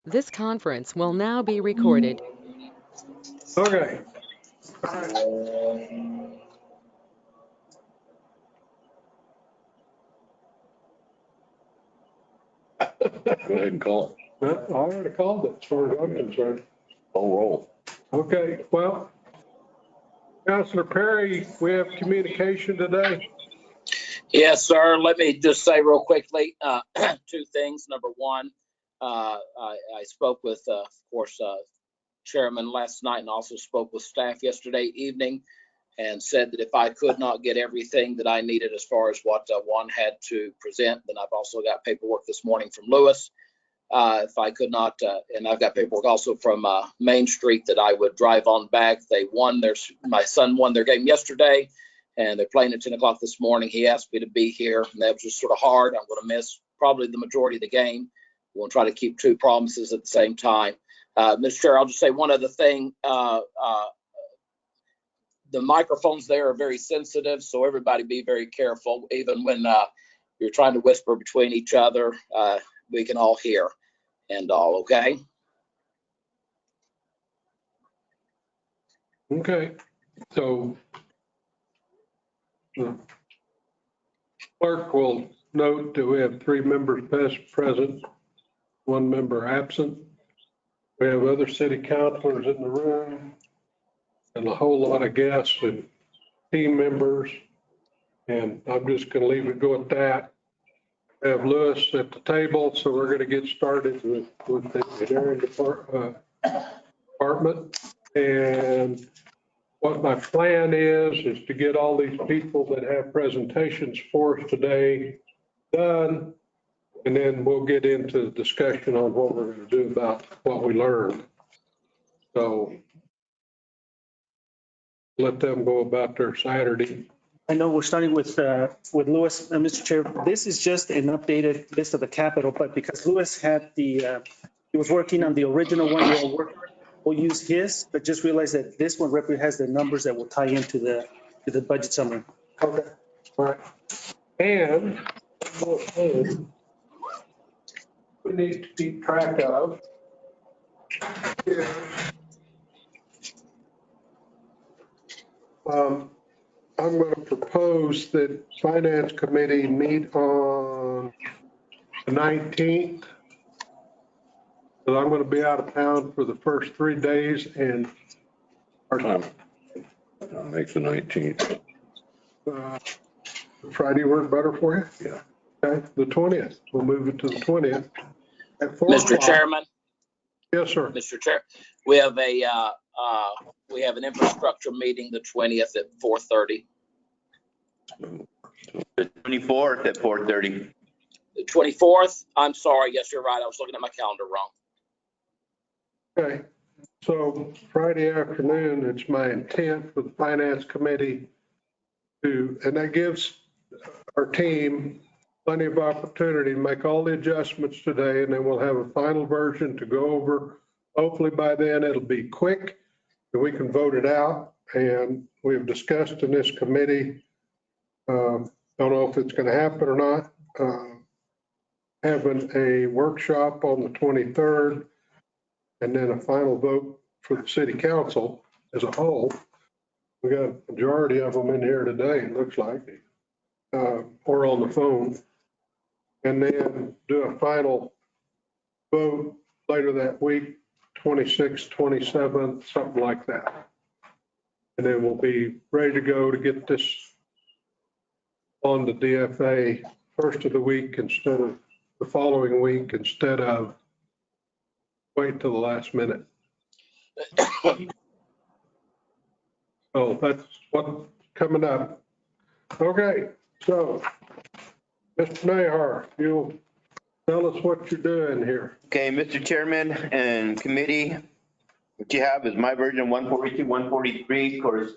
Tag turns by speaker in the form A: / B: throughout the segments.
A: This conference will now be recorded.
B: Okay.
C: Go ahead and call it.
B: I already called it, as far as I'm concerned.
C: I'll roll.
B: Okay, well, Councilor Perry, we have communication today.
D: Yes, sir. Let me just say real quickly, two things. Number one, I spoke with, of course, Chairman last night and also spoke with staff yesterday evening and said that if I could not get everything that I needed as far as what one had to present, then I've also got paperwork this morning from Lewis. If I could not, and I've got paperwork also from Main Street that I would drive on back. They won my son won their game yesterday and they're playing at 10 o'clock this morning. He asked me to be here and that was just sort of hard. I'm going to miss probably the majority of the game. We'll try to keep two promises at the same time. Mr. Chair, I'll just say one other thing. The microphones there are very sensitive, so everybody be very careful. Even when you're trying to whisper between each other, we can all hear and all, okay?
B: Okay, so the clerk will note that we have 3 members present, 1 member absent. We have other city councilors in the room and a whole lot of guests and team members. And I'm just going to leave it go at that. We have Lewis at the table, so we're going to get started with the engineering department. And what my plan is to get all these people that have presentations for us today done. And then we'll get into the discussion on what we're going to do about what we learned. So let them go about their Saturday.
E: I know we're starting with Lewis, Mr. Chair. This is just an updated list of the capital, but because Lewis had he was working on the original one, we'll use his, but just realize that this one has the numbers that will tie into the budget summary.
B: Okay. All right. And we need to keep track of I'm going to propose that Finance Committee meet on the 19th. But I'm going to be out of town for the first 3 days and our
C: Time. I'll make the 19th.
B: Friday work better for you?
C: Yeah.
B: Okay, the 20th. We'll move it to the 20th at 4
D: Mr.
B: o'clock.
D: Chairman.
B: Yes, sir.
D: Mr. Chair, we have an infrastructure meeting the 20th at 4:30.
F: The 24th at 4:30.
D: The 24th, I'm sorry, yes, you're right. I was looking at my calendar wrong.
B: Okay, so Friday afternoon, it's my intent for the Finance Committee and that gives our team plenty of opportunity to make all the adjustments today, and then we'll have a final version to go over. Hopefully by then it'll be quick and we can vote it out. And we've discussed in this committee, don't know if it's going to happen or not, having a workshop on the 23rd and then a final vote for the city council as a whole. We got a majority of them in here today, it looks like, or on the phone. And then do a final vote later that week, 26th, 27th, something like that. And then we'll be ready to go to get this on the DFA first of the week instead of the following week, instead of wait till the last minute. So that's what's coming up. Okay, so Mr. Nahar, you'll tell us what you're doing here.
F: Okay, Mr. Chairman and committee, what you have is my version 142, 143. Of course,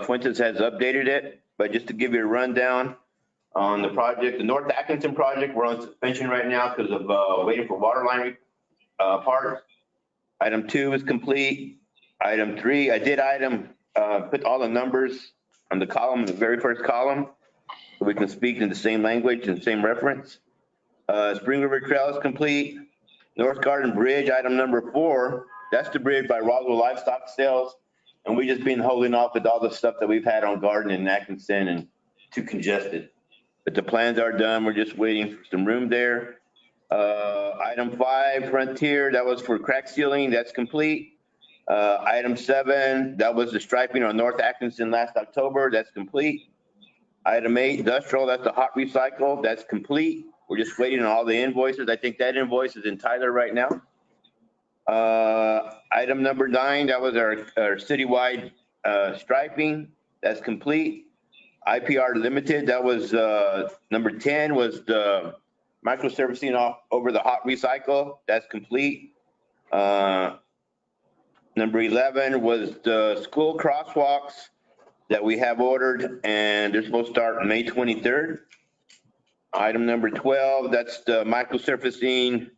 F: Fuentes has updated it, but just to give you a rundown on the project, the North Atkinson project, we're on suspension right now because of waiting for water line parts. Item 2 is complete. Item 3, I did put all the numbers on the column, the very first column, so we can speak in the same language and same reference. Spring River Trail is complete. North Garden Bridge, item number 4, that's the bridge by Roswell Livestock Sales. And we just been holding off with all the stuff that we've had on Garden and Atkinson and too congested. But the plans are done. We're just waiting for some room there. Item 5, Frontier, that was for crack sealing. That's complete. Item 7, that was the striping on North Atkinson last October. That's complete. Item 8, Industrial, that's the hot recycle. That's complete. We're just waiting on all the invoices. I think that invoice is in Tyler right now. Item number 9, that was our citywide striping. That's complete. IPR Limited, that was number 10 was the microservicing off over the hot recycle. That's complete. Number 11 was the school crosswalks that we have ordered, and they're supposed to start May 23rd. Item number 12, that's the microsurfacing,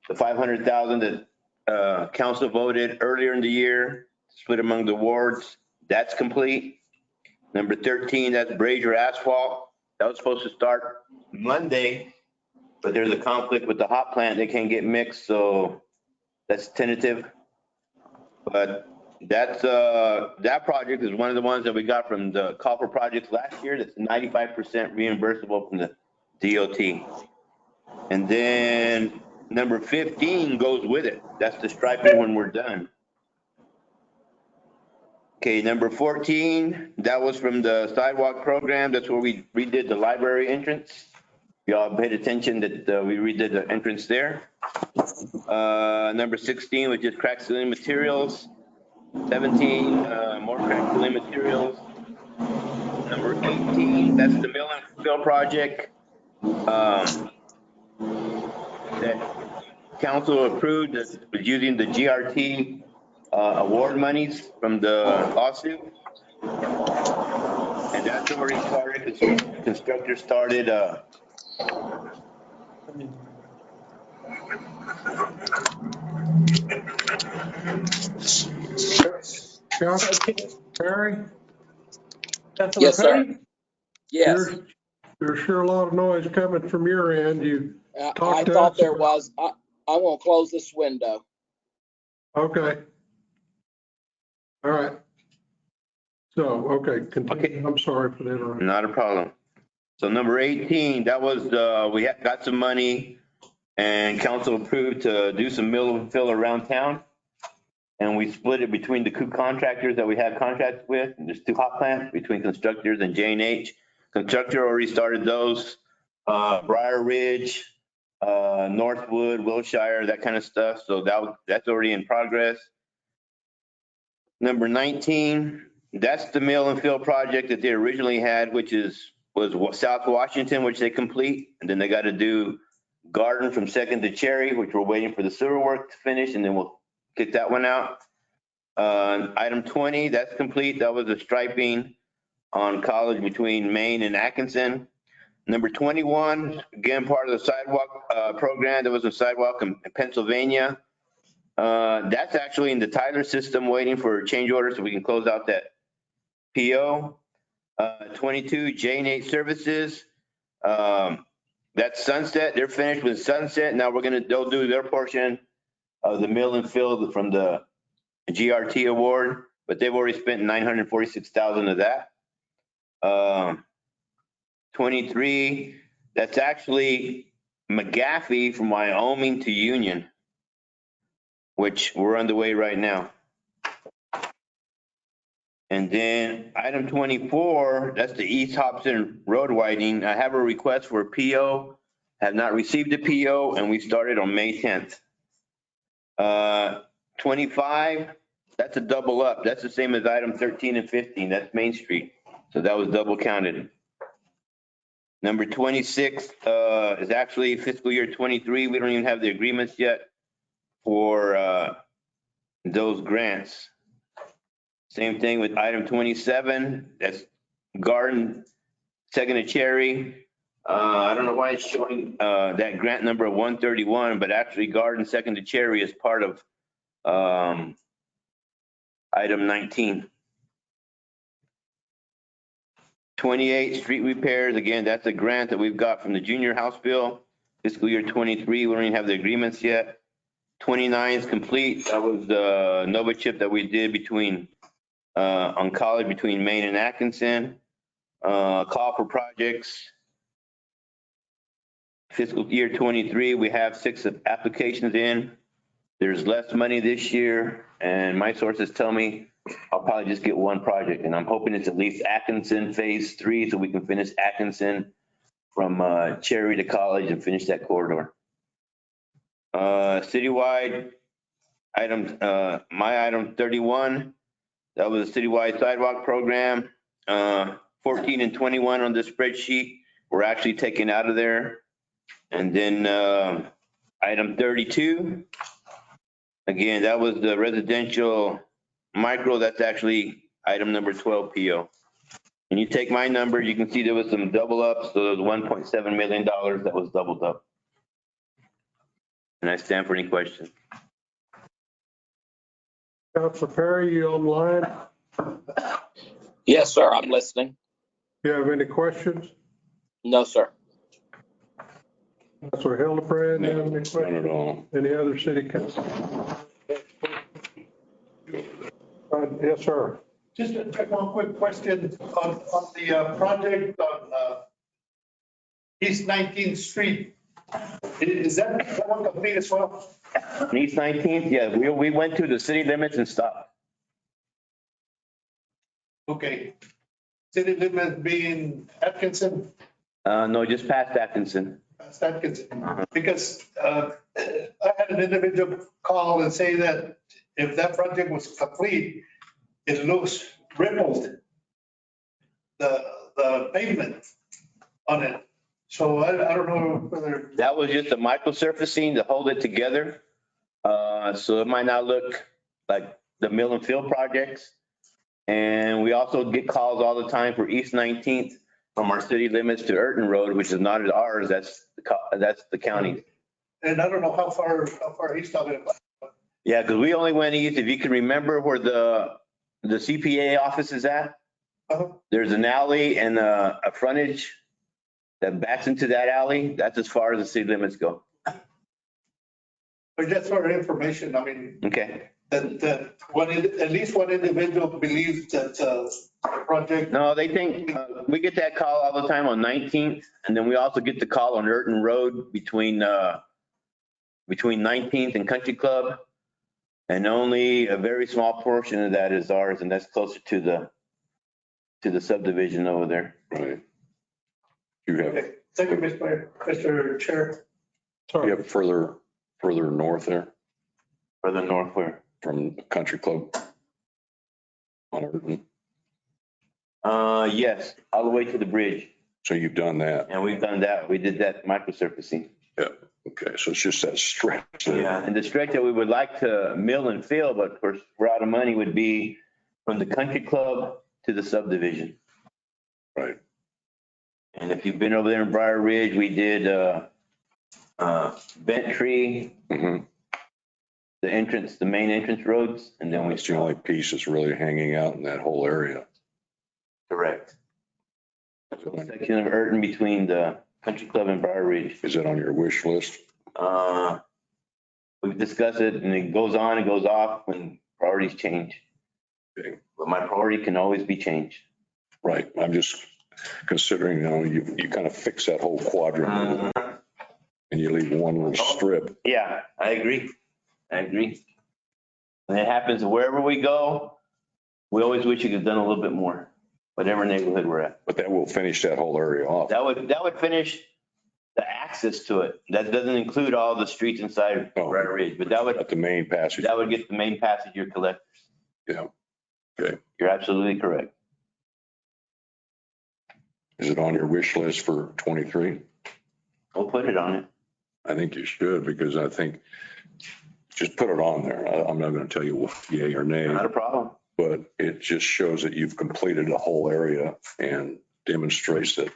F: the 500,000 that council voted earlier in the year, split among the wards. That's complete. Number 13, that's Brazier Asphalt. That was supposed to start Monday, but there's a conflict with the hot plant. They can't get mixed, so that's tentative. But that's that project is one of the ones that we got from the copper projects last year. That's 95% reimbursable from the DOT. And then number 15 goes with it. That's the striping when we're done. Okay, number 14, that was from the sidewalk program. That's where we redid the library entrance. Y'all paid attention that we redid the entrance there. Number 16, which is crack sealing materials. 17, more crack sealing materials. Number 18, that's the mill and fill project that council approved that was using the GRT award monies from the lawsuit. And that's already started. The constructor started
B: Terry?
E: Councilor
D: Yes, sir.
E: Perry?
D: Yes,
B: There's sure a lot of noise coming from your end. You
D: I
B: talked to
D: thought
B: us
D: there
B: about-
D: was. I won't close this window.
B: Okay. All right. So, okay, continue. I'm sorry for the interruption.
F: not a problem. So number 18, that was we got some money and council approved to do some mill and fill around town. And we split it between the two contractors that we had contracts with. And there's 2 hot plants between constructors and J&H. Constructor already started those. Briar Ridge, Northwood, Wilshire, that kind of stuff. So that's already in progress. Number 19, that's the mill and fill project that they originally had, which was South Washington, which they complete. And then they got to do Garden from Second to Cherry, which we're waiting for the sewer work to finish, and then we'll kick that one out. Item 20, that's complete. That was the striping on College between Maine and Atkinson. Number 21, again, part of the sidewalk program. There was a sidewalk in Pennsylvania. That's actually in the Tyler system waiting for a change order so we can close out that PO. 22, J&H Services. That's Sunset. They're finished with Sunset. Now they'll do their portion of the mill and fill from the GRT award, but they've already spent $946,000 of that. 23, that's actually McGaffey from Wyoming to Union, which we're underway right now. And then item 24, that's the East Hobson Road widening. I have a request for a PO, have not received a PO, and we started on May 10th. 25, that's a double up. That's the same as item 13 and 15. That's Main Street. So that was double counted. Number 26 is actually fiscal year 23. We don't even have the agreements yet for those grants. Same thing with item 27. That's Garden, Second to Cherry. I don't know why it's showing that grant number of 131, but actually Garden, Second to Cherry is part of item 19. 28, street repairs. Again, that's a grant that we've got from the junior house bill. Fiscal year 23, we don't even have the agreements yet. 29 is complete. That was the Nova chip that we did on college between Maine and Atkinson. Call for projects. Fiscal year 23, we have 6 applications in. There's less money this year, and my sources tell me I'll probably just get 1 project, and I'm hoping it's at least Atkinson Phase 3 so we can finish Atkinson from Cherry to College and finish that corridor. Citywide, my item 31, that was a citywide sidewalk program. 14 and 21 on this spreadsheet were actually taken out of there. And then item 32, again, that was the residential micro. That's actually item number 12 PO. And you take my number, you can see there was some double ups. So there was $1.7 million that was doubled up. And I stand for any questions.
B: Councilor Perry, you online?
D: Yes, sir, I'm listening.
B: Do you have any questions?
D: No, sir.
B: Councilor Hildebrand, do you have any
C: None at
B: questions?
C: all.
B: Any other city council? Yes, sir.
G: Just one quick question on the project on East 19th Street. Is that one complete as well?
F: On East 19th, yeah, we went to the city limits and stopped.
G: Okay. City limit being Atkinson,
F: No, just past Atkinson.
G: that's Atkinson. Because I had an individual call and say that if that project was complete, it looks rippled, the pavement on it. So I don't know whether,
F: That was just a microsurfacing to hold it together. So it might not look like the mill and fill projects. And we also get calls all the time for East 19th from our city limits to Urton Road, which is not ours, that's the county.
G: and I don't know how far he's talking about.
F: Yeah, because we only went east, if you can remember where the CPA office is at,
G: Uh-huh.
F: there's an alley and a frontage that backs into that alley. That's as far as the city limits go.
G: But just for information, I mean,
F: Okay.
G: that at least one individual believes that the project.
F: No, they think, we get that call all the time on 19th, and then we also get the call on Urton Road between 19th and Country Club. And only a very small portion of that is ours, and that's closer to the subdivision over there.
C: Right. You have,
G: Okay. Thank you, Mr. Chair.
C: you have further north there
F: Further north where?
C: from the country club on Urton.
F: Yes, all the way to the bridge.
C: So you've done that.
F: And we've done that. We did that microsurfacing.
C: Yeah. Okay. So it's just that stretch. there.
F: Yeah, and the stretch that we would like to mill and fill, but of course we're out of money, would be from the country club to the subdivision.
C: Right.
F: And if you've been over there in Briar Ridge, we did Bent Tree,
C: Mhm.
F: the main entrance roads, and then we.
C: That's the only piece that's really hanging out in that whole area.
F: Correct. Section of Urton between the country club and Briar Ridge.
C: Is it on your wish list?
F: We've discussed it and it goes on and goes off when priorities change.
C: Okay.
F: But my priority can always be changed.
C: Right. I'm just considering, you kind of fix that whole quadrant and you leave one little strip.
F: Yeah, I agree. And it happens wherever we go. We always wish you could have done a little bit more, whatever neighborhood we're at.
C: But that will finish that whole area off.
F: That would finish the access to it. That doesn't include all the streets inside
C: Oh.
F: Briar Ridge, but
C: At the main passage.
F: that would get the main passage your collectors.
C: Yeah. Okay.
F: You're absolutely correct.
C: Is it on your wish list for 23?
F: We'll put it on it.
C: I think you should, because I think, just put it on there. I'm not going to tell you yay or nay,
F: Not a problem.
C: but it just shows that you've completed a whole area and demonstrates that.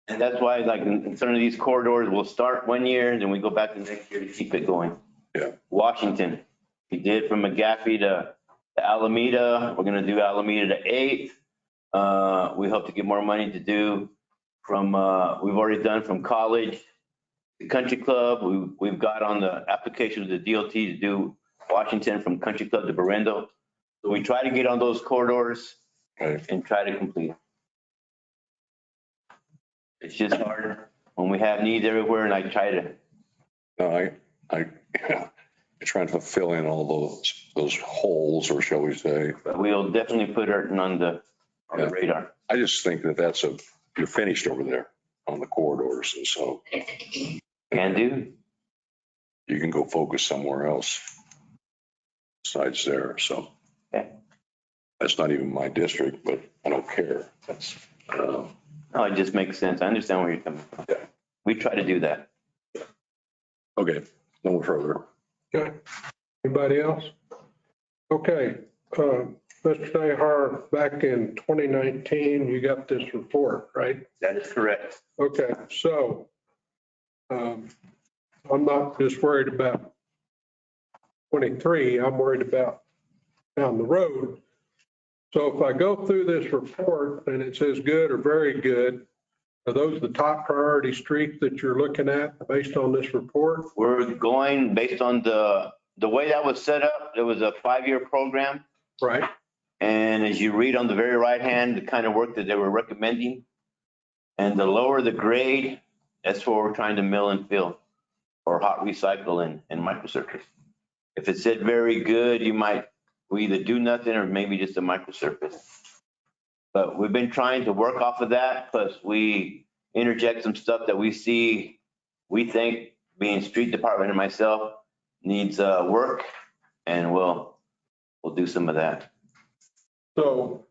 F: And that's why, like, in some of these corridors, we'll start one year, then we go back the next year to keep it going.
C: Yeah.
F: Washington, we did from McGaffey to Alameda. We're gonna do Alameda to 8th. We hope to get more money to do from, we've already done from College the country club. We've got on the application of the DOT to do Washington from country club to Berendo. So we try to get on those corridors
C: Okay.
F: and try to complete. It's just hard when we have needs everywhere, and I try to.
C: No, you're trying to fill in all those holes, or shall we say.
F: But we'll definitely put it on the radar.
C: I just think that you're finished over there on the corridors. And so
F: Can do.
C: you can go focus somewhere else besides there. So
F: Okay.
C: that's not even my district, but I don't care. That's,
F: No, it just makes sense. I understand where you're coming from.
C: Yeah.
F: We try to do that.
C: okay. No further.
B: Okay. Anybody else? Okay, Mr. Nahar, back in 2019, you got this report, right?
F: That is correct.
B: Okay, so I'm not just worried about 23, I'm worried about down the road. So if I go through this report and it says good or very good, are those the top priority streets that you're looking at based on this report?
F: We're going based on the way that was set up. It was a 5-year program.
B: Right.
F: And as you read on the very right hand, the kind of work that they were recommending. And the lower the grade, that's what we're trying to mill and fill or hot recycle and microsurface. If it said very good, we either do nothing or maybe just a microsurface. But we've been trying to work off of that, plus we interject some stuff that we think, being street department and myself, needs work, and we'll do some of that.
B: So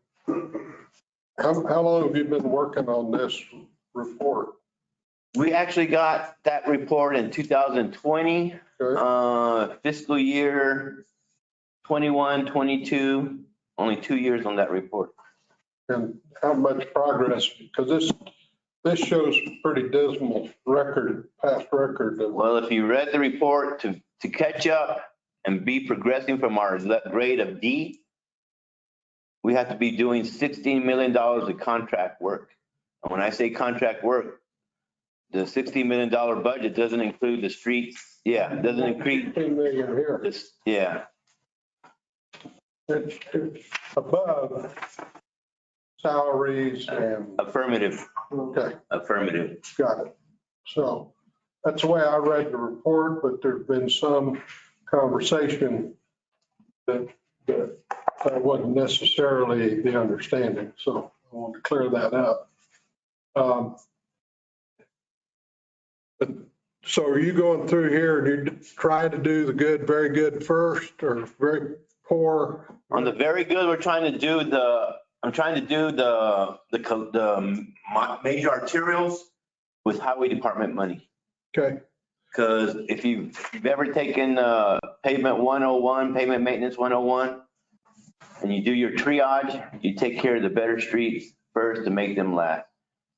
B: how long have you been working on this report?
F: We actually got that report in 2020,
B: Okay.
F: fiscal year 21, 22, only 2 years on that report.
B: And how much progress, because this shows pretty dismal past record.
F: Well, if you read the report, to catch up and be progressing from our grade of D, we have to be doing $16 million of contract work. And when I say contract work, the $16 million budget doesn't include the streets. Yeah, it doesn't include
B: 15 million here.
F: this. Yeah,
B: It's above salaries and,
F: affirmative,
B: okay,
F: affirmative.
B: got it. So that's the way I read the report, but there's been some conversation that wasn't necessarily the understanding. So I want to clear that up. So are you going through here and you try to do the good, very good first, or very poor?
F: On the very good, I'm trying to do the major arterials with highway department money.
B: Okay,
F: Because if you've ever taken pavement 101, pavement maintenance 101, and you do your triage, you take care of the better streets first to make them last.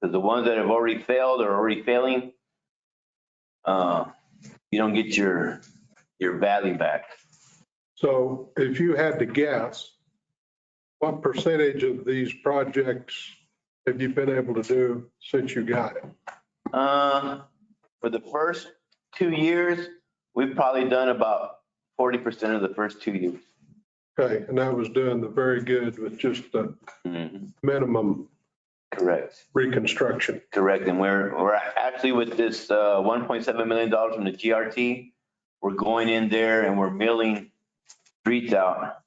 F: Because the ones that have already failed or already failing, you don't get your value back.
B: so if you had to guess, what percentage of these projects have you been able to do since you got it?
F: For the first 2 years, we've probably done about 40% of the first 2 years.
B: Okay, and that was doing the very good with just the
F: Mhm.
B: minimum
F: Correct.
B: reconstruction.
F: Correct. And we're actually with this $1.7 million from the GRT, we're going in there and we're milling streets out.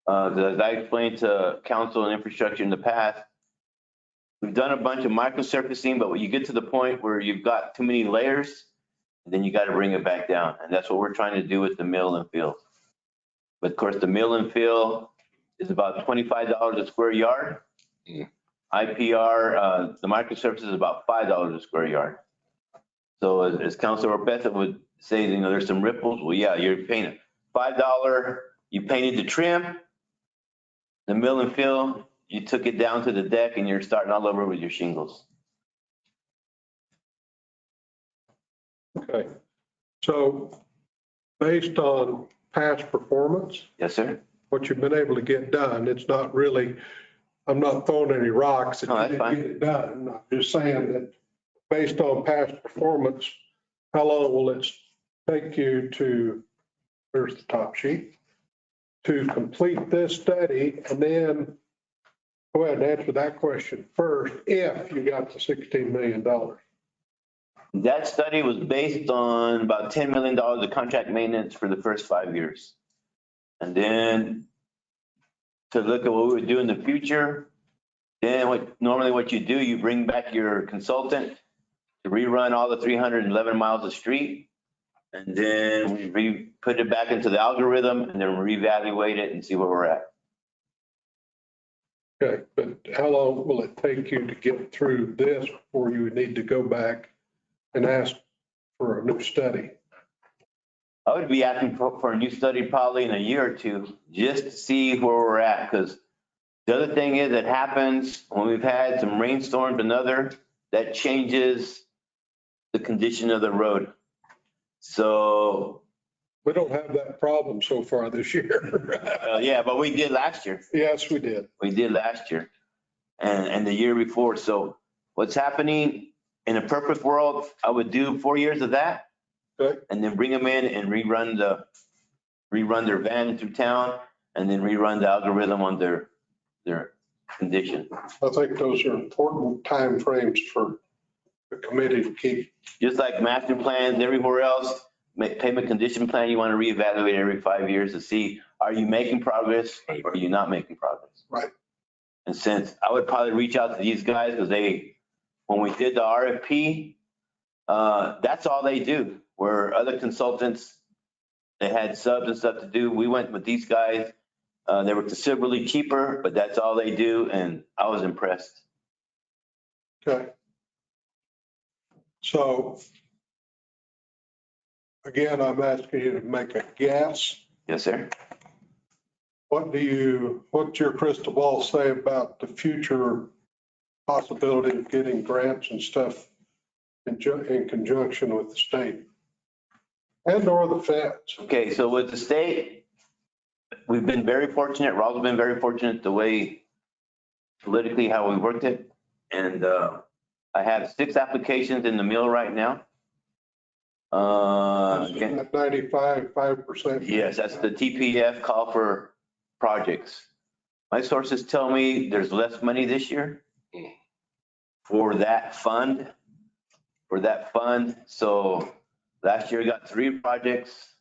F: As I explained to council and infrastructure in the past, we've done a bunch of microsurfacing, but when you get to the point where you've got too many layers, then you got to bring it back down. And that's what we're trying to do with the mill and fill. But of course, the mill and fill is about $25 a square yard.
C: Mm.
F: IPR, the microsurface is about $5 a square yard. So as Councilor Orpeza would say, there's some ripples. Well, yeah, you're paying it. $5, you painted the trim, the mill and fill, you took it down to the deck and you're starting all over with your shingles.
B: Okay, so based on past performance,
F: Yes, sir.
B: what you've been able to get done, it's not really, I'm not throwing any rocks that
F: No,
B: you
F: that's
B: didn't
F: fine.
B: get it done. I'm just saying that based on past performance, how long will it take you to, there's the top sheet, to complete this study? And then go ahead and answer that question first, if you got the $16 million.
F: That study was based on about $10 million of contract maintenance for the first 5 years. And then to look at what we would do in the future, then what you do, you bring back your consultant to rerun all the 311 miles of street. And then we put it back into the algorithm and then reevaluate it and see where we're at.
B: Okay, but how long will it take you to get through this before you would need to go back and ask for a new study?
F: I would be asking for a new study probably in a year or two, just to see where we're at. Because the other thing is that happens when we've had some rainstorms and other, that changes the condition of the road. So.
B: We don't have that problem so far this year.
F: Yeah, but we did last year.
B: Yes, we did.
F: We did last year and the year before. So what's happening in a perfect world, I would do 4 years of that.
B: Okay.
F: And then bring them in and rerun their van through town and then rerun the algorithm on their condition.
B: I think those are important timeframes for the committee to keep.
F: Just like master plans everywhere else, payment condition plan, you want to reevaluate every 5 years to see, are you making progress or are you not making progress?
B: Right.
F: And since I would probably reach out to these guys because when we did the RFP, that's all they do. Where other consultants, they had subs and stuff to do. We went with these guys. They were considerably cheaper, but that's all they do. And I was impressed.
B: Okay. So again, I'm asking you to make a guess.
F: Yes, sir.
B: What's your crystal ball say about the future possibility of getting grants and stuff in conjunction with the state and or the feds?
F: Okay, so with the state, we've been very fortunate. Raul's been very fortunate the way politically how we worked it. And I have 6 applications in the mill right now.
B: At 5%.
F: Yes, that's the Tpf call for projects. My sources tell me there's less money this year for that fund. So last year I got 3 projects.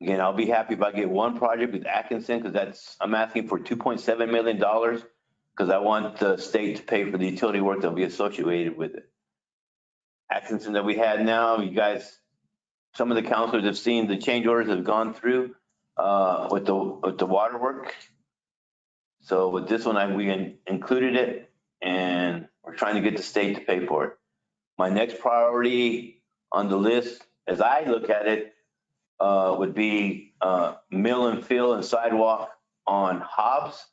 F: Again, I'll be happy if I get 1 project with Atkinson because I'm asking for $2.7 million because I want the state to pay for the utility work that'll be associated with it. Atkinson that we had now, you guys, some of the councilors have seen the change orders have gone through with the water work. So with this one, we included it and we're trying to get the state to pay for it. My next priority on the list, as I look at it, would be mill and fill and sidewalk on Hobbs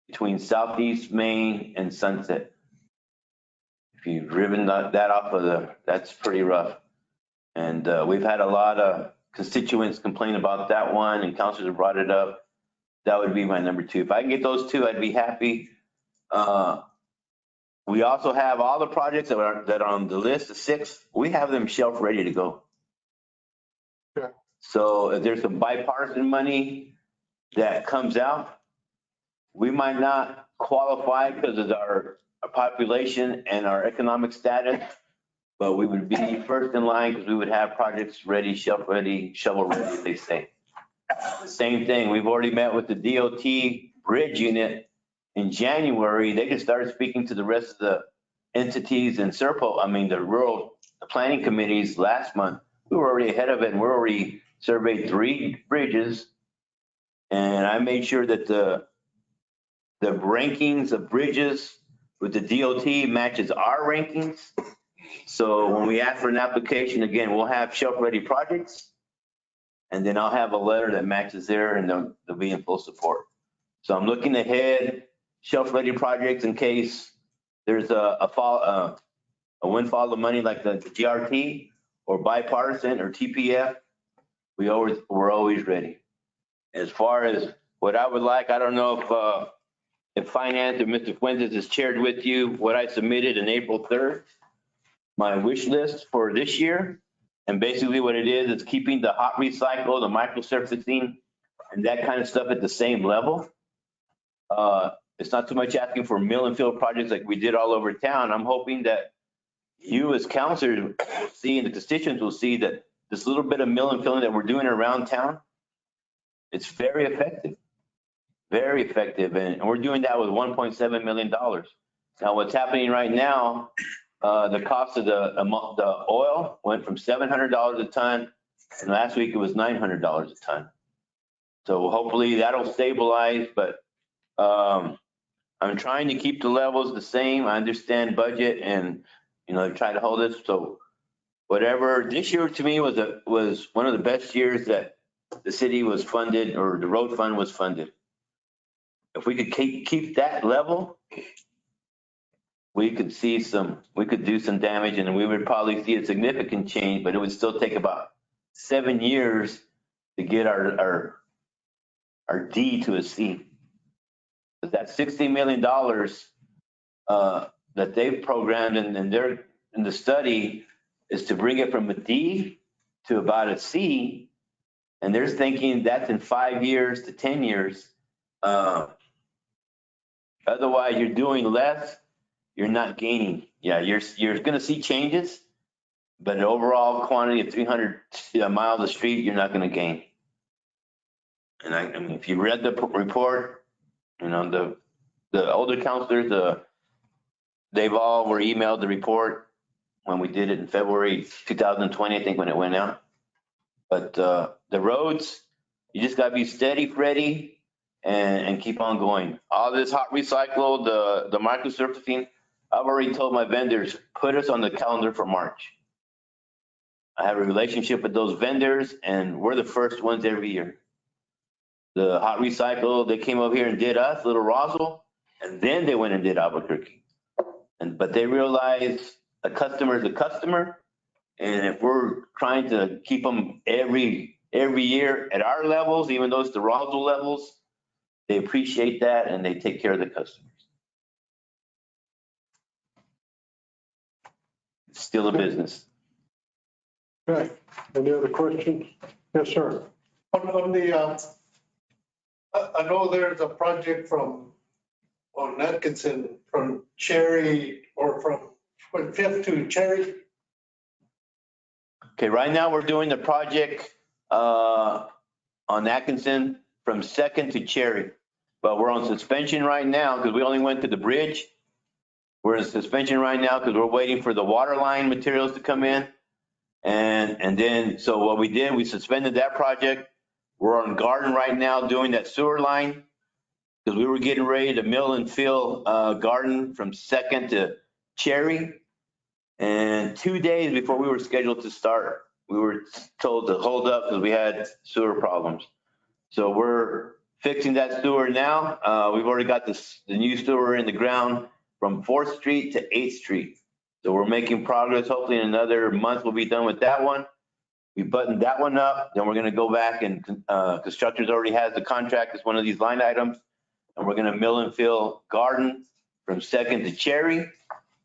F: between Southeast Main and Sunset. If you've driven that off of that's pretty rough. And we've had a lot of constituents complain about that one and councilors have brought it up. That would be my number 2. If I can get those 2, I'd be happy. We also have all the projects that are on the list, the 6, we have them shelf ready to go.
B: Okay.
F: So if there's some bipartisan money that comes out, we might not qualify because of our population and our economic status, but we would be first in line because we would have projects ready, shelf ready, shovel ready, they say. Same thing, we've already met with the DOT bridge unit in January. They just started speaking to the rest of the entities in the planning committees last month. We were already ahead of it and we're already surveyed 3 bridges. And I made sure that the rankings of bridges with the DOT matches our rankings. So when we ask for an application, again, we'll have shelf-ready projects. And then I'll have a letter that matches there and they'll be in full support. So I'm looking ahead, shelf-ready projects in case there's a windfall of money like the GRT or bipartisan or TPF. We're always ready. As far as what I would like, I don't know if finance or Mr. Fuentes has shared with you what I submitted on April 3rd. my wish list for this year. And basically what it is keeping the hot recycle, the microsurfacing, and that kind of stuff at the same level. It's not too much asking for mill and fill projects like we did all over town. I'm hoping that you as counselors will see and the constituents will see that this little bit of mill and filling that we're doing around town, it's very effective. Very effective. And we're doing that with $1.7 million. Now what's happening right now, the cost of the oil went from $700 a ton, and last week it was $900 a ton. So hopefully that'll stabilize, but I'm trying to keep the levels the same. I understand budget and, try to hold it. So whatever, this year to me was one of the best years that the city was funded or the road fund was funded. If we could keep that level, we could do some damage and we would probably see a significant change, but it would still take about 7 years to get our D to a C. But that $60 million that they've programmed and they're in the study is to bring it from a D to about a C. And they're thinking that's in 5 years to 10 years. Otherwise, you're doing less, you're not gaining. Yeah, you're going to see changes, but an overall quantity of 300 miles of street, you're not going to gain. And I mean, if you read the report, the older counselors, they've all were emailed the report when we did it in February 2020, I think, when it went out. But the roads, you just got to be steady, Freddie, and keep on going. All this hot recycle, the microsurfacing, I've already told my vendors, put us on the calendar for March. I have a relationship with those vendors, and we're the first ones every year. The hot recycle, they came over here and did us, Little Roswell, and then they went and did Albuquerque. But they realized a customer is a customer, and if we're trying to keep them every year at our levels, even though it's the Roswell levels, they appreciate that and they take care of the customers. It's still a business.
B: Okay, any other questions? Yes, sir.
G: On the, I know there's a project on Atkinson from Cherry or from Fifth to Cherry.
F: Okay, right now we're doing the project on Atkinson from Second to Cherry, but we're on suspension right now because we only went to the bridge. We're in suspension right now because we're waiting for the water line materials to come in. And then, so what we did, we suspended that project. We're on Garden right now doing that sewer line because we were getting ready to mill and fill Garden from Second to Cherry. And 2 days before we were scheduled to start, we were told to hold up because we had sewer problems. So we're fixing that sewer now. We've already got the new sewer in the ground from 4th Street to 8th Street. So we're making progress. Hopefully in another month we'll be done with that one. We buttoned that one up. Then we're going to go back and constructors already has the contract as one of these line items. And we're going to mill and fill Garden from Second to Cherry.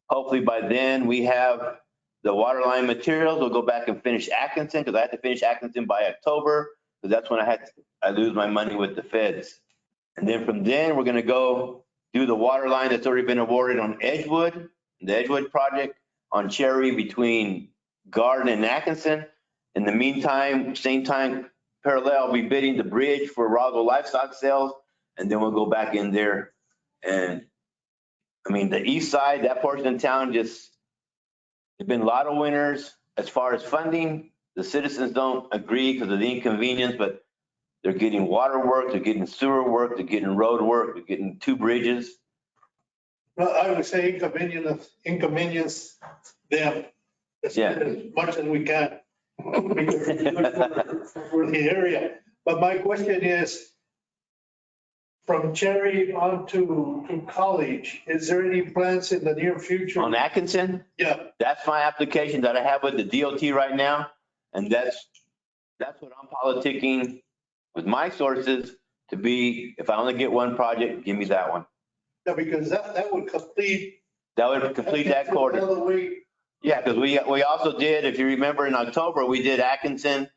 F: Hopefully by then we have the water line materials. We'll go back and finish Atkinson because I had to finish Atkinson by October because that's when I lose my money with the feds. And then from then we're going to go do the water line that's already been awarded on Edgewood, the Edgewood project on Cherry between Garden and Atkinson. In the meantime, same time, parallel, I'll be bidding the bridge for Roswell livestock sales, and then we'll go back in there. And I mean, the east side, that portion of town, there's been a lot of winners as far as funding. The citizens don't agree because of the inconvenience, but they're getting water work, they're getting sewer work, they're getting road work, they're getting 2 bridges.
G: Well, I would say inconvenience them as much as we can. For the area. But my question is, from Cherry on to College, is there any plans in the near future?
F: On Atkinson?
G: Yeah.
F: That's my application that I have with the DOT right now. And that's what I'm politicking with my sources to be, if I only get one project, give me that one.
G: Yeah, because that would complete.
F: That would complete that quarter.
G: All the way
F: Yeah, because we also did, if you remember in October, we did Atkinson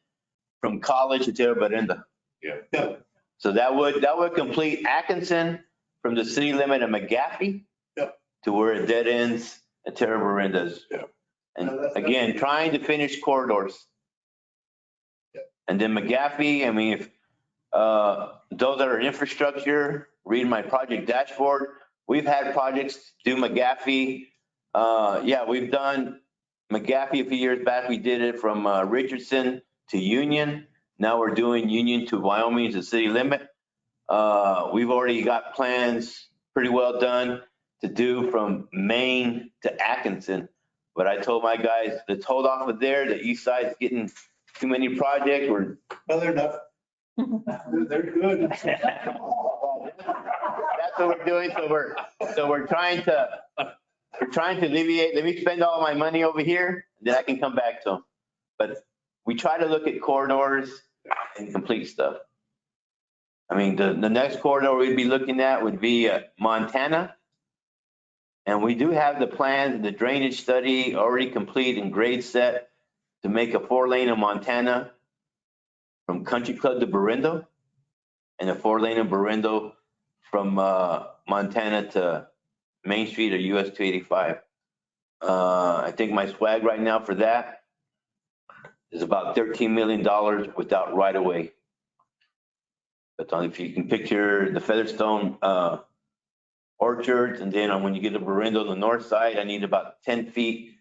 F: from College to Terra Berenda.
G: Yeah.
F: So that would complete Atkinson from the city limit of McGaffey
G: Yep.
F: to where it dead ends at Terra Berenda's.
C: Yeah.
F: And
G: No, that's-
F: again, trying to finish corridors.
G: Yep.
F: And then McGaffey, I mean, if those that are infrastructure, read my project dashboard. We've had projects do McGaffey. Yeah, we've done McGaffey a few years back. We did it from Richardson to Union. Now we're doing Union to Wyoming to city limit. We've already got plans pretty well done to do from Maine to Atkinson. But I told my guys, let's hold off of there. The east side's getting too many projects. We're
G: Well, they're not. They're good.
F: That's what we're doing. So we're trying to alleviate, let me spend all my money over here, then I can come back to them. But we try to look at corridors and complete stuff. I mean, the next corridor we'd be looking at would be Montana. And we do have the plans, the drainage study already complete and grade set to make a 4-lane in Montana from Country Club to Berendo, and a 4-lane in Berendo from Montana to Main Street or US 285. I think my swag right now for that is about $13 million without right of way. But if you can picture the Featherstone orchards, and then when you get to Berendo on the north side, I need about 10 feet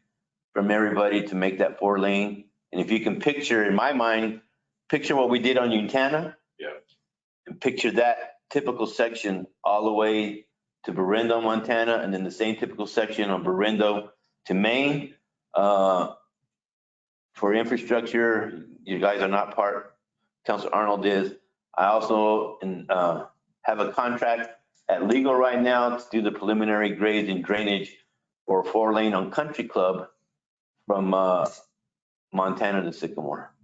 F: from everybody to make that 4-lane. And if you can picture, in my mind, picture what we did on Untana.
C: Yeah.
F: And picture that typical section all the way to Berendo, Montana, and then the same typical section on Berendo to Maine. For infrastructure, you guys are not part, Councilor Arnold is. I also have a contract at legal right now to do the preliminary grades and drainage for a 4-lane on Country Club from Montana to Sycamore.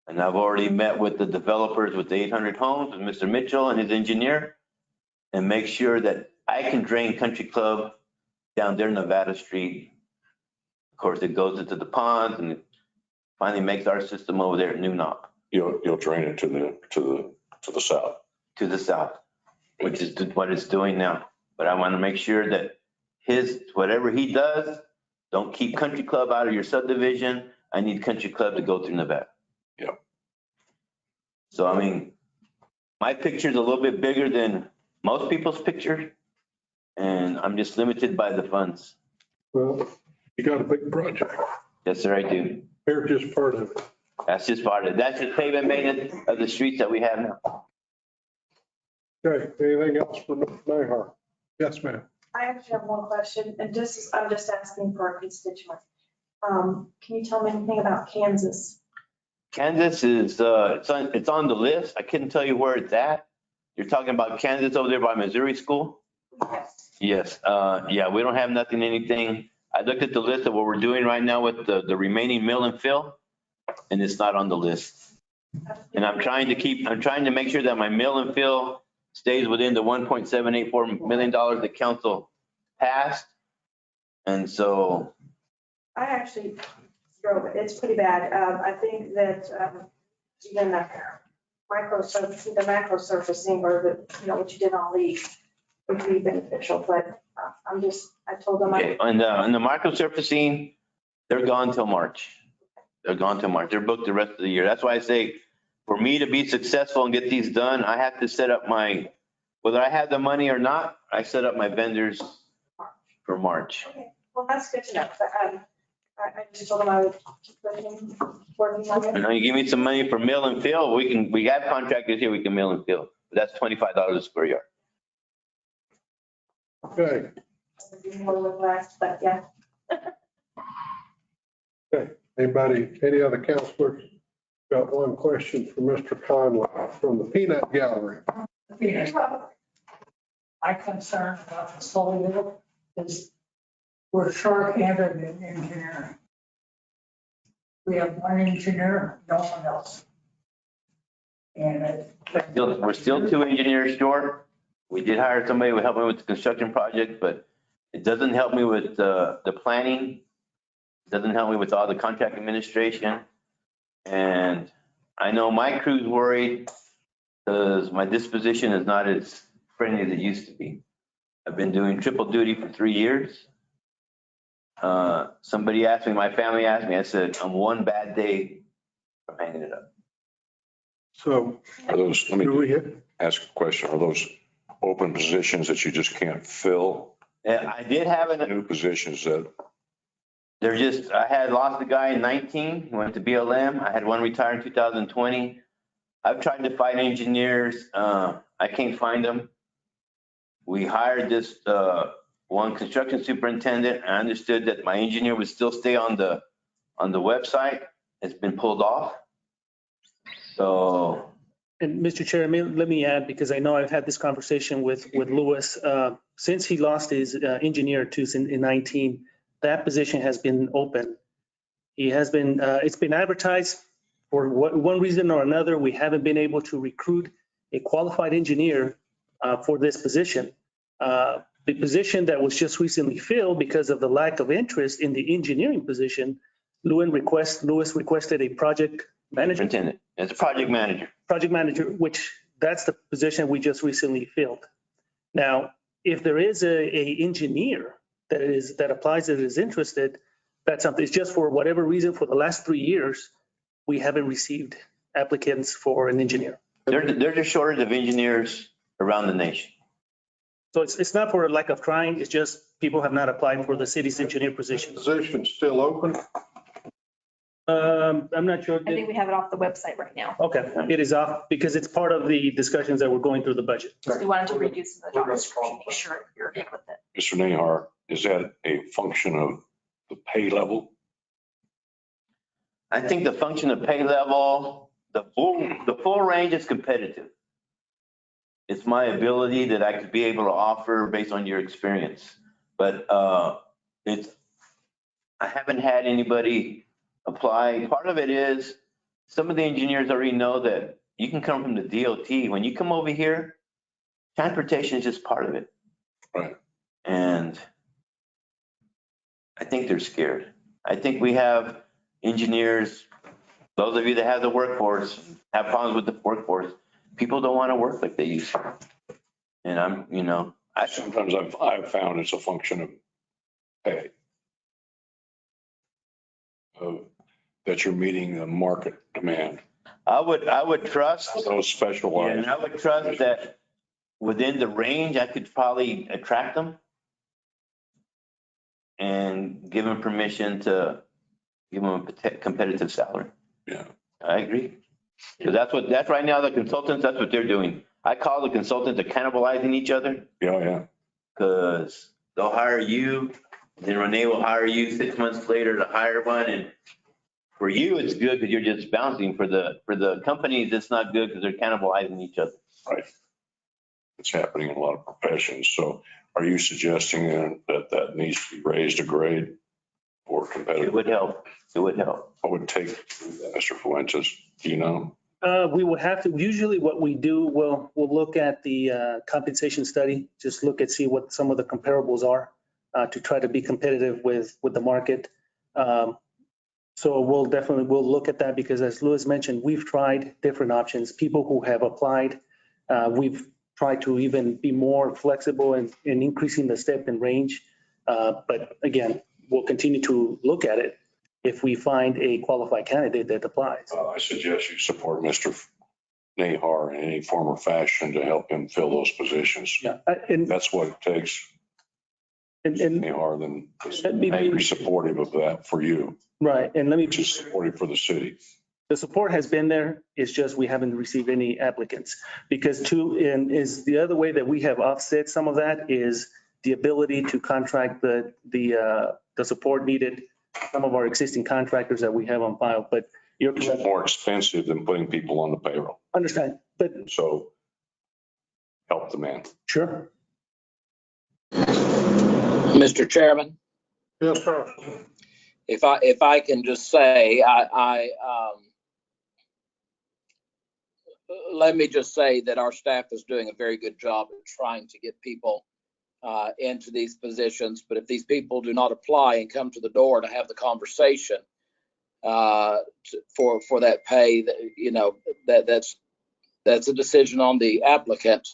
F: And I've already met with the developers with the 800 homes, with Mr. Mitchell and his engineer, and make sure that I can drain Country Club down there Nevada Street. Of course, it goes into the ponds and it finally makes our system over there at New Knob.
C: You'll drain it to the south.
F: To the south, which is what it's doing now. But I want to make sure that whatever he does, don't keep Country Club out of your subdivision. I need Country Club to go through Nevada.
C: Yeah.
F: So, I mean, my picture's a little bit bigger than most people's picture, and I'm just limited by the funds.
B: Well, you got a big project.
F: Yes, sir, I do.
B: Here's just part of it.
F: That's just part of it. That's just pavement maintenance of the streets that we have now.
B: Okay, anything else for Mr. Nahar? Yes, ma'am.
H: I actually have one question, and I'm just asking for a constituent. Can you tell me anything about Kansas?
F: Kansas is, it's on the list. I couldn't tell you where it's at. You're talking about Kansas over there by Missouri School?
H: Yes.
F: Yes, yeah, we don't have anything. I looked at the list of what we're doing right now with the remaining mill and fill, and it's not on the list. And I'm trying to make sure that my mill and fill stays within the $1.784 million the council passed. And so.
H: I actually drove it. It's pretty bad. I think that even the macro surfacing or what you did on Lee would be beneficial, but I told them.
F: Okay, and the microsurfacing, they're gone till March. They're booked the rest of the year. That's why I say, for me to be successful and get these done, I have to set up whether I have the money or not, I set up my vendors for March.
H: Okay, well, that's good to know. But, I just told them I would keep working on it.
F: And you give me some money for mill and fill, we have contractors here, we can mill and fill. But that's $25 a square yard.
B: Okay,
H: More with less, but yeah.
B: okay. Any other counselors? Got one question for Mr. Conley from the Peanut Gallery.
I: My concern about the solar is we're short-handed in engineering. We have one engineer, no one else. And
F: We're still 2 engineers short. We did hire somebody to help me with the construction project, but it doesn't help me with the planning doesn't help me with all the contract administration. And I know my crew's worried because my disposition is not as friendly as it used to be. I've been doing triple duty for 3 years. Somebody asked me, my family asked me, I said, I'm one bad day from hanging it up.
B: So
C: Are those, let
B: do
C: me
B: we,
C: ask a question. Are those open positions that you just can't fill?
F: And I did have
C: New positions that,
F: I had lost a guy in 19, he went to BLM. I had one retire in 2020. I've tried to find engineers. I can't find them. We hired this, one construction superintendent. I understood that my engineer would still stay on the website. It's been pulled off. So,
E: And Mr. Chair, let me add, because I know I've had this conversation with Louis. Since he lost his engineer in 19, that position has been open. He has been, it's been advertised for one reason or another. We haven't been able to recruit a qualified engineer for this position. The position that was just recently filled because of the lack of interest in the engineering position, Louis requested a project manager.
F: superintendent, it's a project manager.
E: Which that's the position we just recently filled. Now, if there is a engineer that applies that is interested, that's something. It's just for whatever reason, for the last 3 years, we haven't received applicants for an engineer.
F: There's a shortage of engineers around the nation.
E: So it's not for a lack of trying, it's just people have not applied for the city's engineer position.
B: position still open?
E: I'm not sure.
J: I think we have it off the website right now.
E: Okay, it is off because it's part of the discussions that we're going through the budget.
J: We wanted to reduce the job description, make sure you're okay with it.
C: Mr. Nahar, is that a function of the pay level?
F: I think the function of pay level, the full range is competitive. It's my ability that I could be able to offer based on your experience. But I haven't had anybody apply. Part of it is some of the engineers already know that you can come from the DOT. When you come over here, transportation is just part of it.
C: Right.
F: And I think they're scared. I think we have engineers, those of you that have the workforce, have problems with the workforce. People don't want to work like they used to. And
C: Sometimes I've found it's a function of pay. That you're meeting the market demand.
F: I would trust,
C: Those specialized.
F: and I would trust that within the range, I could probably attract them and give them permission to give them a competitive salary.
C: Yeah.
F: I agree. Because that's right now, the consultants, that's what they're doing. I call the consultants, they're cannibalizing each other.
C: Yeah.
F: Because they'll hire you, then Renee will hire you 6 months later to hire one. And for you, it's good because you're just bouncing. For the companies, it's not good because they're cannibalizing each other.
C: Right. It's happening in a lot of professions. So are you suggesting that needs to be raised a grade for competitive?
F: It would help.
C: What would it take, Mr. Fuentes? Do you know?
E: We would have to, usually what we do, we'll look at the compensation study, just look see what some of the comparables are to try to be competitive with the market. So we'll look at that because as Louis mentioned, we've tried different options. People who have applied, we've tried to even be more flexible in increasing the step and range. But again, we'll continue to look at it if we find a qualified candidate that applies.
C: I suggest you support Mr. Nahar in any form or fashion to help him fill those positions.
E: Yeah, and
C: That's what it takes. Nahar, then
E: let
C: be supportive of that for you,
E: right, and let me
C: which is supportive for the city.
E: the support has been there. It's just we haven't received any applicants because is the other way that we have offset some of that is the ability to contract the support needed. Some of our existing contractors that we have on file, but you're
C: It's more expensive than putting people on the payroll.
E: understand, but
C: So help the man.
E: sure.
D: Mr. Chairman,
B: Yes, sir.
D: if I can just say, let me just say that our staff is doing a very good job of trying to get people into these positions. But if these people do not apply and come to the door to have the conversation for that pay, that's a decision on the applicant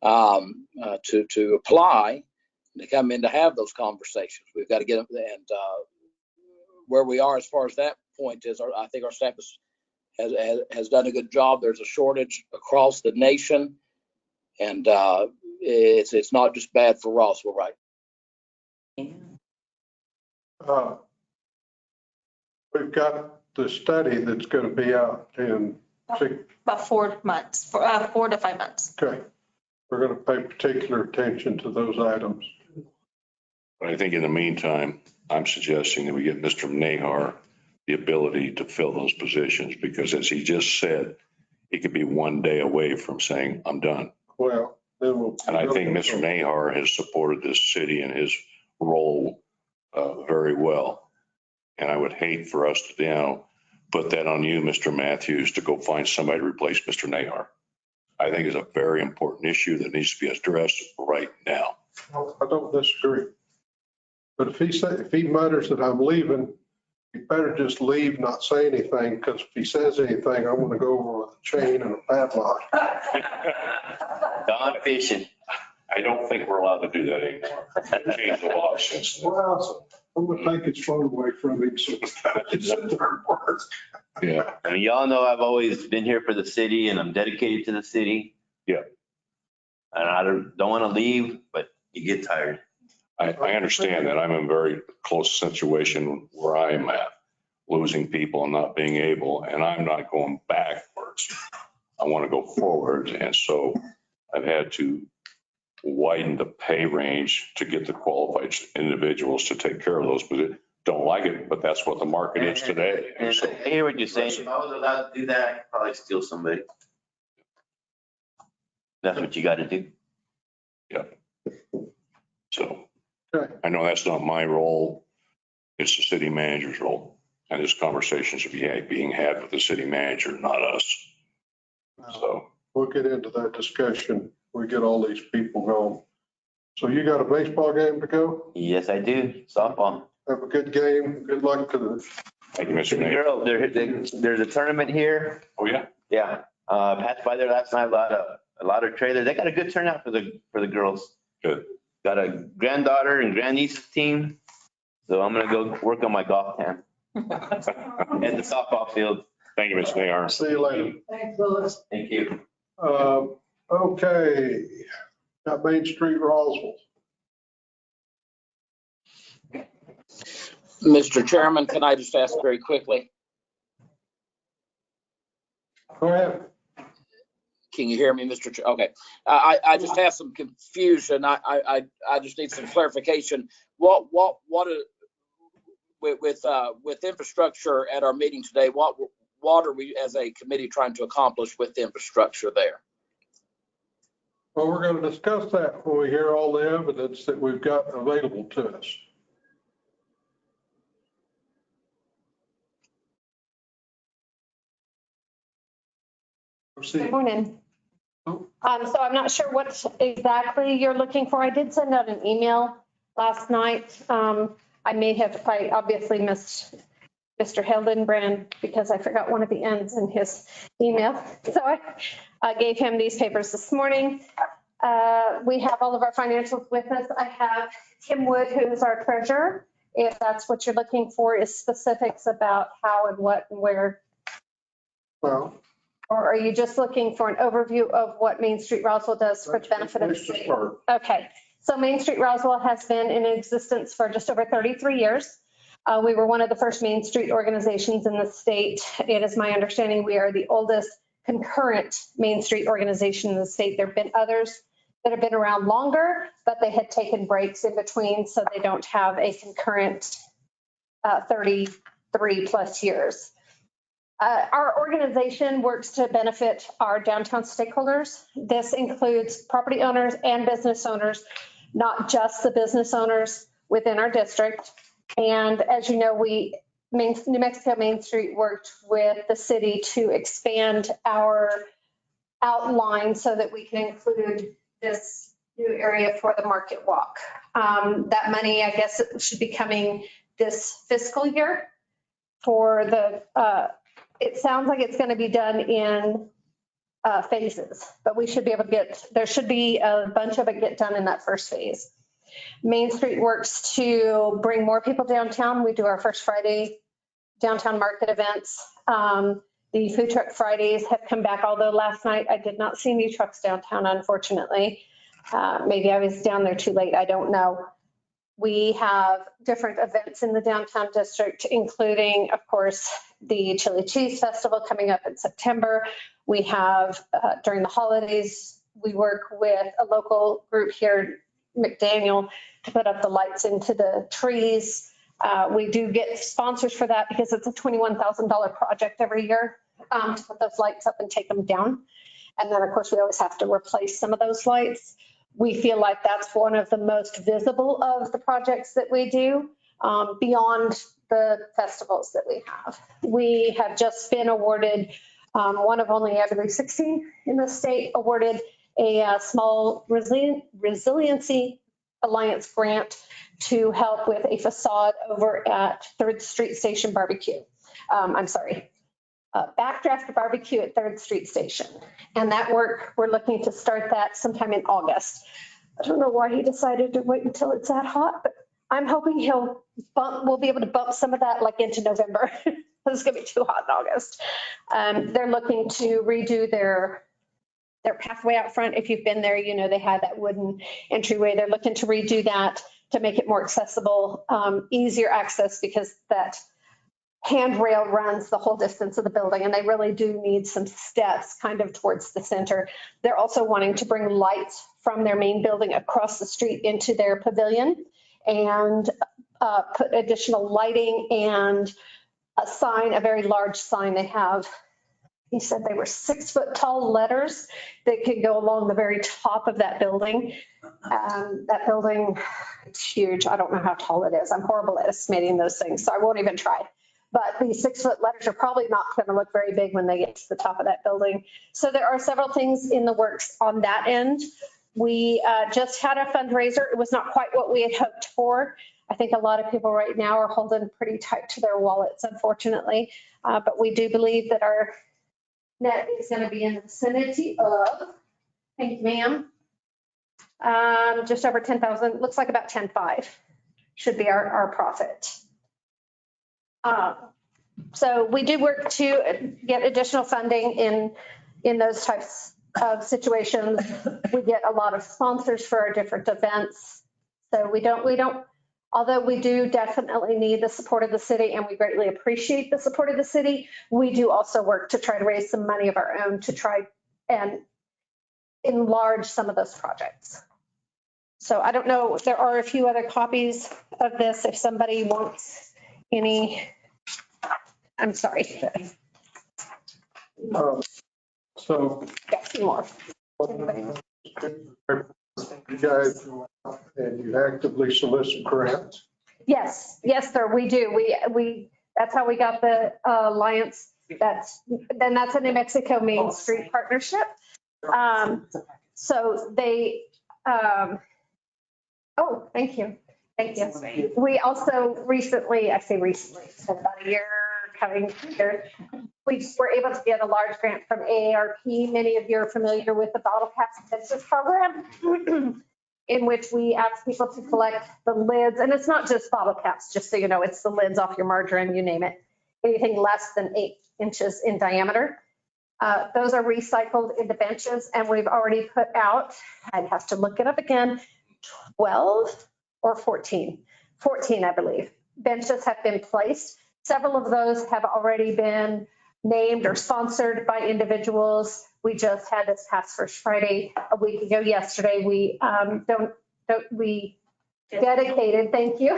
D: to apply, to come in to have those conversations. We've got to get them, and where we are as far as that point is, I think our staff has done a good job. There's a shortage across the nation, and it's not just bad for Rossville, right?
B: We've got the study that's going to be out in
J: About 4 months, 4 to 5 months.
B: okay. We're going to pay particular attention to those items.
C: But I think in the meantime, I'm suggesting that we give Mr. Nahar the ability to fill those positions, because as he just said, he could be one day away from saying, I'm done.
B: Well, then we'll.
C: And I think Mr. Nahar has supported this city in his role very well. And I would hate for us to now put that on you, Mr. Matthews, to go find somebody to replace Mr. Nahar. I think it's a very important issue that needs to be addressed right now.
B: I don't disagree. But if he mutters that I'm leaving, he better just leave, not say anything, because if he says anything, I'm going to go over with a chain and a padlock.
F: Gone fishing.
C: I don't think we're allowed to do that anymore. They've changed the law since then.
B: Well, I'm going to take his phone away from him. So it's in third part.
C: Yeah.
F: I mean, y'all know I've always been here for the city and I'm dedicated to the city.
C: Yeah.
F: And I don't want to leave, but you get tired.
C: I understand that. I'm in a very close situation where I am at, losing people and not being able, and I'm not going backwards. I want to go forward. And so I've had to widen the pay range to get the qualified individuals to take care of those, but don't like it, but that's what the market is today.
F: And
C: So,
F: I hear what you're saying. If I was allowed to do that, I'd probably steal somebody. That's what you got to do.
C: yeah. So
B: Okay.
C: I know that's not my role. It's the city manager's role. And this conversation should be being had with the city manager, not us. So
B: We'll get into that discussion. We get all these people going. So you got a baseball game to go?
F: Yes, I do. Softball.
B: Have a good game. Good luck to the.
C: thank you, Mr. Mayor.
F: Girl, there's a tournament here.
C: Oh, yeah.
F: Yeah. Passed by there last night, a lot of trailers. They got a good turnout for the girls.
C: Good.
F: Got a granddaughter and grandniece's team. So I'm going to go work on my golf tan at the softball field.
C: Thank you, Mr. Mayor.
B: See you later.
I: Thanks, Louis.
F: Thank you.
B: Okay. Got Main Street, Roswell.
D: Mr. Chairman, can I just ask very quickly?
B: Go ahead.
D: Can you hear me, Mr. Chair? Okay. I just have some confusion. I just need some clarification. What with infrastructure at our meeting today, what are we as a committee trying to accomplish with the infrastructure there?
B: Well, we're going to discuss that when we hear all the evidence that we've got available to us.
K: Good morning. So I'm not sure what exactly you're looking for. I did send out an email last night. I obviously missed Mr. Hildenbrand because I forgot one of the ends in his email. So I gave him these papers this morning. We have all of our financials with us. I have Tim Wood, who's our treasurer. If that's what you're looking for, is specifics about how and what and where.
B: Well,
K: or are you just looking for an overview of what Main Street Roswell does for the benefit of the city? Okay, so Main Street Roswell has been in existence for just over 33 years. We were one of the first Main Street organizations in the state. It is my understanding we are the oldest concurrent Main Street organization in the state. There have been others that have been around longer, but they had taken breaks in between, so they don't have a concurrent 33 plus years. Our organization works to benefit our downtown stakeholders. This includes property owners and business owners, not just the business owners within our district. And as you know, New Mexico Main Street worked with the city to expand our outline so that we can include this new area for the Market Walk. That money, I guess, it should be coming this fiscal year for the, it sounds like it's going to be done in phases, but we should be able to get, there should be a bunch of it get done in that first phase. Main Street works to bring more people downtown. We do our first Friday downtown market events. The Food Truck Fridays have come back, although last night I did not see any trucks downtown, unfortunately. Maybe I was down there too late, I don't know. We have different events in the downtown district, including, of course, the Chili Cheese Festival coming up in September. We have, during the holidays, we work with a local group here, McDaniel, to put up the lights into the trees. We do get sponsors for that because it's a $21,000 project every year to put those lights up and take them down. And then, of course, we always have to replace some of those lights. We feel like that's one of the most visible of the projects that we do beyond the festivals that we have. We have just been awarded, one of only, I believe, 16 in the state, awarded a small resiliency alliance grant to help with a facade over at 3rd Street Station Barbecue. Backdraft Barbecue at 3rd Street Station. And that work, we're looking to start that sometime in August. I don't know why he decided to wait until it's that hot, but I'm hoping we'll be able to bump some of that like into November. It's gonna be too hot in August. They're looking to redo their pathway out front. If you've been there, you know they had that wooden entryway. They're looking to redo that to make it more accessible, easier access, because that handrail runs the whole distance of the building, and they really do need some steps kind of towards the center. They're also wanting to bring lights from their main building across the street into their pavilion and put additional lighting and a sign, a very large sign they have. He said they were 6-foot tall letters that could go along the very top of that building. That building, it's huge. I don't know how tall it is. I'm horrible at estimating those things, so I won't even try. But these 6-foot letters are probably not going to look very big when they get to the top of that building. So there are several things in the works on that end. We just had a fundraiser. It was not quite what we had hoped for. I think a lot of people right now are holding pretty tight to their wallets, unfortunately. But we do believe that our net is going to be in the vicinity of, thank you, ma'am, just over 10,000. Looks like about 10.5 should be our profit. So we do work to get additional funding in those types of situations. We get a lot of sponsors for our different events. So we don't, although we do definitely need the support of the city, and we greatly appreciate the support of the city, we do also work to try to raise some money of our own to try and enlarge some of those projects. So I don't know, there are a few other copies of this if somebody wants any. I'm sorry.
B: So.
K: Got some more.
B: You guys, and you actively solicit grants?
K: Yes, sir, we do. We that's how we got the alliance. That's a New Mexico Main Street partnership. So they, oh, thank you. We also recently, I say recently, about a year coming here, we were able to get a large grant from AARP. Many of you are familiar with the Bottle Caps Business Program, in which we ask people to collect the lids. And it's not just bottle caps, just so you know, it's the lids off your margarine, you name it, anything less than 8 inches in diameter. Those are recycled into benches, and we've already put out, I'd have to look it up again, 12 or 14, I believe, benches have been placed. Several of those have already been named or sponsored by individuals. We just had this past First Friday a week ago yesterday. We dedicated, thank you.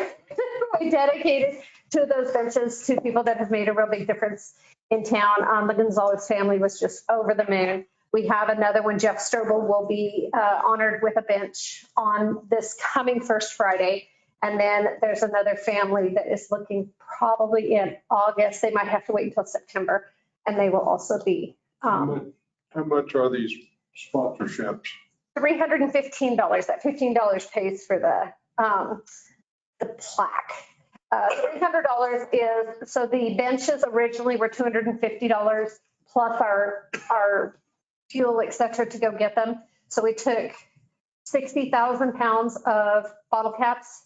K: We dedicated 2 of those benches to people that have made a real big difference in town. The Gonzalez family was just over the moon. We have another one. Jeff Strobel will be honored with a bench on this coming First Friday. And then there's another family that is looking probably in August. They might have to wait until September, and they will also be.
B: How much are these sponsorships?
K: $315. That $15 pays for the plaque. $300 is, so the benches originally were $250 plus our fuel, et cetera, to go get them. So we took 60,000 pounds of bottle caps.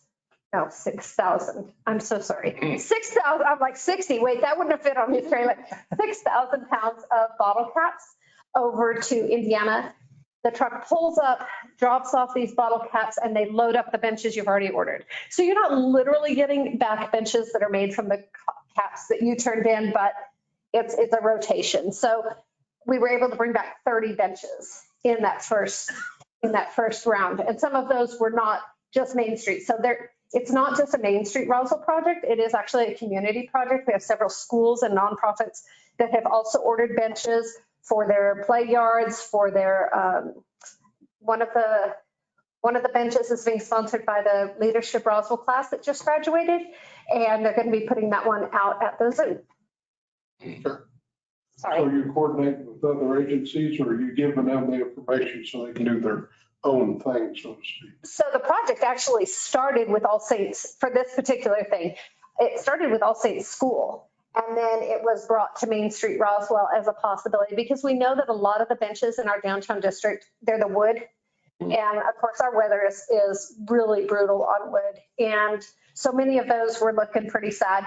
K: No, 6,000. I'm so sorry. 6,000. I'm like 60. Wait, that wouldn't have fit on his trailer. 6,000 pounds of bottle caps over to Indiana. The truck pulls up, drops off these bottle caps, and they load up the benches you've already ordered. So you're not literally getting back benches that are made from the caps that you turned in, but it's a rotation. So we were able to bring back 30 benches in that first round. And some of those were not just Main Street. So it's not just a Main Street Roswell project. It is actually a community project. We have several schools and nonprofits that have also ordered benches for their play yards, for their, one of the benches is being sponsored by the Leadership Roswell class that just graduated, and they're going to be putting that one out at the zoo.
B: Sure. So
K: Sorry.
B: you coordinate with other agencies, or are you giving them the information so they can do their own thing, so to speak?
K: So the project actually started with All Saints for this particular thing. It started with All Saints School. And then it was brought to Main Street Roswell as a possibility because we know that a lot of the benches in our downtown district, they're the wood. And of course, our weather is really brutal on wood. And so many of those were looking pretty sad.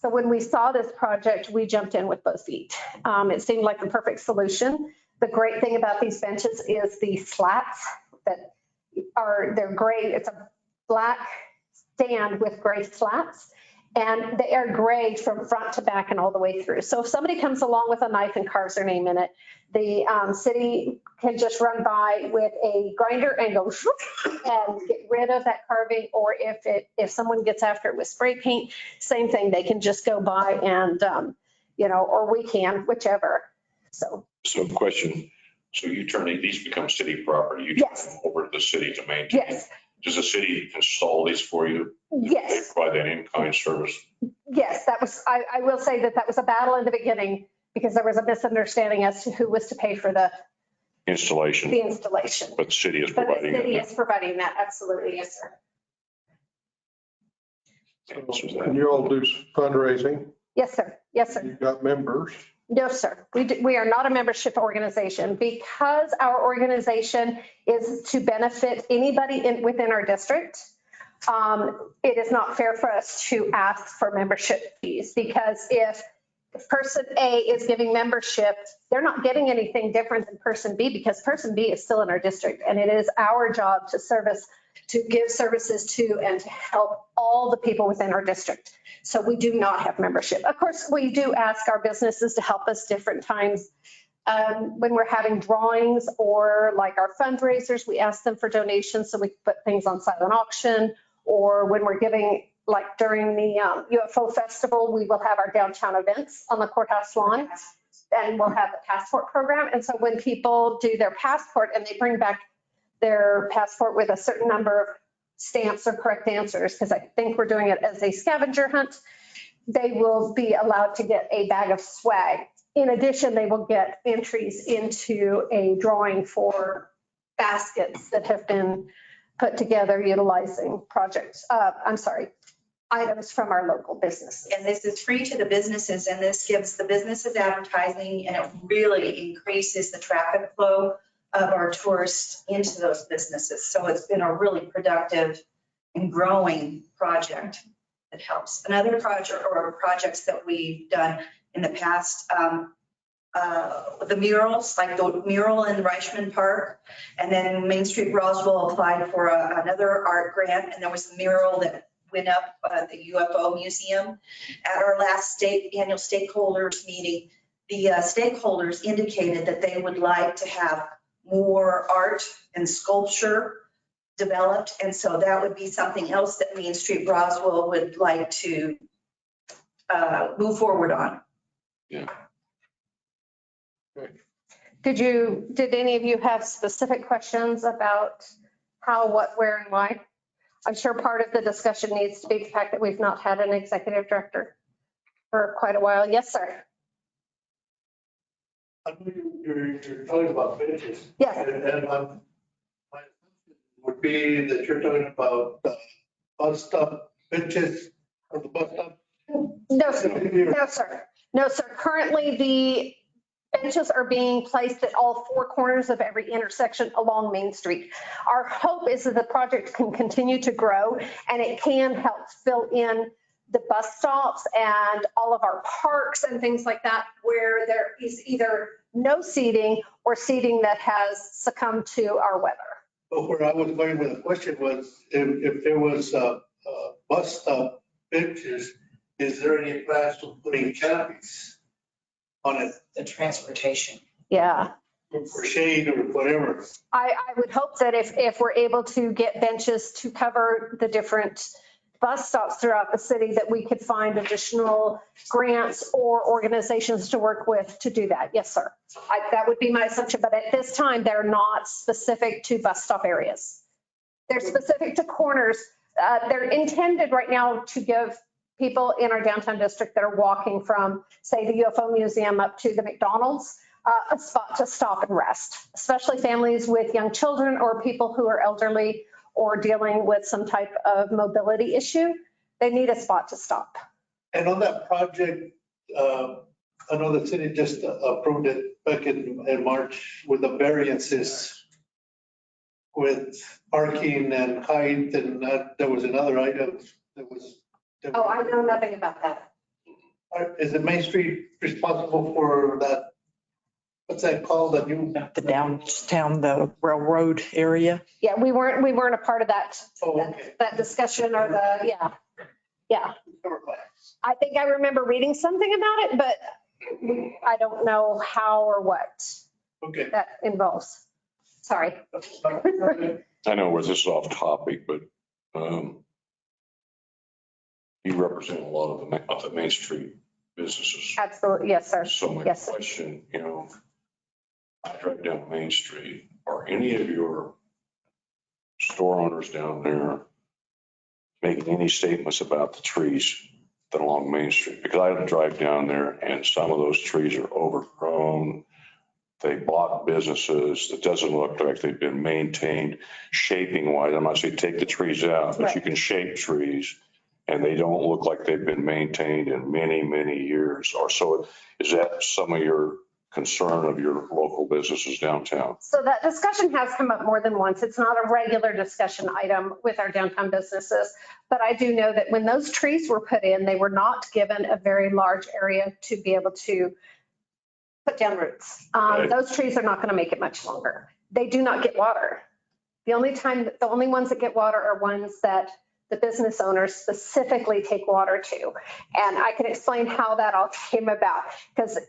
K: So when we saw this project, we jumped in with both feet. It seemed like the perfect solution. The great thing about these benches is the slats that they're gray. It's a black stand with gray slats. And they are gray from front to back and all the way through. So if somebody comes along with a knife and carves their name in it, the city can just run by with a grinder and go and get rid of that carving. Or if someone gets after it with spray paint, same thing, they can just go by and, or we can, whichever. So
C: question, so you turn, these become city property, you turn
K: Yes.
C: them over to the city to maintain?
K: Yes.
C: Does the city install these for you?
K: Yes.
C: They provide that in-kind service?
K: Yes, that was, I will say that was a battle in the beginning because there was a misunderstanding as to who was to pay for the
C: Installation,
K: installation.
C: but the city is
K: But the
C: providing
K: city
C: it.
K: is providing that, absolutely, yes, sir.
B: And you all do fundraising,
K: Yes, sir. Yes, sir.
B: you've got members.
K: No, sir. We are not a membership organization because our organization is to benefit anybody within our district. It is not fair for us to ask for membership fees because if person A is giving membership, they're not getting anything different than person B because person B is still in our district. And it is our job to give services to and to help all the people within our district. So we do not have membership. Of course, we do ask our businesses to help us different times. When we're having drawings or like our fundraisers, we ask them for donations so we can put things on silent auction. Or when we're giving, like during the UFO festival, we will have our downtown events on the courthouse lawn. And we'll have the passport program. And so when people do their passport and they bring back their passport with a certain number of stamps or correct answers, because I think we're doing it as a scavenger hunt, they will be allowed to get a bag of swag. In addition, they will get entries into a drawing for baskets that have been put together utilizing items from our local businesses.
J: And this is free to the businesses, and this gives the businesses advertising, and it really increases the traffic flow of our tourists into those businesses. So it's been a really productive and growing project that helps. Another project or projects that we've done in the past, the murals, like the mural in Reichman Park, and then Main Street Roswell applied for another art grant, and there was the mural that went up at the UFO Museum. At our last annual stakeholders meeting, the stakeholders indicated that they would like to have more art and sculpture developed. And so that would be something else that Main Street Roswell would like to move forward on.
C: Yeah.
K: Did any of you have specific questions about how, what, where, and why? I'm sure part of the discussion needs to be the fact that we've not had an executive director for quite a while. Yes, sir.
G: I know you're talking about benches.
K: Yes.
G: And would be that you're talking about bus stop benches or the bus stop?
K: No, sir. No, sir. No, sir. Currently, the benches are being placed at all four corners of every intersection along Main Street. Our hope is that the project can continue to grow and it can help fill in the bus stops and all of our parks and things like that, where there is either no seating or seating that has succumbed to our weather.
G: But where I was going with the question was, if there was bus stop benches, is there any plans to putting canopies on it
L: The transportation.
K: Yeah.
G: for shade or whatever?
K: I would hope that if we're able to get benches to cover the different bus stops throughout the city, that we could find additional grants or organizations to work with to do that. Yes, sir. That would be my assumption. But at this time, they're not specific to bus stop areas. They're specific to corners. They're intended right now to give people in our downtown district that are walking from, say, the UFO Museum up to the McDonald's, a spot to stop and rest, especially families with young children or people who are elderly or dealing with some type of mobility issue. They need a spot to stop.
G: And on that project, I know the city just approved it back in March with the variances with parking and height, and there was another item that was.
K: Oh, I know nothing about that.
G: Is the Main Street responsible for that? What's that called?
L: The downtown, the railroad area.
K: Yeah, we weren't a part of that,
G: Oh, okay.
K: that discussion or yeah. I think I remember reading something about it, but I don't know how or what
G: Okay.
K: that involves. Sorry.
C: I know where this is off topic, but you represent a lot of the Main Street businesses.
K: Absolutely. Yes, sir.
C: So my
K: Yes, sir.
C: question, I drive down Main Street. Are any of your store owners down there making any statements about the trees that along Main Street? Because I drive down there and some of those trees are overgrown. They block businesses. It doesn't look like they've been maintained shaping wise. I'm not saying take the trees out, but you can shape trees and they don't look like they've been maintained in many, many years or so. Is that some of your concern of your local businesses downtown?
K: So that discussion has come up more than once. It's not a regular discussion item with our downtown businesses, but I do know that when those trees were put in, they were not given a very large area to be able to put down roots. Those trees are not going to make it much longer. They do not get water. The only ones that get water are ones that the business owners specifically take water to. And I can explain how that all came about, because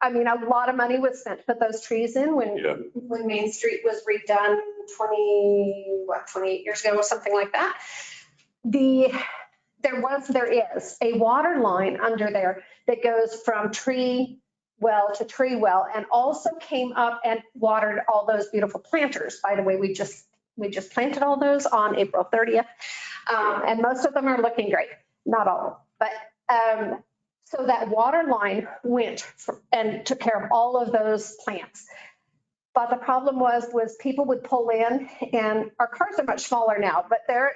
K: a lot of money was spent to put those trees in when Main Street was redone 28 years ago or something like that. There is a water line under there that goes from tree well to tree well, and also came up and watered all those beautiful planters. By the way, we just planted all those on April 30th. And most of them are looking great. Not all, but so that water line went and took care of all of those plants. But the problem was people would pull in, and our cars are much smaller now, but they're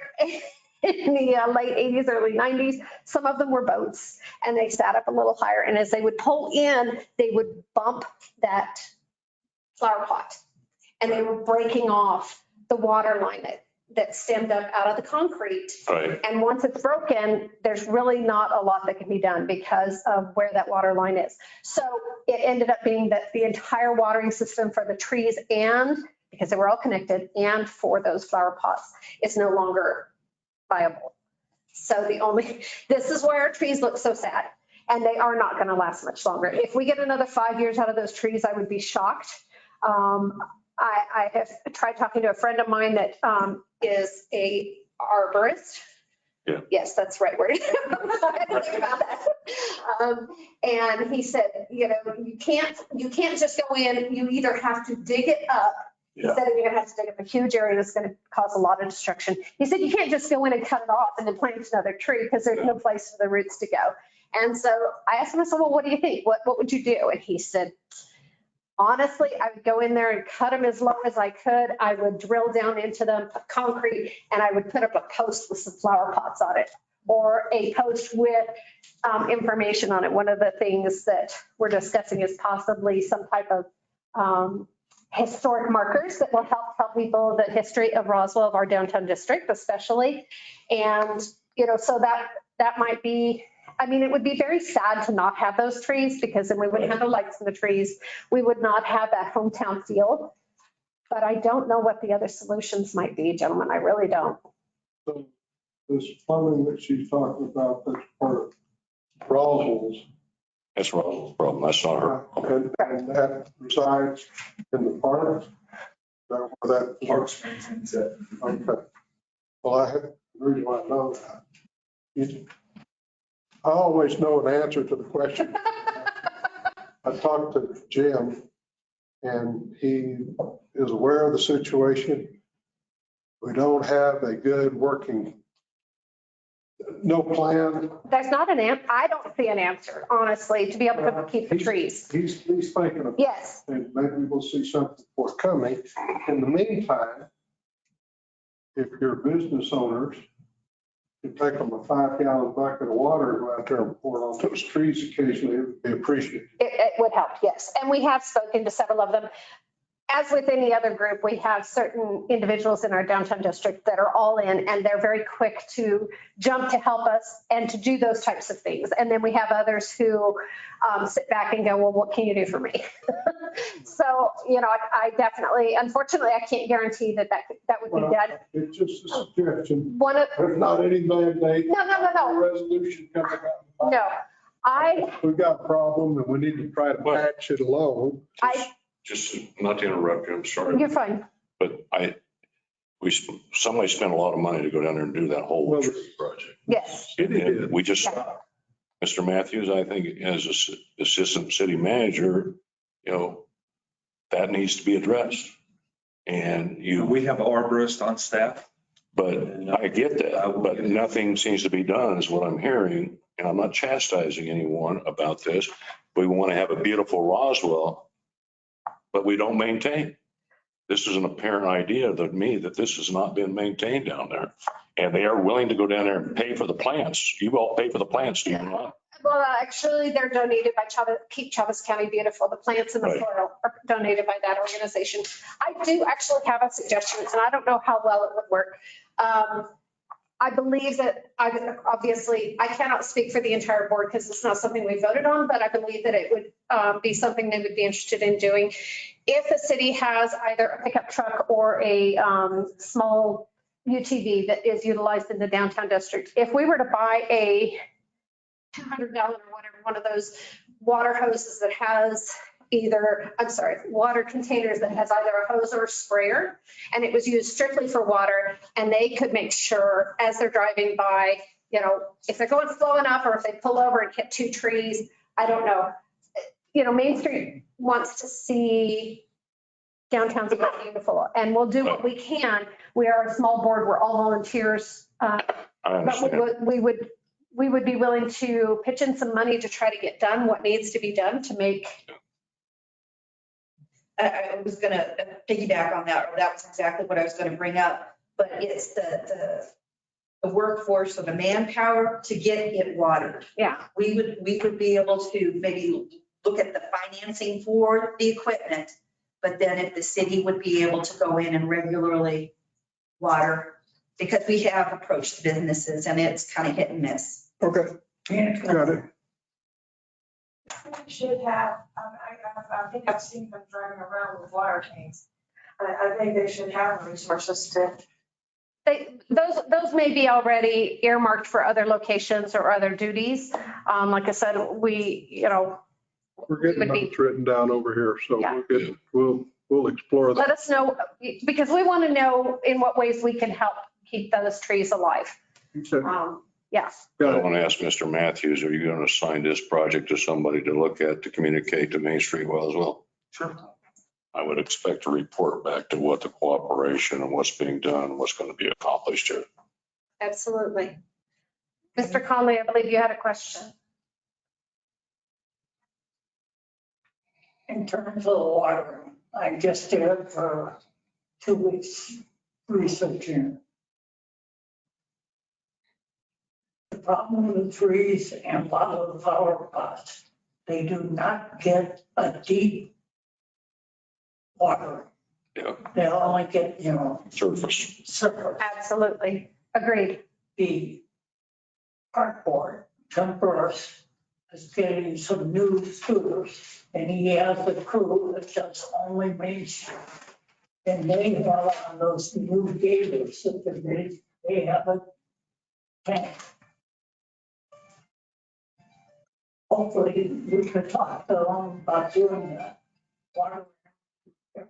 K: in the late 80s, early 90s. Some of them were boats, and they sat up a little higher. And as they would pull in, they would bump that flower pot, and they were breaking off the water line that stemmed up out of the concrete.
C: Right.
K: And once it's broken, there's really not a lot that can be done because of where that water line is. So it ended up being that the entire watering system for the trees, and because they were all connected, and for those flower pots, is no longer viable. So this is why our trees look so sad, and they are not going to last much longer. If we get another 5 years out of those trees, I would be shocked. I have tried talking to a friend of mine that is a arborist.
C: Yeah.
K: Yes, that's the right word. I had to think about that. And he said, you can't just go in. You either have to dig it up.
C: Yeah.
K: Instead of you're going to have to dig up a huge area that's going to cause a lot of destruction. He said you can't just go in and cut it off and then plant another tree because there's no place for the roots to go. And so I asked him, I said, well, what do you think? What would you do? And he said, Honestly, I would go in there and cut them as low as I could. I would drill down into them, put concrete, and I would put up a post with some flower pots on it, or a post with information on it. One of the things that we're discussing is possibly some type of historic markers that will help tell people the history of Roswell, of our downtown district especially. And, so that might be, I mean, it would be very sad to not have those trees, because then we wouldn't have the lights in the trees. We would not have that hometown feel. But I don't know what the other solutions might be, gentlemen. I really don't.
B: So this plumbing that she's talking about, that's part of Roswell's.
C: That's Roswell's problem. That's not her.
B: And that resides in the park? Is that where that
M: Parks maintains it.
B: Okay. Well, I have, the reason why I know that. I always know an answer to the question. I talked to Jim, and he is aware of the situation. We don't have a good working, no plan.
K: There's not I don't see an answer, honestly, to be able to keep the trees.
B: He's thinking of.
K: Yes.
B: And maybe we'll see something forthcoming. In the meantime, if your business owners can take them a 5-gallon bucket of water and go out there and pour it on those trees occasionally, it would be appreciated.
K: It would help, yes. And we have spoken to several of them. As with any other group, we have certain individuals in our downtown district that are all in, and they're very quick to jump to help us and to do those types of things. And then we have others who sit back and go, well, what can you do for me? So, I definitely, unfortunately, I can't guarantee that would be done.
B: It's just a suggestion.
K: There's
B: not any mandate.
K: No.
B: Resolution coming out.
K: No,
B: We've got a problem and we need to try to patch it along.
C: Just not to interrupt you, I'm sorry.
K: You're fine.
C: But somebody spent a lot of money to go down there and do that whole tree project.
K: Yes.
C: And we just stopped. Mr. Matthews, I think as assistant city manager, that needs to be addressed. And
M: We have arborists on staff.
C: But I get that, but nothing seems to be done is what I'm hearing. And I'm not chastising anyone about this. We want to have a beautiful Roswell, but we don't maintain. This is an apparent idea to me that this has not been maintained down there. And they are willing to go down there and pay for the plants. You all pay for the plants, do you not?
K: Well, actually, they're donated by Keep Chavez County Beautiful. The plants and the soil are donated by that organization. I do actually have a suggestion, and I don't know how well it would work. I believe that, obviously, I cannot speak for the entire board because it's not something we voted on, but I believe that it would be something they would be interested in doing. If the city has either a pickup truck or a small UTV that is utilized in the downtown district, if we were to buy a 200-gallon or whatever, one of those water hoses that has water containers that has either a hose or a sprayer, and it was used strictly for water, and they could make sure as they're driving by, if they're going slow enough or if they pull over and hit 2 trees, I don't know. Main Street wants to see downtown's beautiful, and we'll do what we can. We are a small board. We're all volunteers.
C: I understand.
K: But we would be willing to pitch in some money to try to get done what needs to be done to make.
J: I was going to piggyback on that, or that was exactly what I was going to bring up, but it's the workforce or the manpower to get it watered.
K: Yeah.
J: We would be able to maybe look at the financing for the equipment, but then if the city would be able to go in and regularly water, because we have approached businesses and it's kind of hit and miss.
B: Okay, got it.
H: We should have, I think I've seen them driving around with water tanks. I think they should have the resources to.
K: Those may be already earmarked for other locations or other duties. Like I said,
B: We're getting notes written down over here, so we'll explore that.
K: Let us know, because we want to know in what ways we can help keep those trees alive.
B: Okay.
K: Yes.
C: I want to ask Mr. Matthews, are you going to assign this project to somebody to look at, to communicate to Main Street well as well?
M: Sure.
C: I would expect a report back to what the cooperation and what's being done, what's going to be accomplished here.
K: Absolutely. Mr. Conley, I believe you had a question.
I: in terms of the water, I just did for 2 weeks researching. The problem with the trees and a lot of the flower pots, they do not get a deep water.
C: Yeah.
I: They only get,
C: Surface.
I: surface.
K: Absolutely. Agreed.
I: The cardboard temporary is getting some new scooters, and he has a crew that does only Main Street. And they have on those new gators that they have a tank. Hopefully, we could talk to them about doing that.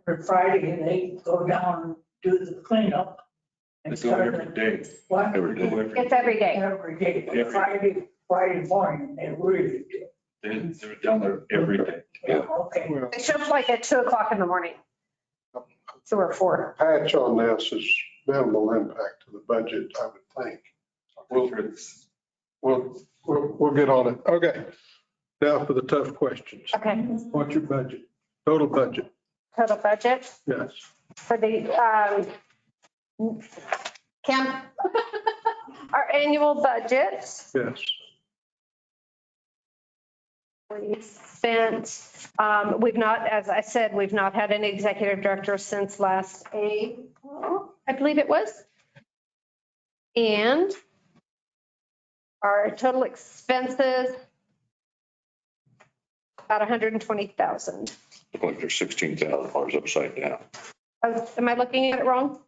I: Every Friday, they go down and do the cleanup. and
M: They go
I: start
M: every day.
I: What?
C: Every day.
K: It's every day.
I: Every day,
M: Every-
I: Friday morning, they really do.
M: They're down there every day.
C: Yeah.
I: Okay.
B: Well,
K: It shows like at 2 o'clock in the morning. 2 or 4.
B: patch on this is minimal impact to the budget, I would think. We'll get on it. Okay. Now for the tough questions.
K: Okay.
B: What's your budget? Total budget?
K: Total budget
B: Yes.
K: for the camp, our annual budget.
B: Yes.
K: We spent, we've not, as I said, we've not had an executive director since last April, I believe it was. And our total expenses, about 120,000.
C: Look like there's $16,000 upside down.
K: Oh, am I looking at it wrong?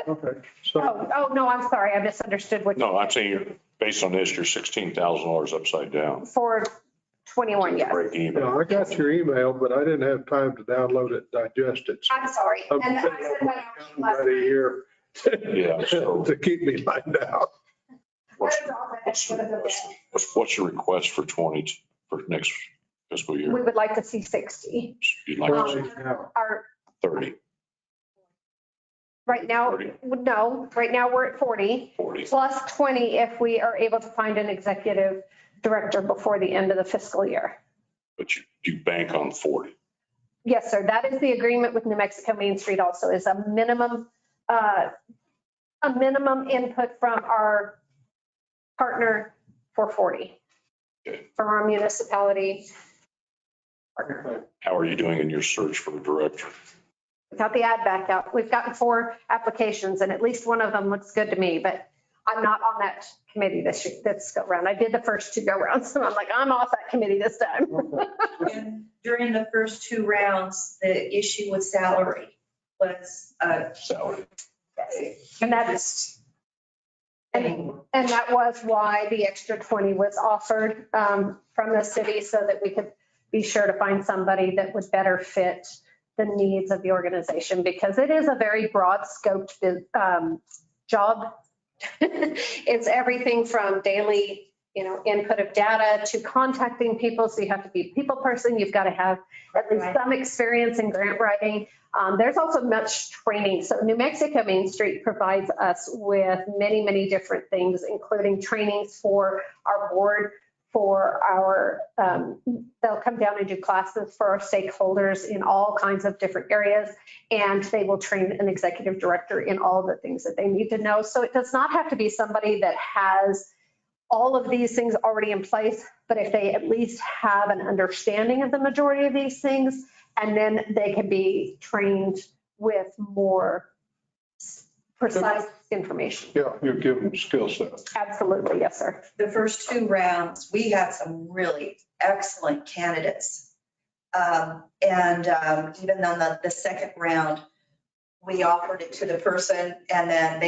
B: Okay. So
K: Oh, no, I'm sorry. I misunderstood what.
C: No, I'm saying you're, based on this, you're $16,000 upside down.
K: For 21, yes.
C: Break even.
B: yeah, I got your email, but I didn't have time to download it, digest it.
K: I'm sorry.
B: I'm
K: And I said that last
B: ready here
C: Yeah, so-
B: to keep me lined out.
C: What's your request for next fiscal
K: We
C: year?
K: would like to see 60.
C: You'd like to
B: Right
C: see
B: now.
K: Our,
C: 30,
K: right now,
C: 40.
K: no, right now we're at 40
C: 40.
K: plus 20 if we are able to find an executive director before the end of the fiscal year.
C: But you bank on 40.
K: Yes, sir. That is the agreement with New Mexico Main Street also is a minimum input from our partner for 40
C: Okay.
K: from our municipality partner.
C: How are you doing in your search for a director?
K: Got the ad back out. We've gotten 4 applications and at least one of them looks good to me, but I'm not on that committee this go round. I did the first 2 go rounds, so I'm like, I'm off that committee this time.
J: And during the first 2 rounds, the issue with salary was,
C: Salary.
K: And that's, and that was why the extra 20 was offered from the city so that we could be sure to find somebody that would better fit the needs of the organization because it is a very broad scoped job. It's everything from daily, input of data to contacting people. So you have to be a people person. You've got to have at least some experience in grant writing. There's also much training. So New Mexico Main Street provides us with many, many different things, including trainings for our board, for our, they'll come down and do classes for our stakeholders in all kinds of different areas. And they will train an executive director in all the things that they need to know. So it does not have to be somebody that has all of these things already in place, but if they at least have an understanding of the majority of these things, and then they can be trained with more precise information.
B: Yeah, you give them skill set.
K: Absolutely, yes, sir.
J: the first 2 rounds, we had some really excellent candidates. And even on the second round, we offered it to the person and then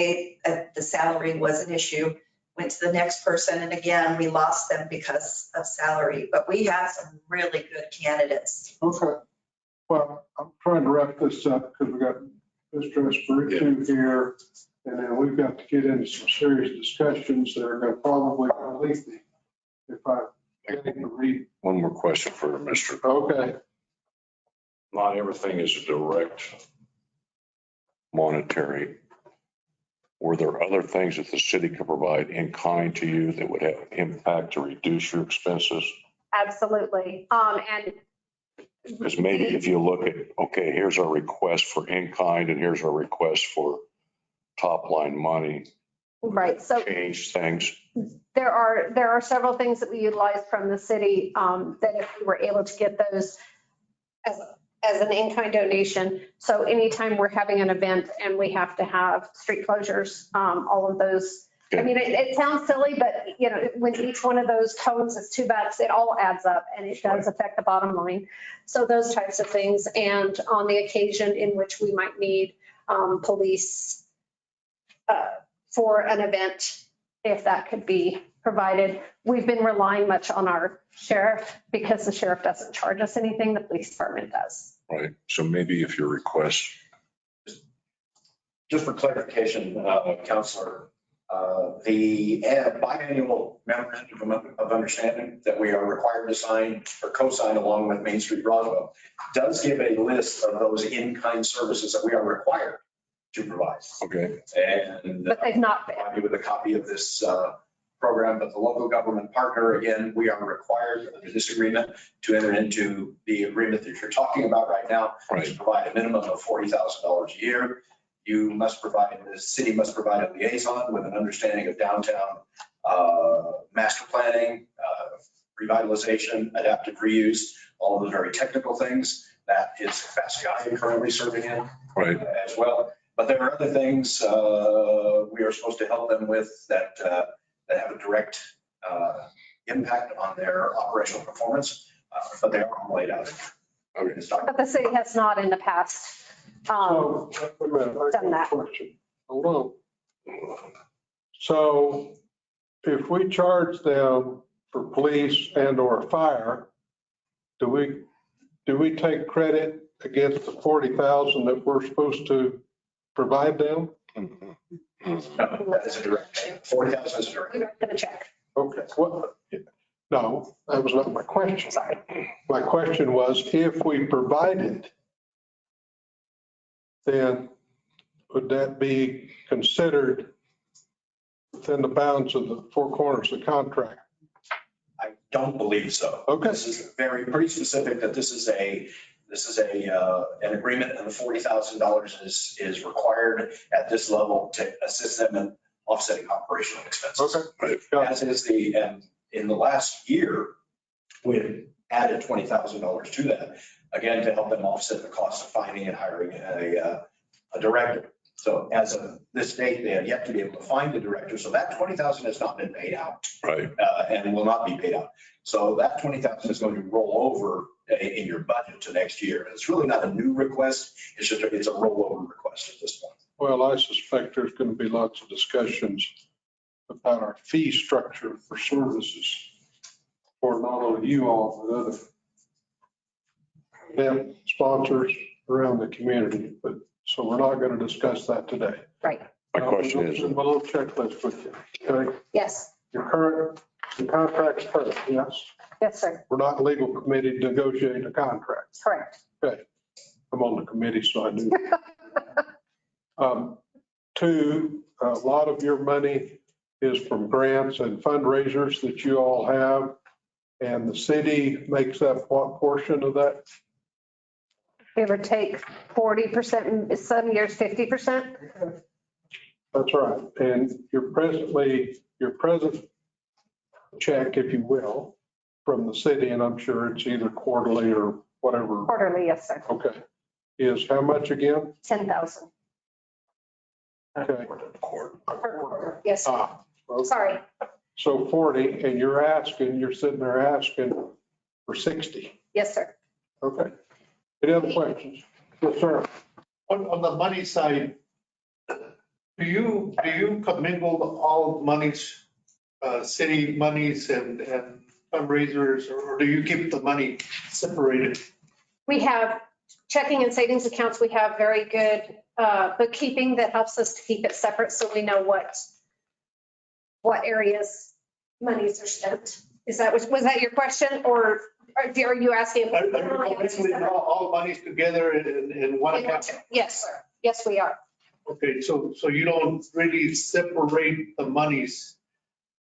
J: the salary was an issue. Went to the next person and again, we lost them because of salary, but we had some really good candidates.
B: Okay. Well, I'm trying to wrap this up because we got Mr. Espiritu here. And then we've got to get into some serious discussions that are going to probably be lengthy if I get him to read.
C: One more question for Mr.
B: Okay.
C: Not everything is direct monetary. Were there other things that the city could provide in kind to you that would have impact to reduce your expenses?
K: Absolutely. And
C: Because maybe if you look at, okay, here's our request for in-kind and here's our request for top line money,
K: Right, so
C: change things.
K: there are several things that we utilize from the city that if we were able to get those as an in-kind donation. So anytime we're having an event and we have to have street closures, all of those. I mean, it sounds silly, but you know, when each one of those cones is $2, it all adds up and it does affect the bottom line. So those types of things. And on the occasion in which we might need police for an event, if that could be provided. We've been relying much on our sheriff because the sheriff doesn't charge us anything, the police department does.
C: Right. So maybe if your request,
M: Just for clarification, Counselor, the biannual memorandum of understanding that we are required to sign or co-sign along with Main Street Roswell does give a list of those in-kind services that we are required to provide.
C: okay,
M: And
K: But they've not been.
M: provide you with a copy of this program, but the local government partner, again, we are required under this agreement to enter into the agreement that you're talking about right now, to
C: right,
M: provide a minimum of $40,000 a year. You must provide, the city must provide a liaison with an understanding of downtown master planning, revitalization, adaptive reuse, all of the very technical things. That is capacity I am currently serving in
C: right.
M: as well. But there are other things we are supposed to help them with that have a direct impact on their operational performance, but they are all laid out.
C: Okay.
K: But the city has not in the past.
B: So, wait a minute, I got
K: Done
B: a
K: that.
B: question. Hold on. So if we charge them for police and or fire, do we take credit against the 40,000 that we're supposed to provide them?
M: No, that is a direct, 40,000 is a direct.
K: We're going to check.
B: Okay, well, no, that was not my question.
K: Sorry.
B: My question was, if we provide it, then would that be considered within the bounds of the four corners of the contract?
M: I don't believe so.
B: Okay.
M: This is pretty specific that this is an agreement and the $40,000 is required at this level to assist them in offsetting operational expenses.
B: Okay. Got it.
M: As is and in the last year, we added $20,000 to that, again, to help them offset the cost of finding and hiring a director. So as of this date, they have yet to be able to find a director. So that 20,000 has not been paid out.
C: Right.
M: And will not be paid out. So that 20,000 is going to roll over in your budget to next year. It's really not a new request. It's just, it's a rollover request at this point.
B: Well, I suspect there's going to be lots of discussions about our fee structure for services for not only you all, but other event sponsors around the community. But so we're not going to discuss that today.
K: Right.
C: My question is,
B: My little checklist with you. Okay.
K: Yes.
B: Your contract's current, yes?
K: Yes, sir.
B: We're not legal committee to negotiate a contract.
K: Correct.
B: Okay. I'm on the committee, so I knew. Two, a lot of your money is from grants and fundraisers that you all have. And the city makes up what portion of that?
K: Give or take 40%, some years 50%.
B: That's right. And your present check, if you will, from the city, and I'm sure it's either quarterly or whatever.
K: Quarterly, yes, sir.
B: Okay. Is how much again?
K: 10,000.
B: Okay.
K: Per quarter. Yes, sir.
B: Okay.
K: Sorry.
B: So 40, and you're sitting there asking for 60.
K: Yes, sir.
B: Okay. Any other questions? Yes, sir.
G: On the money side, do you commingle all monies, city monies and fundraisers, or do you keep the money separated?
K: We have checking and savings accounts. We have very good bookkeeping that helps us to keep it separate so we know what areas monies are spent. Was that your question, or are you asking?
G: Are you basically all monies together in one account?
K: Yes, sir. Yes, we are.
G: Okay, so you don't really separate the monies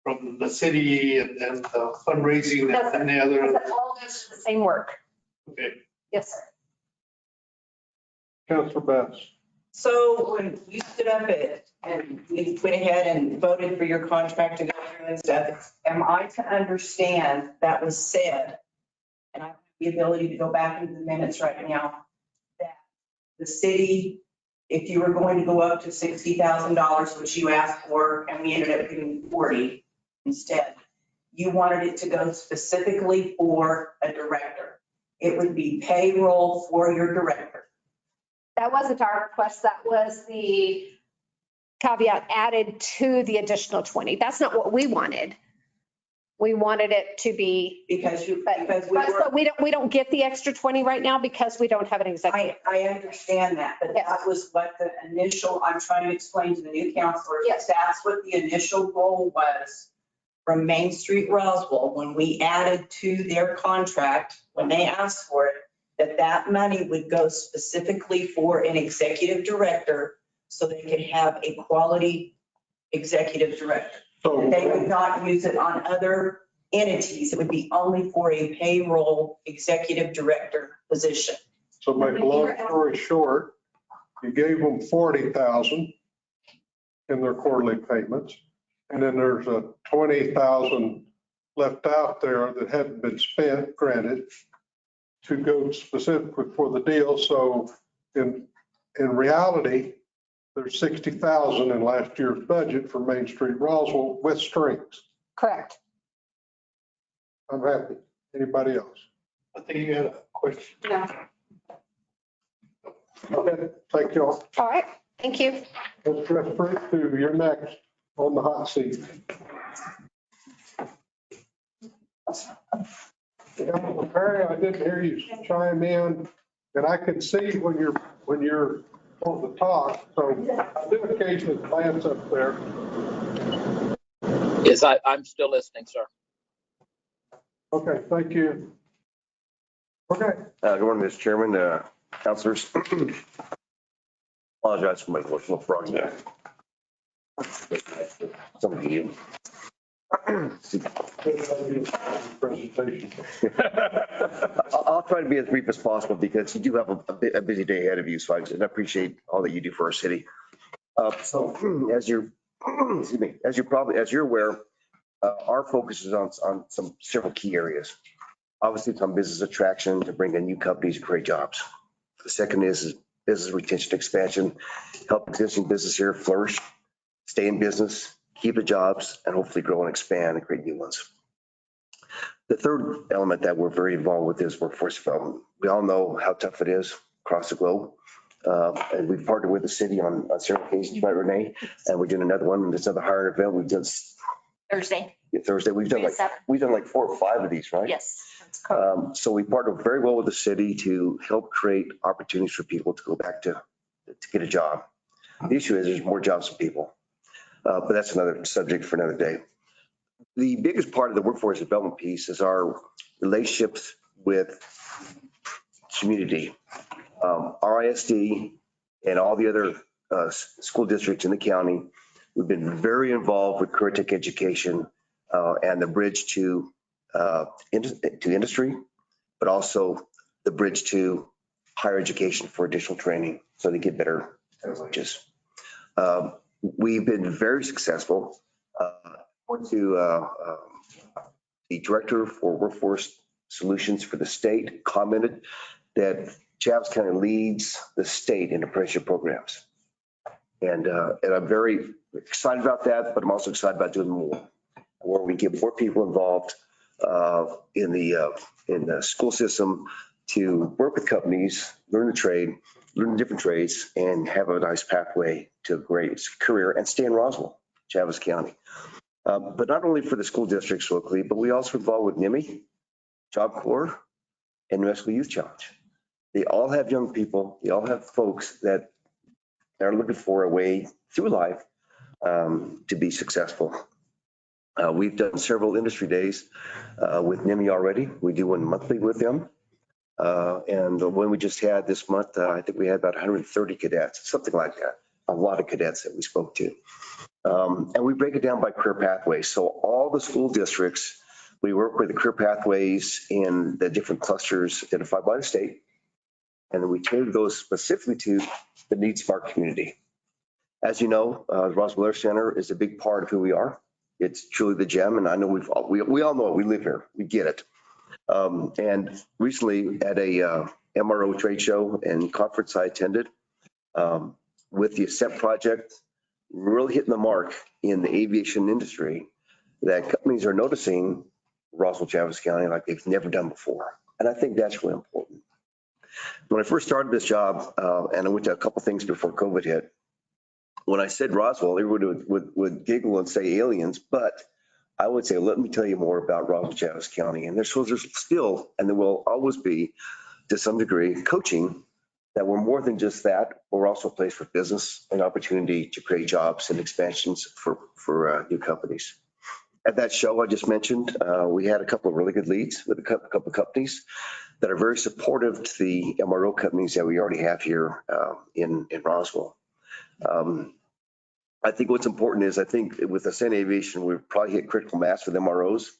G: from the city and the fundraising and the other?
K: It all goes to the same work.
B: Okay,
K: Yes, sir.
B: Councilor Bass.
L: So when you stood up and we went ahead and voted for your contract to go through and stuff, am I to understand that was said? And I have the ability to go back into the minutes right now, that the city, if you were going to go up to $60,000, which you asked for, and we ended up getting 40 instead, you wanted it to go specifically for a director. It would be payroll for your director.
K: That wasn't our request. That was the caveat added to the additional 20. That's not what we wanted. We wanted it to be,
L: Because
K: but we don't get the extra 20 right now because we don't have an executive.
L: I understand that, but that was what the initial, I'm trying to explain to the new counselors.
K: Yes.
L: That's what the initial goal was from Main Street Roswell, when we added to their contract, when they asked for it, that money would go specifically for an executive director so they could have a quality executive director.
B: So
L: They would not use it on other entities. It would be only for a payroll executive director position.
B: So make a long story short, you gave them 40,000 in their quarterly payments. And then there's a 20,000 left out there that hadn't been spent, granted, to go specifically for the deal. So in reality, there's 60,000 in last year's budget for Main Street Roswell with strings.
K: Correct.
B: I'm happy. Anybody else?
G: I think you had a question.
K: No.
B: Okay, thank you all.
K: All right. Thank you.
B: Let's press through to your next on the hot seat. Perry, I didn't hear you chime in, and I can see when you're on the talk, so I do occasionally glance up there.
D: Yes, I'm still listening, sir.
B: Okay, thank you. Okay.
N: Good morning, Mr. Chairman, councilors. Apologize for my emotional frog there. Some of you.
B: Presentation.
N: I'll try to be as brief as possible because you do have a busy day ahead of you, so I appreciate all that you do for our city. So as you're, excuse me, as you're aware, our focus is on several key areas. Obviously, it's on business attraction to bring in new companies and create jobs. The second is business retention expansion, help existing business here flourish, stay in business, keep the jobs, and hopefully grow and expand and create new ones. The third element that we're very involved with is workforce development. We all know how tough it is across the globe. And we've partnered with the city on several occasions, right, Renee? And we're doing another one, this other hiring event. We've done
O: Thursday.
N: We've done like 4 or 5 of these, right?
O: Yes. That's correct.
N: So we partner very well with the city to help create opportunities for people to go back to get a job. The issue is there's more jobs than people, but that's another subject for another day. The biggest part of the workforce development piece is our relationships with community. Our ISD and all the other school districts in the county, we've been very involved with career tech education and the bridge to industry, but also the bridge to higher education for additional training so they get better wages. We've been very successful. The director for workforce solutions for the state commented that Chaves County leads the state in apprenticeship programs. And I'm very excited about that, but I'm also excited about doing more, where we get more people involved in the school system to work with companies, learn the trade, learn different trades, and have a nice pathway to a great career and stay in Roswell, Chaves County. But not only for the school districts locally, but we also involved with NIMI, Job Corps, and New Mexico Youth Challenge. They all have young people. They all have folks that are looking for a way through life to be successful. We've done several industry days with NIMI already. We do one monthly with them. And the one we just had this month, I think we had about 130 cadets, something like that. A lot of cadets that we spoke to. And we break it down by career pathways. So all the school districts We work with the career pathways in the different clusters identified by the state. And then we tailor those specifically to the needs of our community. As you know, the Roswell Air Center is a big part of who we are. It's truly the gem, and I know we all know it. We live here. We get it. And recently at a MRO trade show and conference I attended with the Ascent project, really hitting the mark in the aviation industry, that companies are noticing Roswell Chaves County like they've never done before. And I think that's really important. When I first started this job, and I went to a couple things before COVID hit, when I said Roswell, everybody would giggle and say aliens, but I would say, let me tell you more about Roswell Chaves County. And there's still, and there will always be, to some degree, coaching that we're more than just that. We're also a place for business and opportunity to create jobs and expansions for new companies. At that show I just mentioned, we had a couple of really good leads with a couple of companies that are very supportive to the MRO companies that we already have here in Roswell. I think what's important is, I think with Ascent Aviation, we've probably hit critical mass with MROs.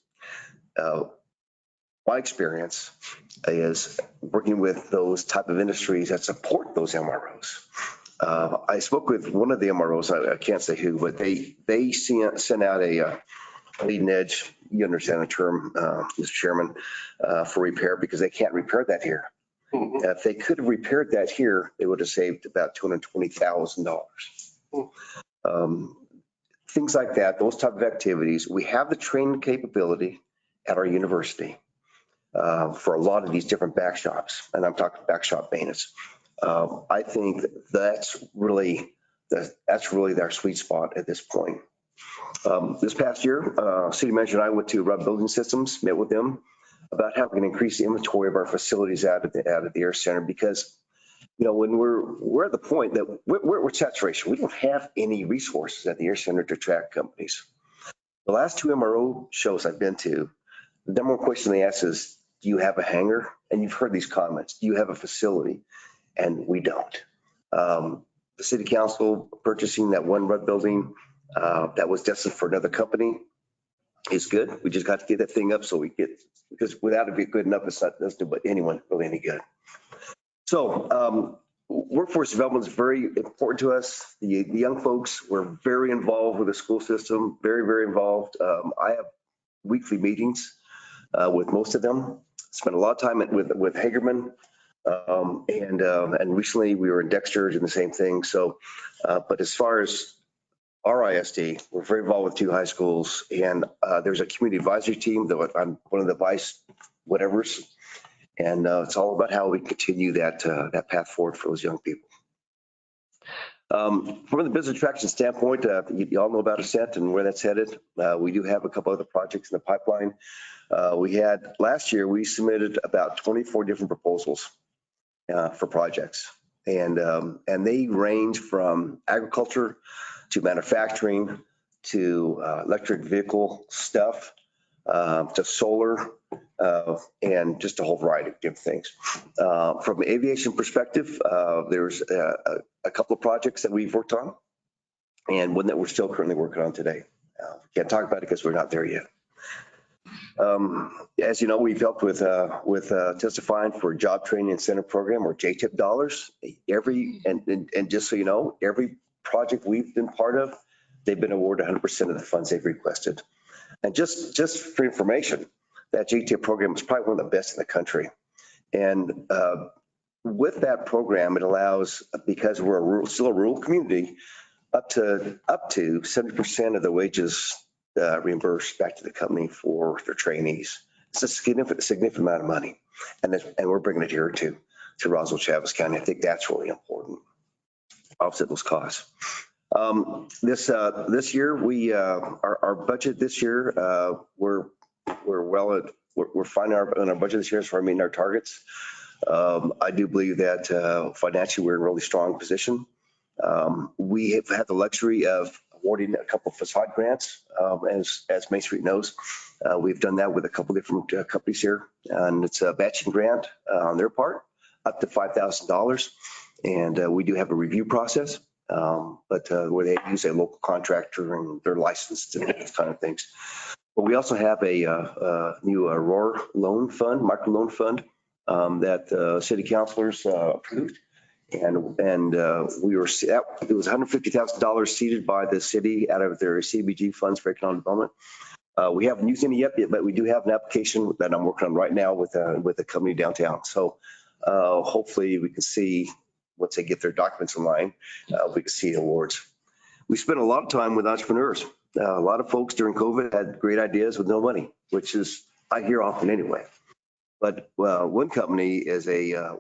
N: My experience is working with those type of industries that support those MROs. I spoke with one of the MROs, I can't say who, but they sent out a leading edge, you understand the term, Mr. Chairman, for repair, because they can't repair that here.
B: Mhm.
N: If they could have repaired that here, they would have saved about $220,000. Things like that, those type of activities. We have the training capability at our university for a lot of these different back shops, and I'm talking back shop maintenance. I think that's really their sweet spot at this point. This past year, City Manager and I went to Rubb Building Systems, met with them about how we can increase the inventory of our facilities out of the Air Center, because when we're at the point that we're saturation. We don't have any resources at the Air Center to attract companies. The last two MRO shows I've been to, the number one question they ask is, do you have a hangar? And you've heard these comments. Do you have a facility? And we don't. The city council purchasing that one Rudd building that was destined for another company is good. We just got to get that thing up because without it being good enough, doesn't do anyone really any good. So workforce development is very important to us. The young folks were very involved with the school system, very, very involved. I have weekly meetings with most of them. Spent a lot of time with Hagerman, and recently we were in Dexter doing the same thing. So, but as far as our ISD, we're very involved with two high schools, and there's a community advisory team that I'm one of the vice whatevers. And it's all about how we continue that path forward for those young people. From the business attraction standpoint, you all know about Ascent and where that's headed. We do have a couple other projects in the pipeline. Last year, we submitted about 24 different proposals for projects. And they range from agriculture to manufacturing to electric vehicle stuff to solar, and just a whole variety of different things. From an aviation perspective, there's a couple of projects that we've worked on, and one that we're still currently working on today. Can't talk about it because we're not there yet. As you know, we've helped with testifying for Job Training Incentive Program, or JTIP dollars. And just so you know, every project we've been part of, they've been awarded 100% of the funds they've requested. And just for information, that JTIP program is probably one of the best in the country. And with that program, it allows, because we're still a rural community, up to 70% of the wages reimbursed back to the company for their trainees. It's a significant amount of money, and we're bringing it here to Roswell Chaves County. I think that's really important. Offset those costs. This year, our budget this year, we're fine on our budget this year as far as meeting our targets. I do believe that financially we're in a really strong position. We have had the luxury of awarding a couple of facade grants, as Main Street knows. We've done that with a couple different companies here, and it's a matching grant on their part, up to $5,000. And we do have a review process, but where they use a local contractor and they're licensed and those kind of things. But we also have a new Aurora loan fund, micro loan fund that city councilors approved. And we were, it was $150,000 seeded by the city out of their CBG funds for economic development. We haven't used any yet, but we do have an application that I'm working on right now with a company downtown. So hopefully we can see, once they get their documents in line, we can see awards. We spent a lot of time with entrepreneurs. A lot of folks during COVID had great ideas with no money, which is, I hear often anyway. But one company is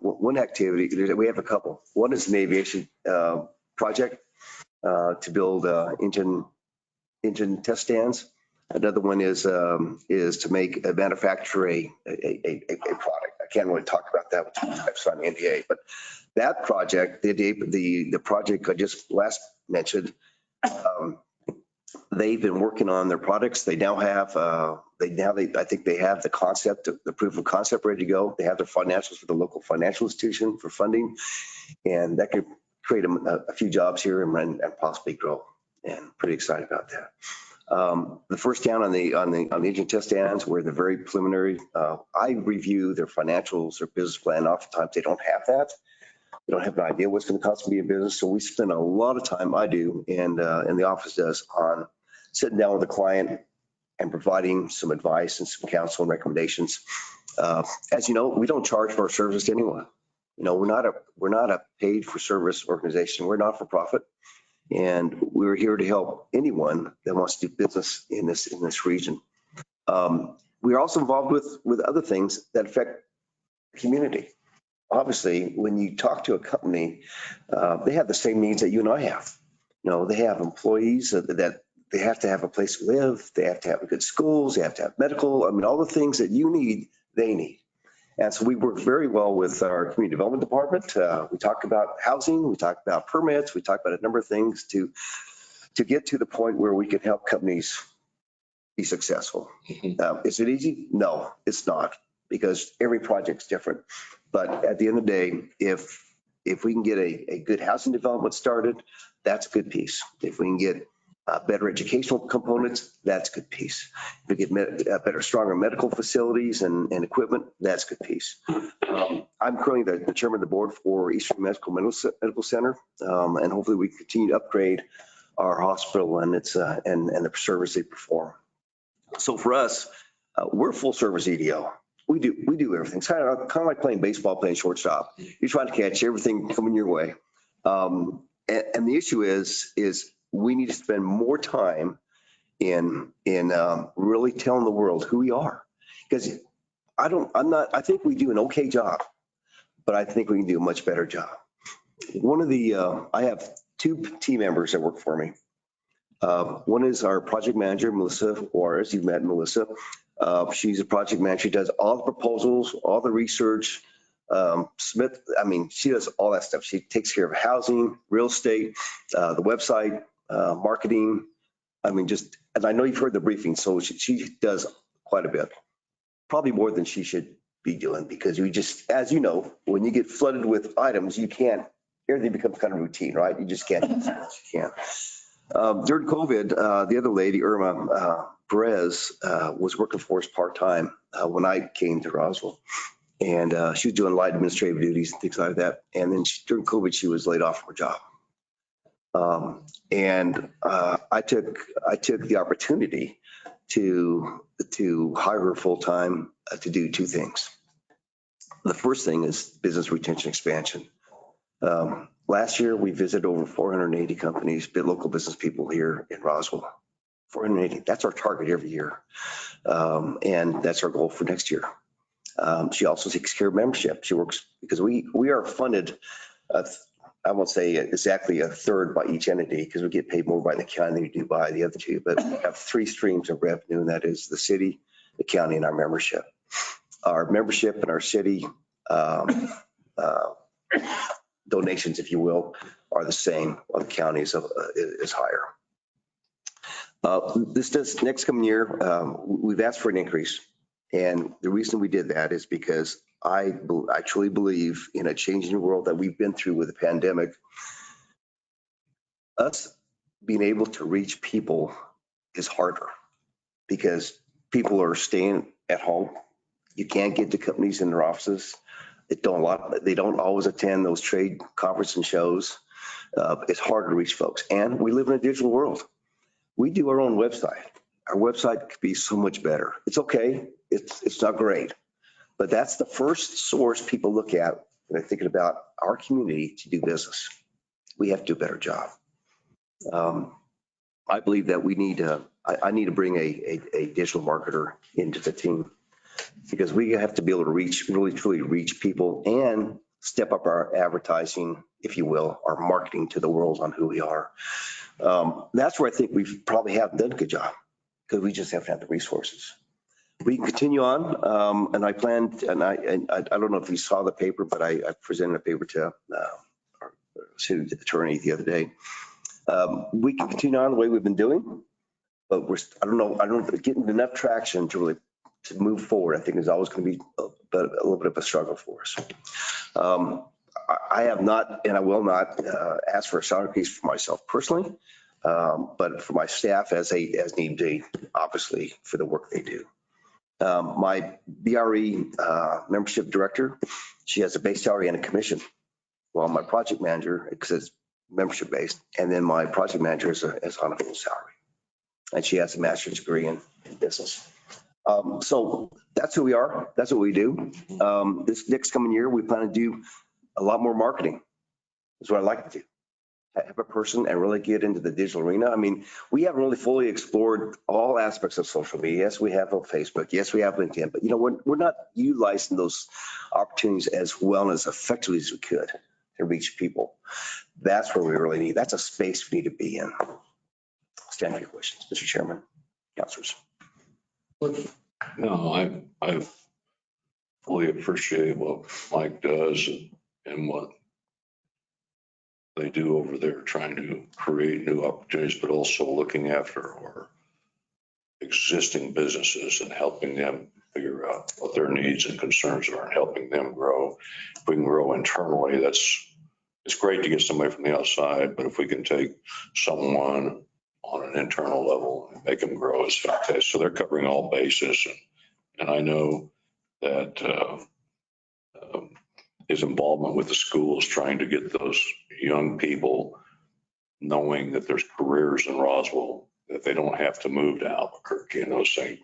N: one activity, we have a couple. One is an aviation project to build engine test stands. Another one is to manufacture a product. I can't really talk about that, I've signed the NDA, but that project, the project I just last mentioned, they've been working on their products. They now have, I think they have the concept, the proof of concept ready to go. They have their financials for the local financial institution for funding, and that could create a few jobs here and possibly grow. And pretty excited about that. The first down on the engine test stands were the very preliminary. I review their financials, their business plan. Oftentimes they don't have that. They don't have an idea what's going to cost to be in business. So we spend a lot of time, I do, and the office does, on sitting down with the client and providing some advice and some counsel and recommendations. As you know, we don't charge for our service to anyone. You know, we're not a paid for service organization. We're not for profit. And we're here to help anyone that wants to do business in this region. We are also involved with other things that affect the community. Obviously, when you talk to a company, they have the same needs that you and I have. You know, they have employees that they have to have a place to live. They have to have good schools. They have to have medical. I mean, all the things that you need, they need. And so we work very well with our community development department. We talk about housing, we talk about permits, we talk about a number of things to get to the point where we can help companies be successful. Is it easy? No, it's not, because every project's different. But at the end of the day, if we can get a good housing development started, that's a good piece. If we can get better educational components, that's a good piece. If we get better, stronger medical facilities and equipment, that's a good piece. I'm currently the chairman of the board for Eastern Medical Center, and hopefully we continue to upgrade our hospital and its and the service they perform. So for us, we're full service EDO. We do everything. It's kind of like playing baseball, playing shortstop. You're trying to catch everything coming your way. And the issue is we need to spend more time in really telling the world who we are. Because I think we do an okay job, but I think we can do a much better job. I have two team members that work for me. One is our project manager, Melissa Juarez. You've met Melissa. She's a project manager. She does all the proposals, all the research. She does all that stuff. She takes care of housing, real estate, the website, marketing. And I know you've heard the briefing, so she does quite a bit, probably more than she should be doing, because we just, as you know, when you get flooded with items, everything becomes kind of routine, right? You just can't do what you can. During COVID, the other lady, Irma Perez, was working for us part-time when I came to Roswell. And she was doing light administrative duties and things like that. And then during COVID, she was laid off from her job. I took the opportunity to hire her full-time to do two things. The first thing is business retention expansion. Last year, we visited over 480 companies, local business people here in Roswell. 480, that's our target every year. And that's our goal for next year. She also takes care of membership. She works, because we are funded, I won't say exactly a third by each entity, because we get paid more by the county than we do by the other two, but we have three streams of revenue, and that is the city, the county, and our membership. Our membership and our city donations, if you will, are the same, while the county is higher. This next coming year, we've asked for an increase. And the reason we did that is because I truly believe in a changing world that we've been through with the pandemic. Us being able to reach people is harder, because People are staying at home. You can't get to companies in their offices. They don't always attend those trade conference and shows. It's hard to reach folks. And we live in a digital world. We do our own website. Our website could be so much better. It's okay. It's not great. But that's the first source people look at when they're thinking about our community to do business. We have to do a better job. I believe that we need I need to bring a digital marketer into the team because we have to be able to really truly reach people and step up our advertising, if you will, our marketing to the world on who we are. That's where I think we probably haven't done a good job because we just haven't had the resources. We can continue on, and I planned, and I don't know if you saw the paper, but I presented a paper to our city attorney the other day. We can continue on the way we've been doing, but I don't know, getting enough traction to really to move forward. I think is always going to be a little bit of a struggle for us. I have not, and I will not ask for a salary increase for myself personally, but for my staff as need be, obviously for the work they do. My BRE membership director, she has a base salary and a commission. While my project manager, because it's membership based, and then my project manager is on a full salary. And she has a master's degree in business. So that's who we are. That's what we do. This next coming year, we plan to do a lot more marketing. That's what I like to do. Have a person and really get into the digital arena. I mean, we haven't really fully explored all aspects of social media. Yes, we have on Facebook. Yes, we have LinkedIn. But, we're not utilizing those opportunities as well and as effectively as we could to reach people. That's where we really need. That's a space we need to be in. Stand for your questions, Mr. Chairman, councilors.
C: No, I fully appreciate what Mike does and what they do over there, trying to create new opportunities, but also looking after our existing businesses and helping them figure out what their needs and concerns are and helping them grow. If we can grow internally, it's great to get somebody from the outside, but if we can take someone on an internal level and make them grow, it's fantastic. So they're covering all bases. And I know that his involvement with the schools, trying to get those young people knowing that there's careers in Roswell, that they don't have to move to Albuquerque and those things,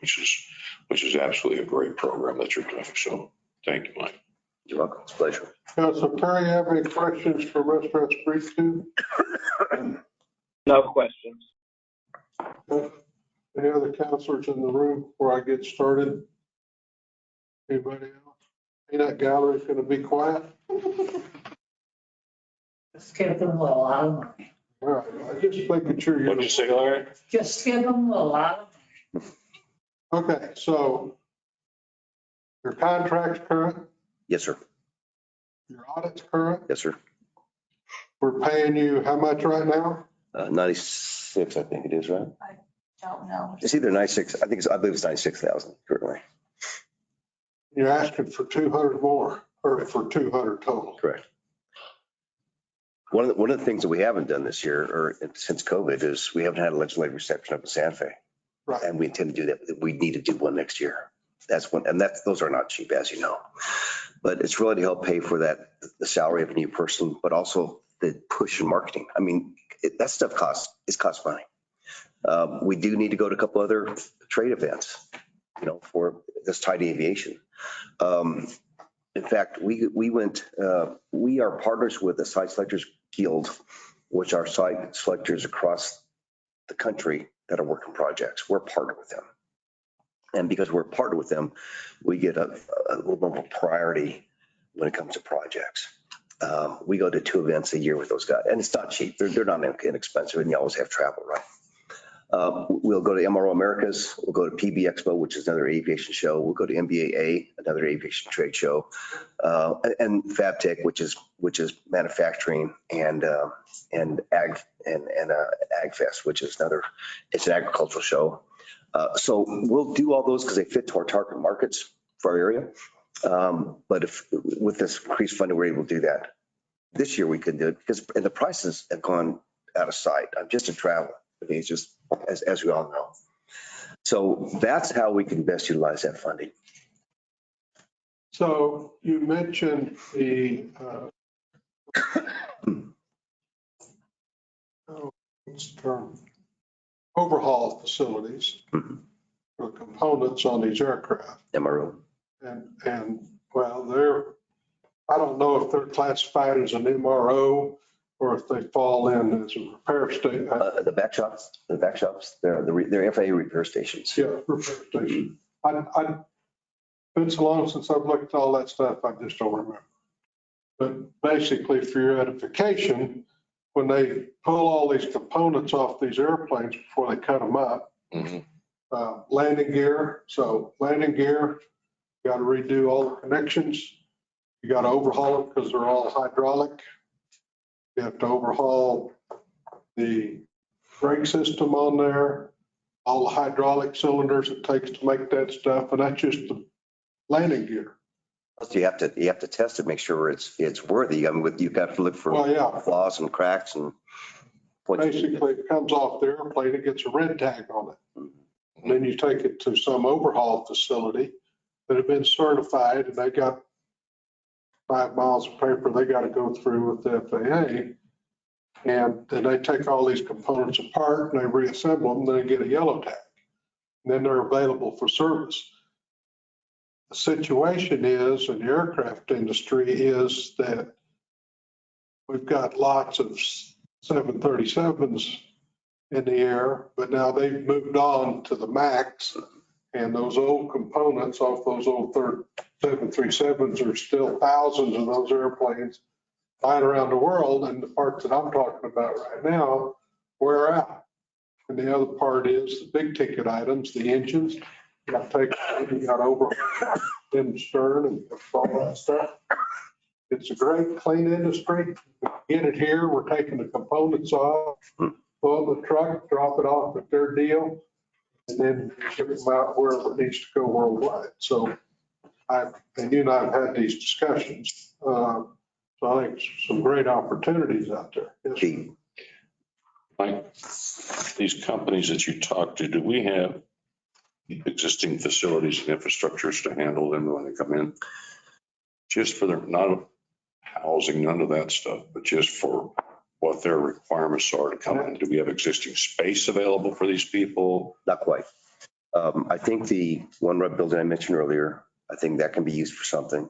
C: which is absolutely a great program that you're doing. So thank you, Mike.
N: You're welcome. It's a pleasure.
B: So Terry, you have any questions for Mr. Espiritu?
D: No questions.
B: Any other counselors in the room before I get started? Anybody else? Peanut Gallery's going to be quiet.
I: Just give them a lot of money.
B: All right, I just making sure you're.
C: What did you say, Larry?
I: Just give them a lot of money.
B: Okay, so your contract's current,
N: Yes, sir.
B: your audit's current.
N: Yes, sir.
B: We're paying you how much right now?
N: 96, I think it is, right?
J: Don't know.
N: It's either 96. I believe it's 96,000 currently.
B: You're asking for 200 more, or for 200 total.
N: Correct. One of the things that we haven't done this year or since COVID is we haven't had a legislative reception up in Santa Fe.
B: Right.
N: And we intend to do that. We need to do one next year. That's one, and those are not cheap, as you know. But it's really to help pay for the salary of a new person, but also the push in marketing. I mean, that stuff costs money. We do need to go to a couple other trade events, for this tied to aviation. In fact, we are partners with the Site Selectors Guild, which are site selectors across the country that are working projects. We're partnered with them. And because we're partnered with them, we get a little more priority when it comes to projects. We go to 2 events a year with those guys, and it's not cheap. They're not inexpensive, and you always have travel, right? We'll go to MRO Americas. We'll go to PB Expo, which is another aviation show. We'll go to MBAA, another aviation trade show, and FabTech, which is manufacturing, and Ag Fest, which is it's an agricultural show. So we'll do all those because they fit to our target markets for our area. But with this increased funding, we're able to do that. This year we couldn't do it because the prices have gone out of sight. Just to travel. I mean, it's just as we all know. So that's how we can best utilize that funding.
B: So you mentioned the, what's the term? Overhaul facilities for components on these aircraft.
N: MRO.
B: And well, I don't know if they're classified as an MRO or if they fall in as a repair station.
N: The back shops, they're FAA repair stations.
B: Yeah, repair station. It's been so long since I've looked at all that stuff, I just don't remember. But basically, for your edification, when they pull all these components off these airplanes before they cut them up, landing gear, you got to redo all the connections. You got to overhaul them because they're all hydraulic. You have to overhaul the brake system on there, all the hydraulic cylinders it takes to make that stuff, and that's just the landing gear.
N: So you have to test it, make sure it's worthy. I mean, you've got to look for flaws and cracks and.
B: Basically, it comes off the airplane, it gets a red tag on it. And then you take it to some overhaul facility that have been certified, and they got 5 miles of paper they got to go through with the FAA. And then they take all these components apart and they reassemble them, then they get a yellow tag. And then they're available for service. The situation is, in the aircraft industry, is that we've got lots of 737s in the air, but now they've moved on to the MAX, and those old components off those old 737s are still thousands of those airplanes flying around the world, and the parts that I'm talking about right now wear out. And the other part is the big ticket items, the engines. You got to overhaul in stern and all that stuff. It's a great clean industry. Get it here. We're taking the components off, pull the truck, drop it off at their deal, and then ship them out wherever it needs to go worldwide. So and you and I have had these discussions. So I think some great opportunities out there. Yes.
C: Mike, these companies that you talk to, do we have existing facilities and infrastructures to handle them when they come in? Just for their, not housing, none of that stuff, but just for what their requirements are to come in. Do we have existing space available for these people?
N: Not quite. I think the one red building I mentioned earlier, I think that can be used for something.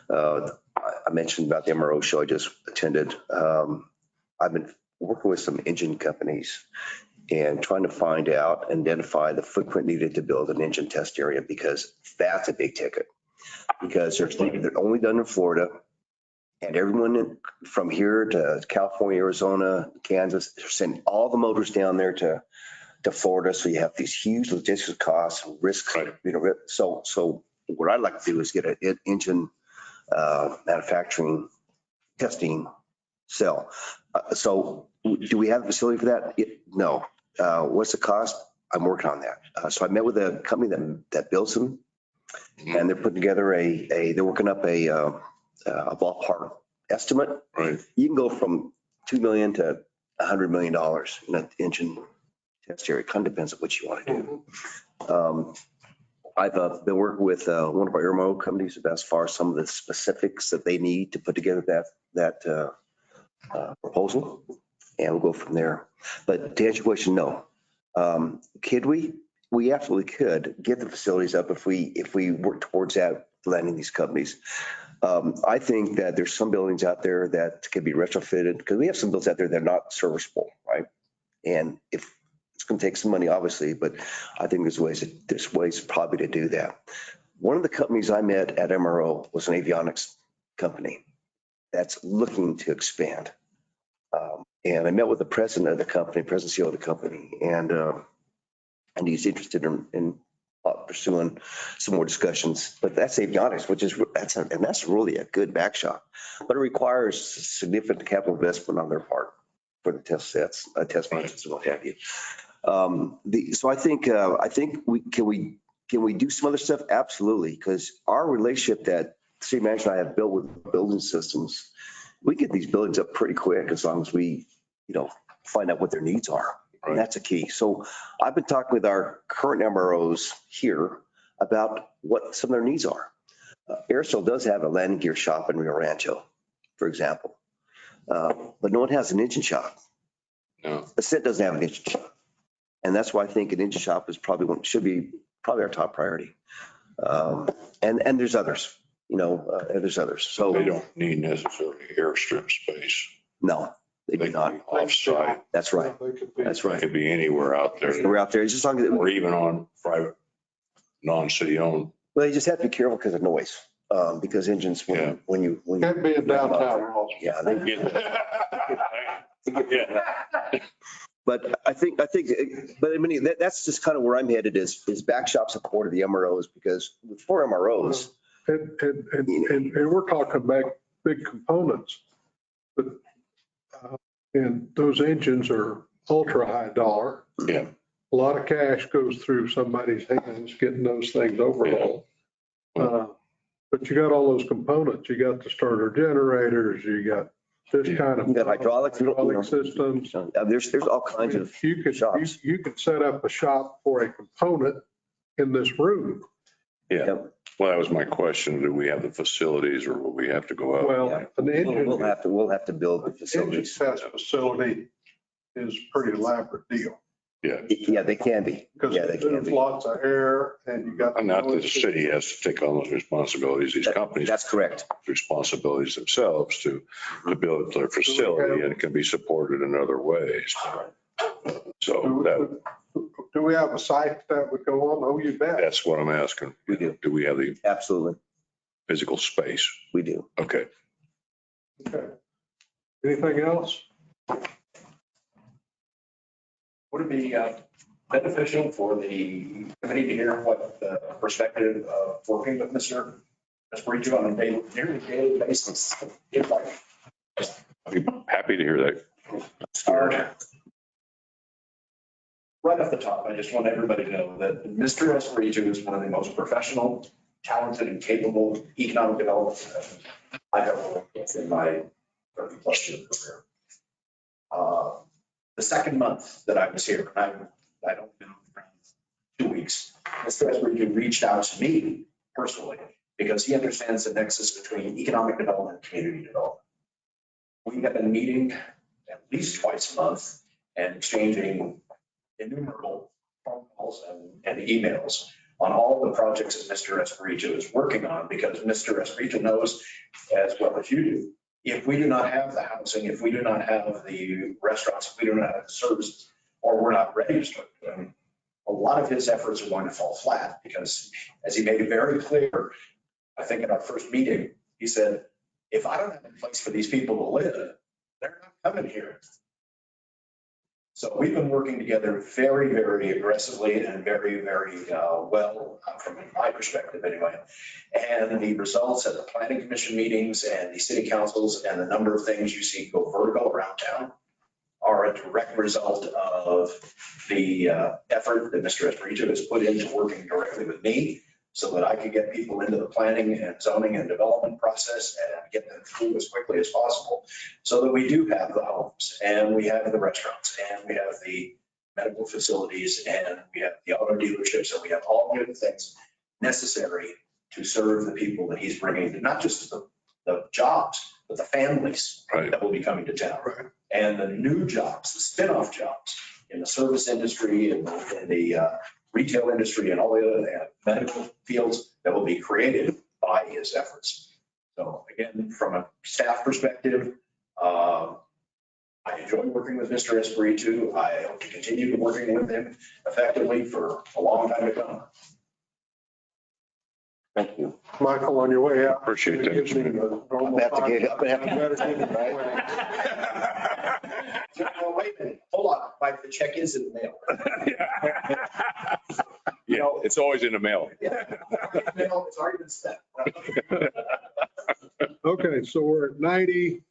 N: I mentioned about the MRO show I just attended. I've been working with some engine companies and trying to find out, identify the footprint needed to build an engine test area, because that's a big ticket. Because they're only done in Florida, and everyone from here to California, Arizona, Kansas, they're sending all the motors down there to Florida. So you have these huge logistics costs and risks.
C: Right.
N: So what I'd like to do is get an engine manufacturing testing cell. So do we have a facility for that? No. What's the cost? I'm working on that. So I met with a company that builds them, and they're putting together they're working up a ballpark estimate.
C: Right.
N: You can go from $2 million to $100 million in an engine test area. It kind of depends on what you want to do. I've been working with one of our airmo companies as far as some of the specifics that they need to put together that proposal, and we'll go from there. But to answer your question, no. Could we? We absolutely could get the facilities up if we work towards that, landing these companies. I think that there's some buildings out there that could be retrofitted, because we have some buildings out there that are not serviceable, right? And if it's going to take some money, obviously, but I think there's ways probably to do that. One of the companies I met at MRO was an avionics company that's looking to expand. And I met with the president of the company, president CEO of the company, and he's interested in pursuing some more discussions. But that's avionics, that's really a good back shop. But it requires significant capital investment on their part for the test sets, test benches, and what have you. So I think can we do some other stuff? Absolutely, because our relationship that city manager and I have built with building systems, we get these buildings up pretty quick as long as we, find out what their needs are. And that's a key. So I've been talking with our current MROs here about what some of their needs are. Airstone does have a landing gear shop in Rio Rancho, for example. But no one has an engine shop.
C: No.
N: Ascent doesn't have an engine shop. And that's why I think an engine shop is should be probably our top priority. And there's others, there's others. So
C: They don't need necessarily airstrip space.
N: no, they do not.
C: Offsite.
N: That's right. That's
C: It
N: right.
C: could be anywhere out there.
N: We're out there. It's just long as,
C: Or even on private, non-city owned.
N: well, you just have to be careful because of noise. Because engines, when you.
B: Can't be in downtown also.
N: Yeah.
C: Yeah.
N: But I think, but I mean, that's just kind of where I'm headed is back shop support of the MROs, because with 4 MROs.
B: And we're talking about big components, but, and those engines are ultra high dollar.
C: Yeah.
B: A lot of cash goes through somebody's hands getting those things overhauled. But you got all those components. You got the starter generators, you got this kind of.
N: You got hydraulic
B: systems.
N: There's all kinds of shops.
B: You could set up a shop for a component in this room.
C: Yeah.
N: Yep.
C: Well, that was my question. Do we have the facilities or will we have to go out?
B: Well, an engine.
N: We'll have to build the
B: Engine
N: facilities.
B: test facility is a pretty elaborate deal.
C: Yeah.
N: Yeah, they can be.
B: Because
N: Yeah, they can
B: there's
N: be.
B: lots of air and you got.
C: And not that the city has to take on those responsibilities. These companies.
N: That's correct.
C: have responsibilities themselves to build their facility and it can be supported in other ways. So that,
B: Do we have a site that would go on? Oh, you bet.
C: that's what I'm asking.
N: We do.
C: Do we have the
N: Absolutely.
C: physical space?
N: We do.
C: Okay.
B: Okay. Anything else?
M: Would it be beneficial for the committee to hear what the perspective of working with Mr. Espiritu on a nearly daily basis? If like,
C: I'd be happy to hear that.
M: right off the top, I just want everybody to know that Mr. Espiritu is one of the most professional, talented, and capable economic development professionals I've ever worked with in my 30+ year career. The second month that I was here, and I don't been around 2 weeks, Mr. Espiritu reached out to me personally because he understands the nexus between economic development and community development. We have been meeting at least twice a month and exchanging innumerable phone calls and emails on all the projects that Mr. Espiritu is working on, because Mr. Espiritu knows as well as you do, if we do not have the housing, if we do not have the restaurants, if we do not have the service, or we're not ready to start doing, a lot of his efforts are going to fall flat, because as he made it very clear, I think in our first meeting, he said, if I don't have a place for these people to live, they're not coming here. So we've been working together very, very aggressively and very, very well, from my perspective anyway. And the results at the planning commission meetings and the city councils and the number of things you see go vertical around town are a direct result of the effort that Mr. Espiritu has put into working directly with me, so that I could get people into the planning and zoning and development process and get them through as quickly as possible, so that we do have the homes and we have the restaurants and we have the medical facilities and we have the auto dealerships and we have all the other things necessary to serve the people that he's bringing, not just the jobs, but the families that will be coming to town.
B: Right.
M: And the new jobs, the spin-off jobs in the service industry and in the retail industry and all the other medical fields that will be created by his efforts. So again, from a staff perspective, I enjoy working with Mr. Espiritu. I hope to continue working with him effectively for a long time to come.
N: Thank you.
B: Michael, on your way out.
C: Appreciate that.
B: Give me the normal
N: I'm gonna have to get-
B: time.
N: I'm gonna have to-
B: You better give it right.
M: No, wait a minute, hold on, Mike, the check is in the mail.
C: Yeah, it's always in the mail.
M: Mail, it's already been sent.
B: Okay, so we're at 90.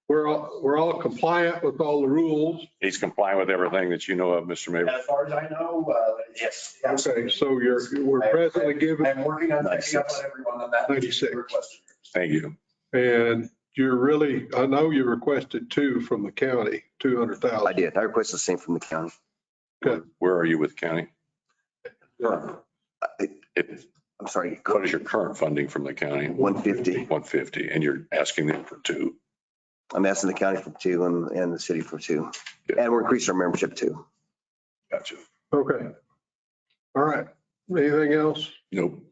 B: We're all compliant with all the rules.
C: He's complying with everything that you know of, Mr. Mayor.
M: As far as I know, yes.
B: Okay, so we're presently giving
M: I'm working on picking up on everyone on that.
B: 96.
M: request.
C: Thank you.
B: And you're really, I know you requested 2 from the county, 200,000.
N: I did. I requested the same from the county.
C: Where are you with county?
N: If- I'm sorry,
C: What is your current funding from the county?
N: 150.
C: 150, and you're asking them for 2.
N: I'm asking the county for 2 and the city for 2. And we're increasing our membership too.
C: Gotcha.
B: Okay. All right. Anything else?
C: Nope.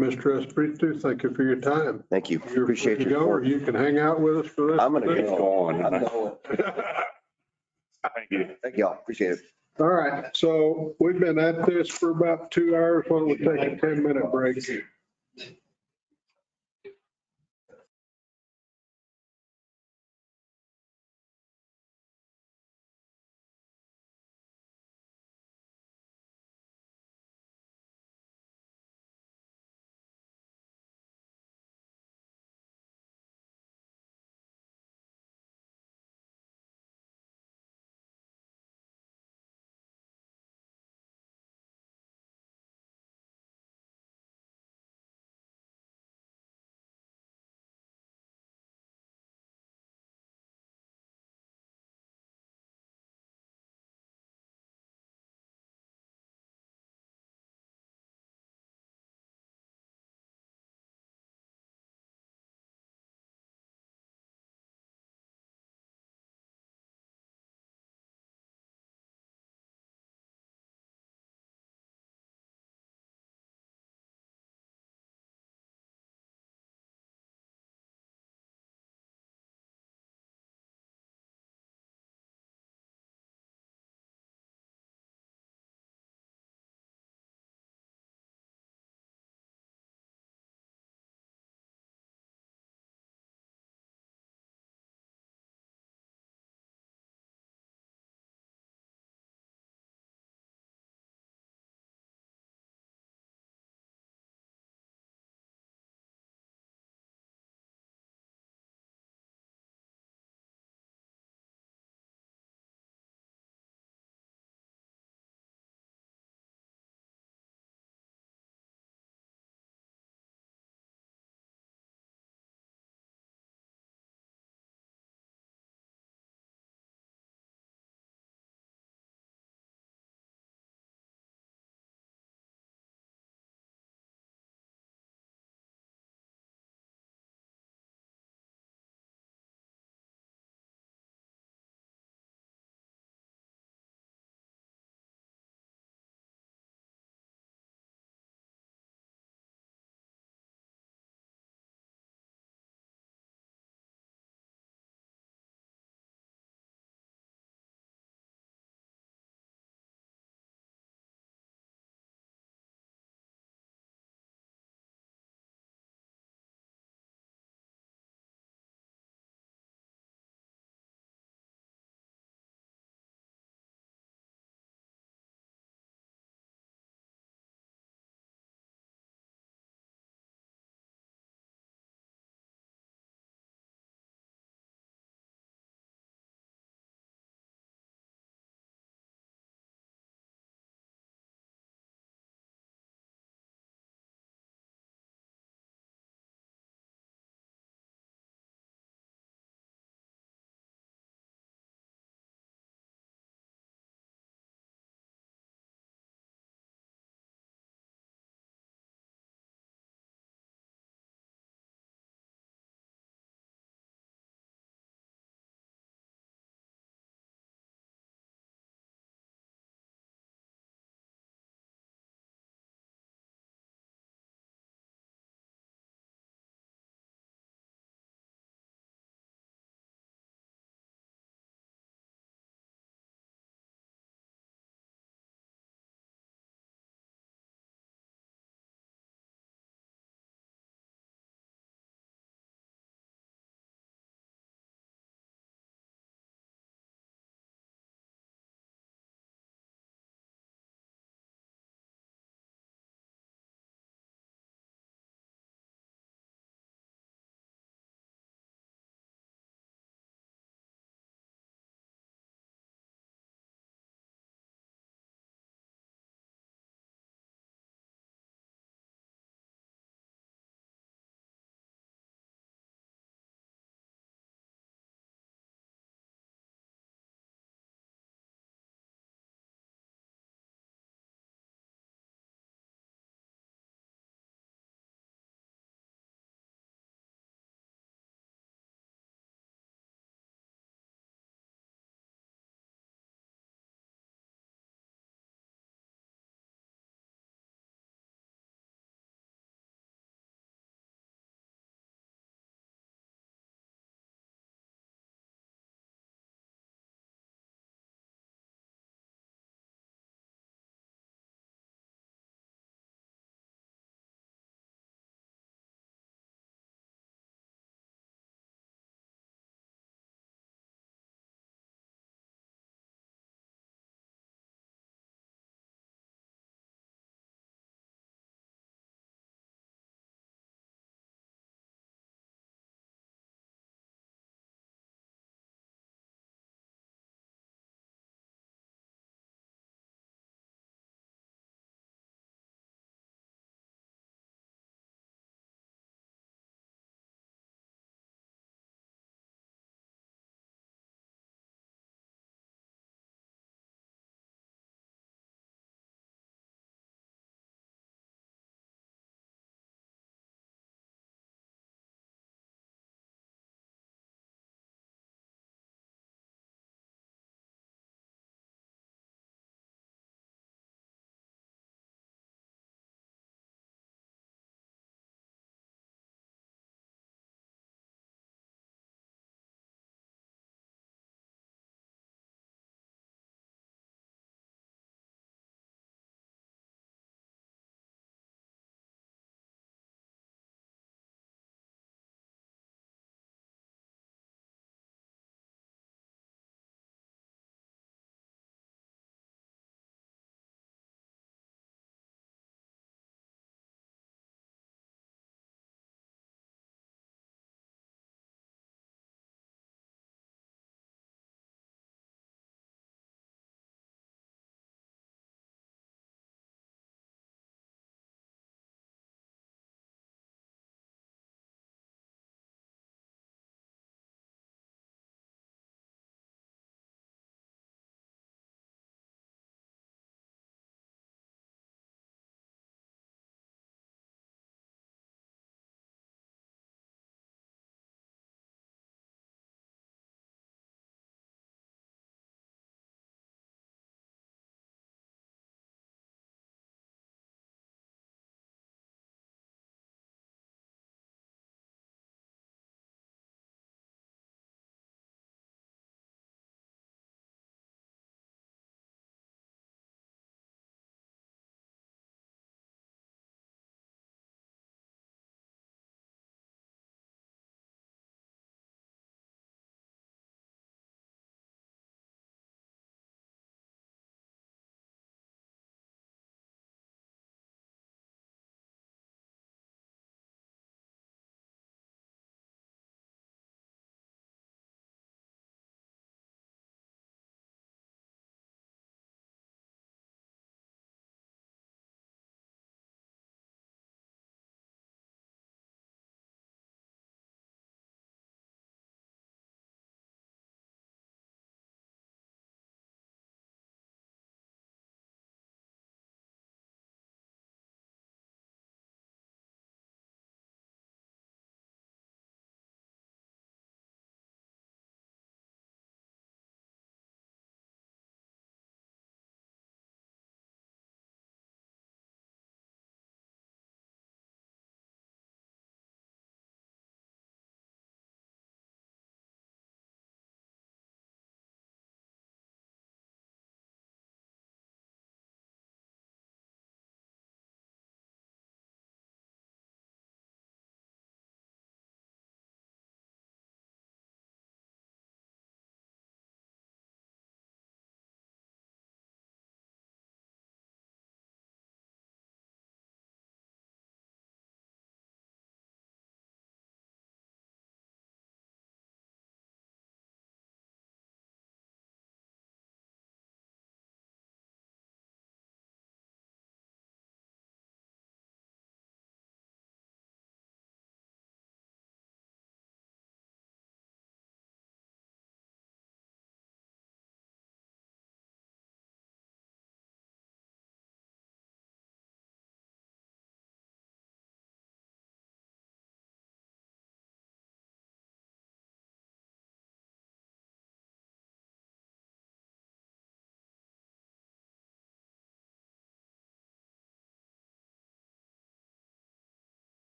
B: Mr. Espiritu, thank you for your time.
N: Thank you.
B: You're
N: Appreciate
B: free to
N: your
B: go, or
N: support.
B: you can hang out with us for this.
N: I'm gonna
C: It's
N: go.
C: going.
N: I'm going.
C: Thank you.
N: Thank y'all. Appreciate it.
B: All right, so we've been at this for about 2 hours. Why don't we take a 10-minute break?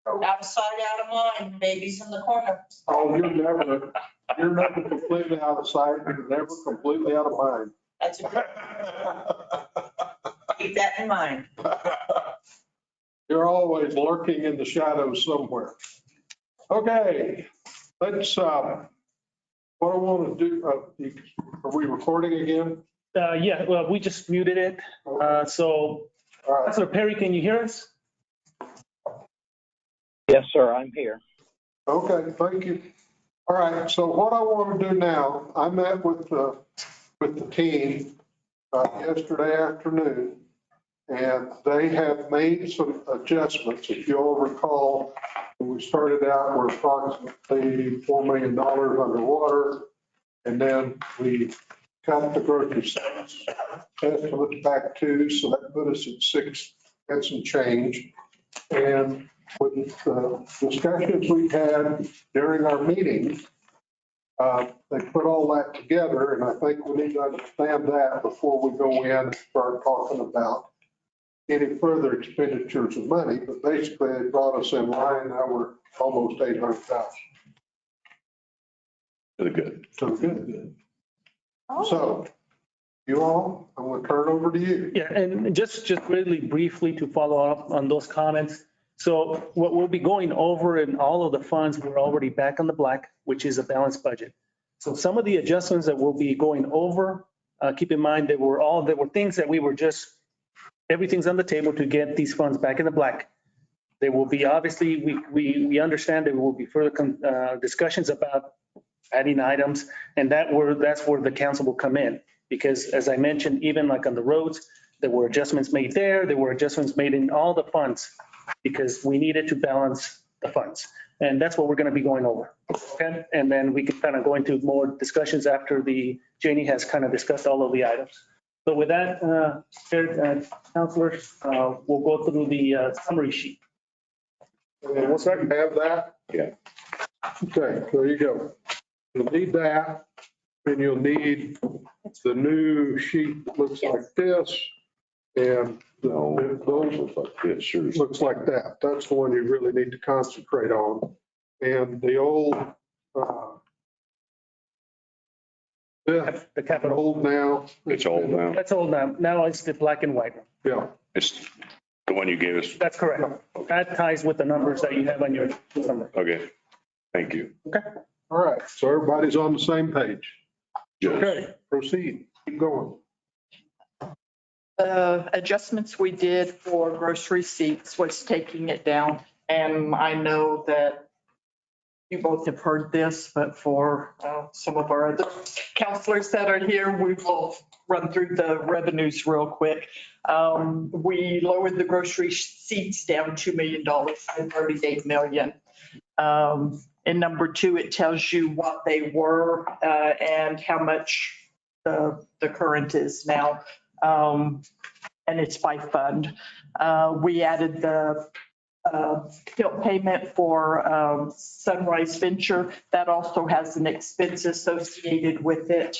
L: Out of sight, out of mind, babies in the corner.
B: Oh, you're never completely out of sight, you're never completely out of mind.
L: That's keep that in mind.
B: You're always lurking in the shadows somewhere. Okay, let's, what I want to do, are we recording again?
E: Yeah, well, we just muted it. So,
B: All right.
E: Councilor Perry, can you hear us?
D: Yes, sir, I'm here.
B: Okay, thank you. All right, so what I want to do now, I met with the team yesterday afternoon, and they have made some adjustments. If you'll recall, when we started out, we're approximately $4 million underwater, and then we cut the grocery sales estimate back to, so that put us at 6 and some change. And with the discussions we've had during our meetings, they put all that together, and I think we need to understand that before we go in and start talking about any further expenditures of money. But basically, they brought us in line. Now we're almost 800,000.
C: To the good.
B: To the good. So, you all, I'm going to turn it over to you.
E: Yeah, and just really briefly to follow up on those comments. So what we'll be going over in all of the funds, we're already back on the black, which is a balanced budget. So some of the adjustments that we'll be going over, keep in mind that there were things that we were just, everything's on the table to get these funds back in the black. There will be, obviously, we understand there will be further discussions about adding items, and that's where the council will come in. Because as I mentioned, even like on the roads, there were adjustments made there were adjustments made in all the funds because we needed to balance the funds. And that's what we're going to be going over. Okay. And then we can kind of go into more discussions after Janie has kind of discussed all of the items. So with that, councilors, we'll go through the summary sheet.
B: And we'll start and have that.
C: Yeah.
B: Okay, there you go. You'll need that, and you'll need the new sheet that looks like this, and those
C: looks like this, sure.
B: looks like that. That's the one you really need to concentrate on. And the old,
E: The capital.
B: old now.
C: It's old now.
E: That's old now. Now it's the black and white one.
B: Yeah.
C: It's the one you gave us.
E: That's correct. That ties with the numbers that you have on your summary.
C: Okay, thank you.
E: Okay.
B: All right, so everybody's on the same page.
C: Yes.
B: Okay, proceed. Keep going.
L: The adjustments we did for grocery receipts was taking it down. And I know that you both have heard this, but for some of our other counselors that are here, we will run through the revenues real quick. We lowered the grocery receipts down $2 million to $38 million. In number 2, it tells you what they were and how much the current is now. And it's by fund. We added the tilt payment for Sunrise Venture. That also has an expense associated with it.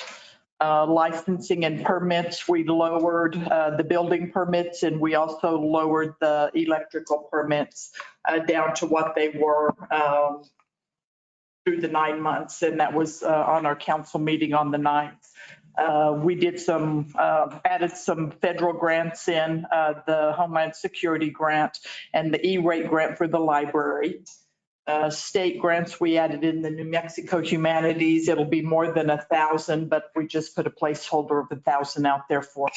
L: Licensing and permits, we lowered the building permits, and we also lowered the electrical permits down to what they were through the 9 months, and that was on our council meeting on the 9th. We did added some federal grants in, the Homeland Security grant and the E-rate grant for the library. State grants, we added in the New Mexico Humanities. It'll be more than 1,000, but we just put a placeholder of 1,000 out there for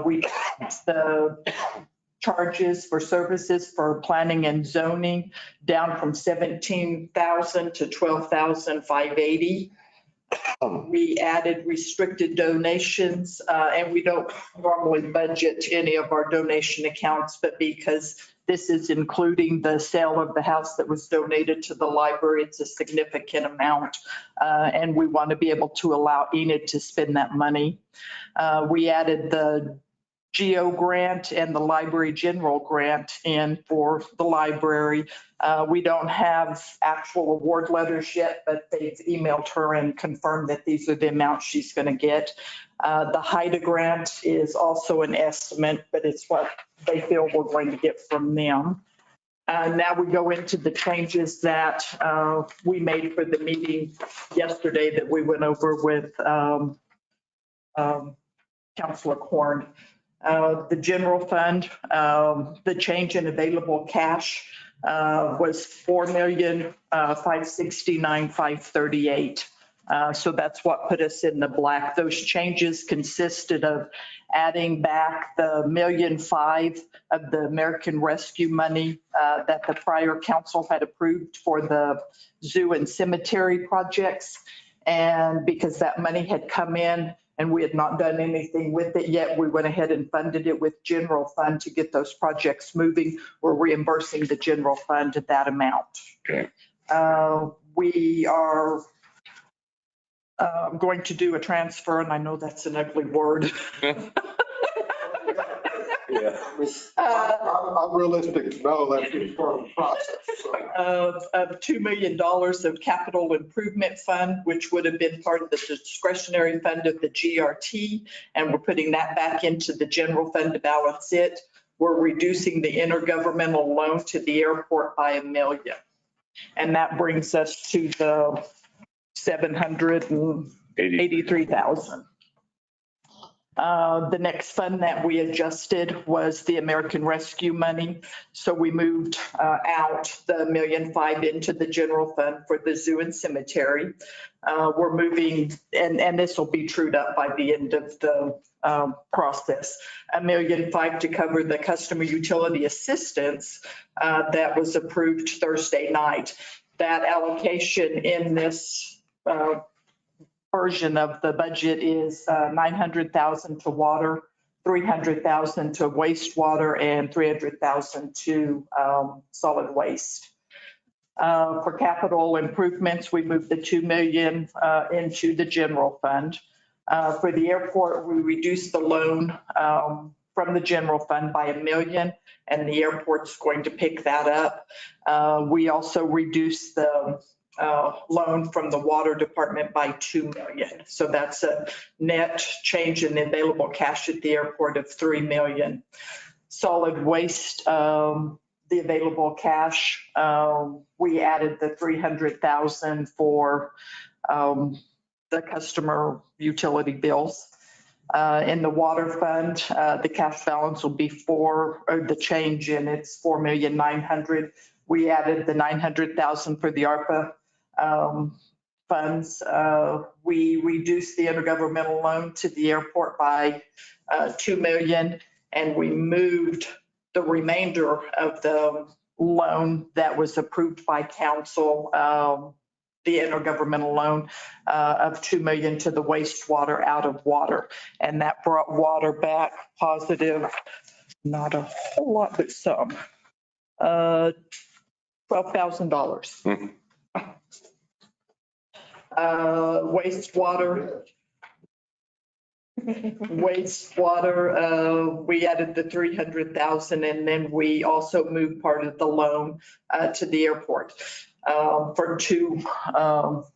L: we the charges for services for planning and zoning down from 17,000 to 12,580. We added restricted donations, and we don't normally budget any of our donation accounts, but because this is including the sale of the house that was donated to the library, it's a significant amount, and we want to be able to allow Enid to spend that money. We added the GEO grant and the library general grant in for the library. We don't have actual award letters yet, but they've emailed her and confirmed that these are the amounts she's going to get. The HIDA grant is also an estimate, but it's what they feel we're going to get from them. Now we go into the changes that we made for the meeting yesterday that we went over with Councilor Corn. The general fund, the change in available cash was $4,569,538. So that's what put us in the black. Those changes consisted of adding back the $1.5 million of the American Rescue money that the prior council had approved for the zoo and cemetery projects. And because that money had come in and we had not done anything with it yet, we went ahead and funded it with general fund to get those projects moving. We're reimbursing the general fund that amount.
C: Okay.
L: We are going to do a transfer, and I know that's an ugly word.
B: Yeah. I'm realistic to know that's just part of the process.
L: Of $2 million of capital improvement fund, which would have been part of the discretionary fund of the GRT. And we're putting that back into the general fund to balance it. We're reducing the intergovernmental loan to the airport by $1 million. And that brings us to the $783,000. The next fund that we adjusted was the American Rescue money. So we moved out the $1.5 million into the general fund for the zoo and cemetery. We're moving, and this will be trued up by the end of the process, $1.5 million to cover the customer utility assistance that was approved Thursday night. That allocation in this version of the budget is $900,000 to water, $300,000 to wastewater, and $300,000 to solid waste. For capital improvements, we moved the $2 million into the general fund. For the airport, we reduced the loan from the general fund by $1 million, and the airport's going to pick that up. We also reduced the loan from the water department by $2 million. So that's a net change in the available cash at the airport of $3 million. Solid waste, the available cash, we added the $300,000 for the customer utility bills. In the water fund, the cash balance will be the change in it's $4,900,000. We added the $900,000 for the ARPA funds. We reduced the intergovernmental loan to the airport by $2 million, and we moved the remainder of the loan that was approved by council, the intergovernmental loan of $2 million to the wastewater out of water. And that brought water back positive, not a whole lot, but some, $12,000. Wastewater, we added the $300,000, and then we also moved part of the loan to the airport for $2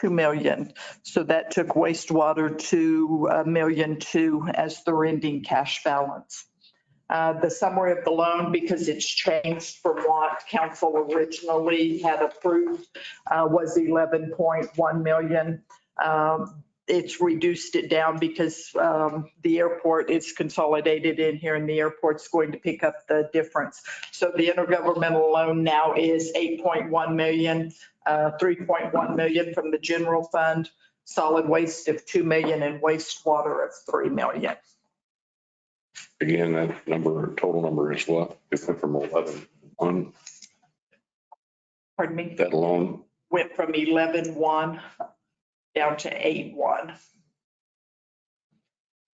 L: million. So that took wastewater to $1.2 million as the ending cash balance. The summary of the loan, because it's changed from what council originally had approved, was $11.1 million. It's reduced it down because the airport is consolidated in here, and the airport's going to pick up the difference. So the intergovernmental loan now is $8.1 million, $3.1 million from the general fund, solid waste of $2 million, and wastewater of $3 million.
C: Again, that total number is what? It went from 11.1.
L: Pardon me?
C: That loan
L: went from 11.1 down to 8.1.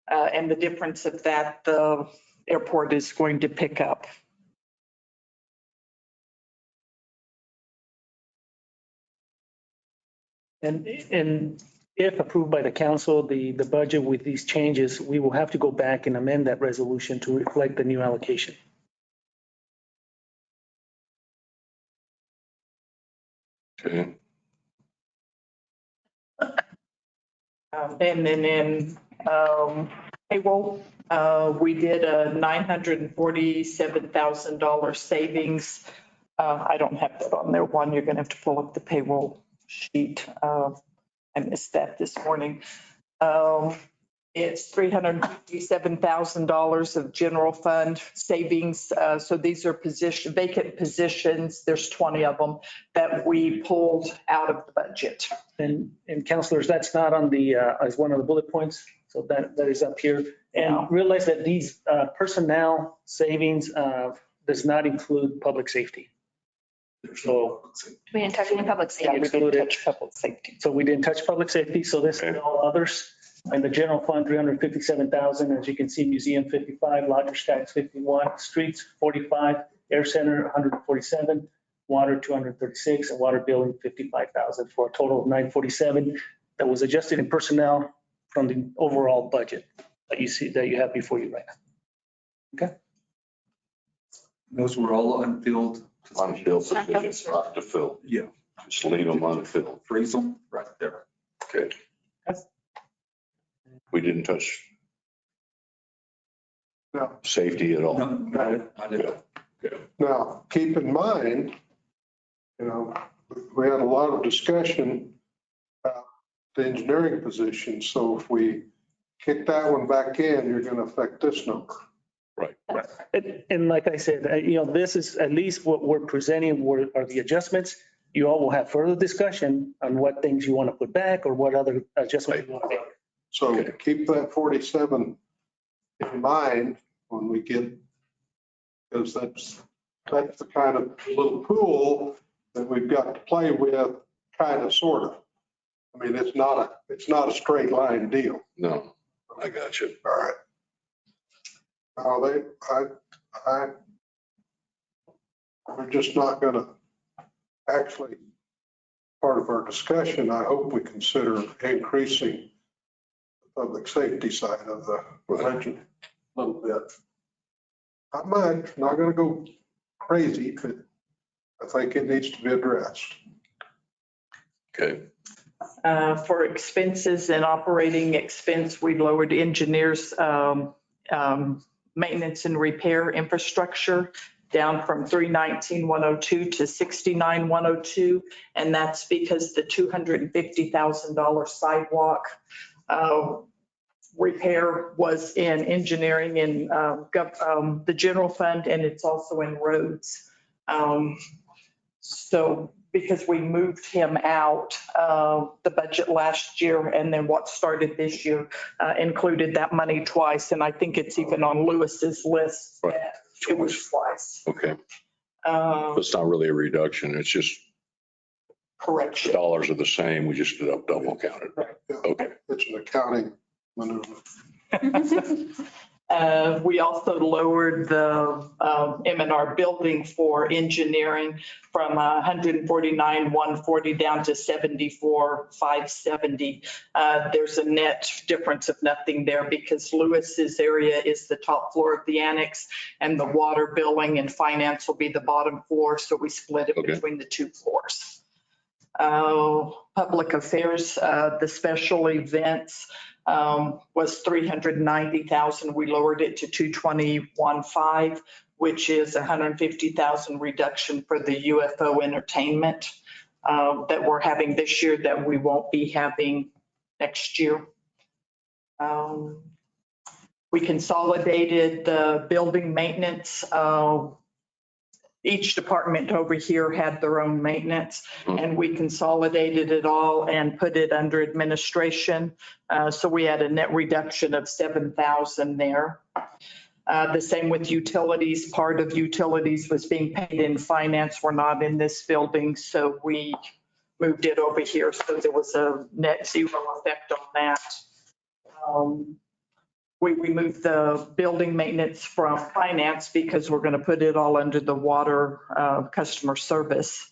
L: And the difference of that, the airport is going to pick up.
E: And if approved by the council, the budget with these changes, we will have to go back and amend that resolution to reflect the new allocation.
C: Okay.
L: And then in payroll, we did a $947,000 savings I don't have that on there. One, you're gonna have to pull up the payroll sheet. I missed that this morning. It's $357,000 of general fund savings. So these are vacant positions. There's 20 of them that we pulled out of the budget.
E: And counselors, that's not on the, as one of the bullet points. So that is up here. And realize that these personnel savings does not include public safety. So.
O: We didn't touch any public
L: Yeah,
O: safety.
L: we didn't touch public safety.
E: So we didn't touch public safety. So this is all others. In the general fund, 357,000, as you can see, museum 55, lodgers tax 51, streets 45, air center 147, water 236, and water billing 55,000 for a total of 947 that was adjusted in personnel from the overall budget that you see, that you have before you right now. Okay.
P: Those were all unfilled.
C: Unfilled positions, not to fill.
P: Yeah.
C: Just leave them unfilled.
P: Freeze them right there.
C: Okay. We didn't touch
B: No.
C: safety at all.
P: No, got it. I did.
B: Now, keep in mind, we had a lot of discussion about the engineering position. So if we kick that one back in, you're going to affect this number.
C: Right.
E: And like I said, this is at least what we're presenting are the adjustments. You all will have further discussion on what things you want to put back or what other adjustments you want to make.
B: So keep that 47 in mind when we get, because that's the kind of little pool that we've got to play with, kind of, sort of. I mean, it's not a straight line deal.
C: No, I got you.
B: All right. Now we're just not going to actually, part of our discussion, I hope we consider increasing public safety side of the budget a little bit. I might, not going to go crazy, but I think it needs to be addressed.
C: Okay.
L: For expenses and operating expense, we lowered engineers, maintenance and repair infrastructure down from 319,102 to 69,102. And that's because the $250,000 sidewalk repair was in engineering and the general fund, and it's also in roads. So because we moved him out, the budget last year and then what started this year included that money twice. And I think it's even on Lewis's list.
C: Right.
L: It was twice.
C: Okay. It's not really a reduction. It's just
L: Correction.
C: dollars are the same. We just did up double counted.
L: Right.
C: Okay.
B: It's an accounting maneuver.
L: We also lowered the M&R building for engineering from 149,140 down to 74,570. There's a net difference of nothing there because Lewis's area is the top floor of the annex and the water billing and finance will be the bottom floor. So we split it between the two floors. Public affairs, the special events was 390,000. We lowered it to 221,500, which is 150,000 reduction for the UFO entertainment that we're having this year that we won't be having next year. We consolidated the building maintenance. Each department over here had their own maintenance and we consolidated it all and put it under administration. So we had a net reduction of 7,000 there. The same with utilities. Part of utilities was being paid in finance. We're not in this building, so we moved it over here. So there was a net zero effect on that. We removed the building maintenance from finance because we're going to put it all under the water customer service.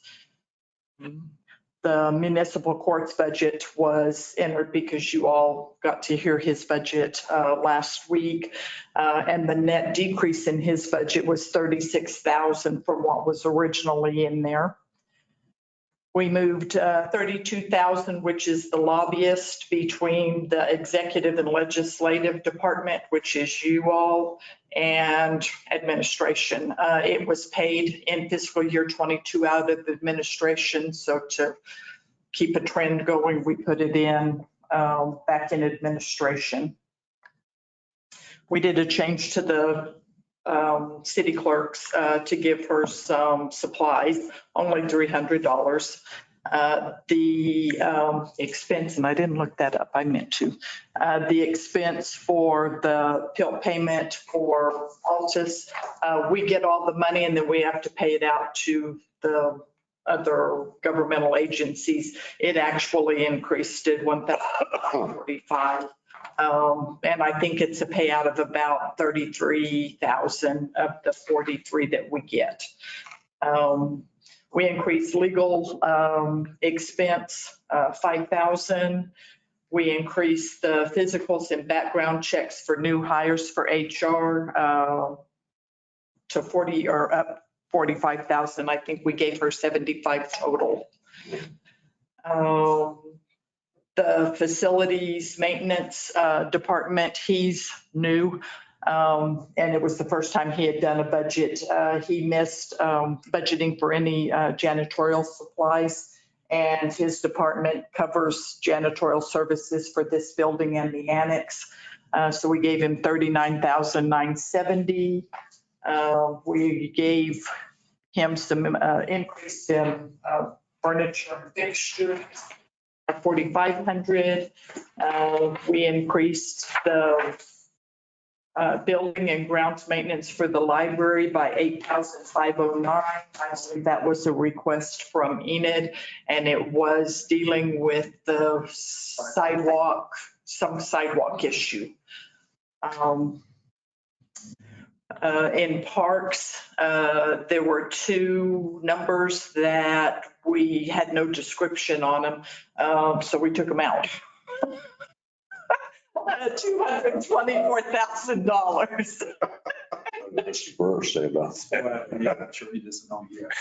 L: The municipal court's budget was entered because you all got to hear his budget last week. And the net decrease in his budget was 36,000 from what was originally in there. We moved 32,000, which is the lobbyist, between the executive and legislative department, which is you all, and administration. It was paid in fiscal year 22 out of administration. So to keep a trend going, we put it in back in administration. We did a change to the city clerks to give her some supplies, only $300. The expense, and I didn't look that up, I meant to. The expense for the PILT payment for Altus, we get all the money and then we have to pay it out to the other governmental agencies. It actually increased it 1,045. And I think it's a payout of about 33,000 of the 43 that we get. We increased legal expense 5,000. We increased the physicals and background checks for new hires for HR to 40 or up 45,000. I think we gave her 75 total. The facilities maintenance department, he's new. And it was the first time he had done a budget. He missed budgeting for any janitorial supplies, and his department covers janitorial services for this building and the annex. So we gave him $39,970. We gave him some increase in furniture and fixtures. 4,500. We increased the building and grounds maintenance for the library by 8,509. I believe that was a request from Enid, and it was dealing with the sidewalk, some sidewalk issue. In parks, there were two numbers that we had no description on them, so we took them out. $224,000.
C: Mr. Burr say about that.
P: Yeah, I'm sure he doesn't know yet.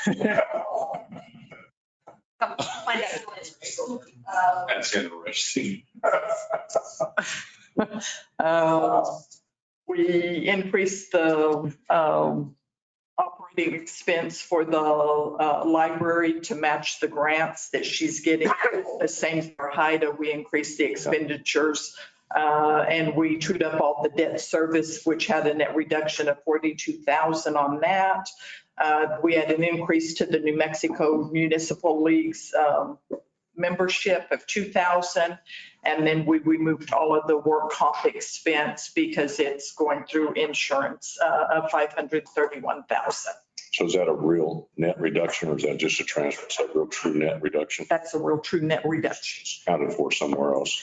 C: That's interesting.
L: We increased the operating expense for the library to match the grants that she's getting. The same for HIDA, we increased the expenditures and we trued up all the debt service, which had a net reduction of 42,000 on that. We had an increase to the New Mexico Municipal League's membership of 2,000. And then we removed all of the work comp expense because it's going through insurance of 531,000.
C: So is that a real net reduction or is that just a transfer? Is that a real true net reduction?
L: That's a real true net reduction.
C: Accounted for somewhere else.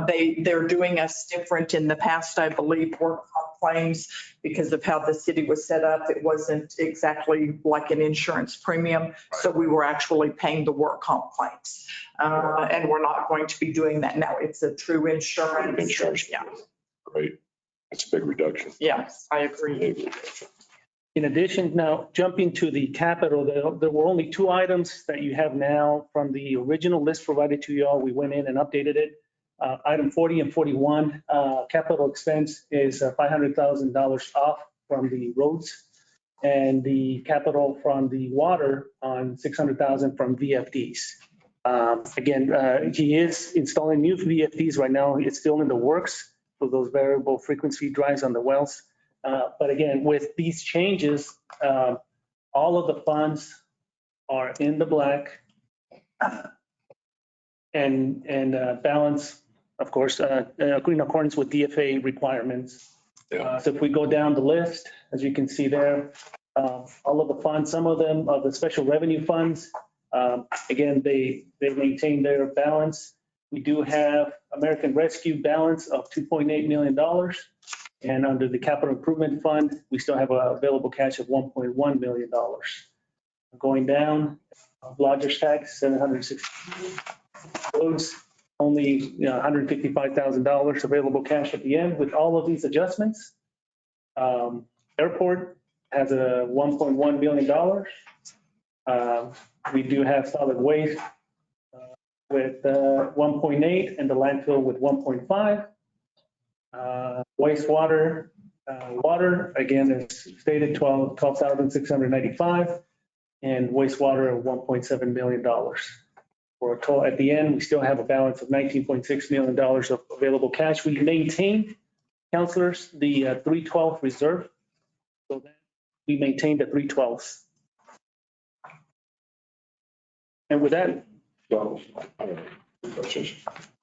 L: They're doing us different in the past, I believe, work comp claims because of how the city was set up. It wasn't exactly like an insurance premium. So we were actually paying the work comp claims. And we're not going to be doing that now. It's a true insurance.
C: Insurance.
L: Yeah.
C: Great. That's a big reduction.
L: Yeah, I agree.
E: In addition, now jumping to the capital, there were only two items that you have now from the original list provided to you all. We went in and updated it. Item 40 and 41, capital expense is $500,000 off from the roads, and the capital from the water on $600,000 from VFDs. Again, he is installing new VFDs right now. It's still in the works for those variable frequency drives on the wells. But again, with these changes, all of the funds are in the black and balance, of course, in accordance with DFA requirements.
C: Yeah.
E: So if we go down the list, as you can see there, all of the funds, some of them are the special revenue funds. Again, they maintain their balance. We do have American Rescue balance of $2.8 million. And under the capital improvement fund, we still have available cash of $1.1 million. Going down, lodger's tax, $760. Roads, only $155,000 available cash at the end with all of these adjustments. Airport has a $1.1 million. We do have solid waste with 1.8 and the landfill with 1.5. Wastewater, water, again, is stated 12,695 and wastewater of $1.7 million. For a total, at the end, we still have a balance of $19.6 million of available cash. We maintained, councilors, the 312 reserve. So that we maintained the 312s. And with that,
C: So, questions.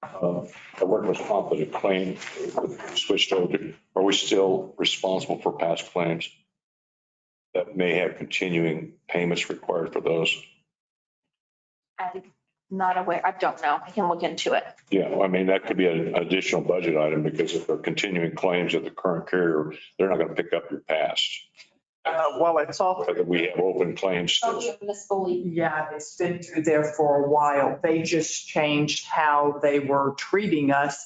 C: The workers' comp as a claim switched over. Are we still responsible for past claims that may have continuing payments required for those?
O: I'm not aware. I don't know. I can look into it.
C: Yeah, well, I mean, that could be an additional budget item because if they're continuing claims of the current carrier, they're not going to pick up your past.
L: Well, it's all,
C: Whether we have open claims still.
L: yeah, it's been through there for a while. They just changed how they were treating us.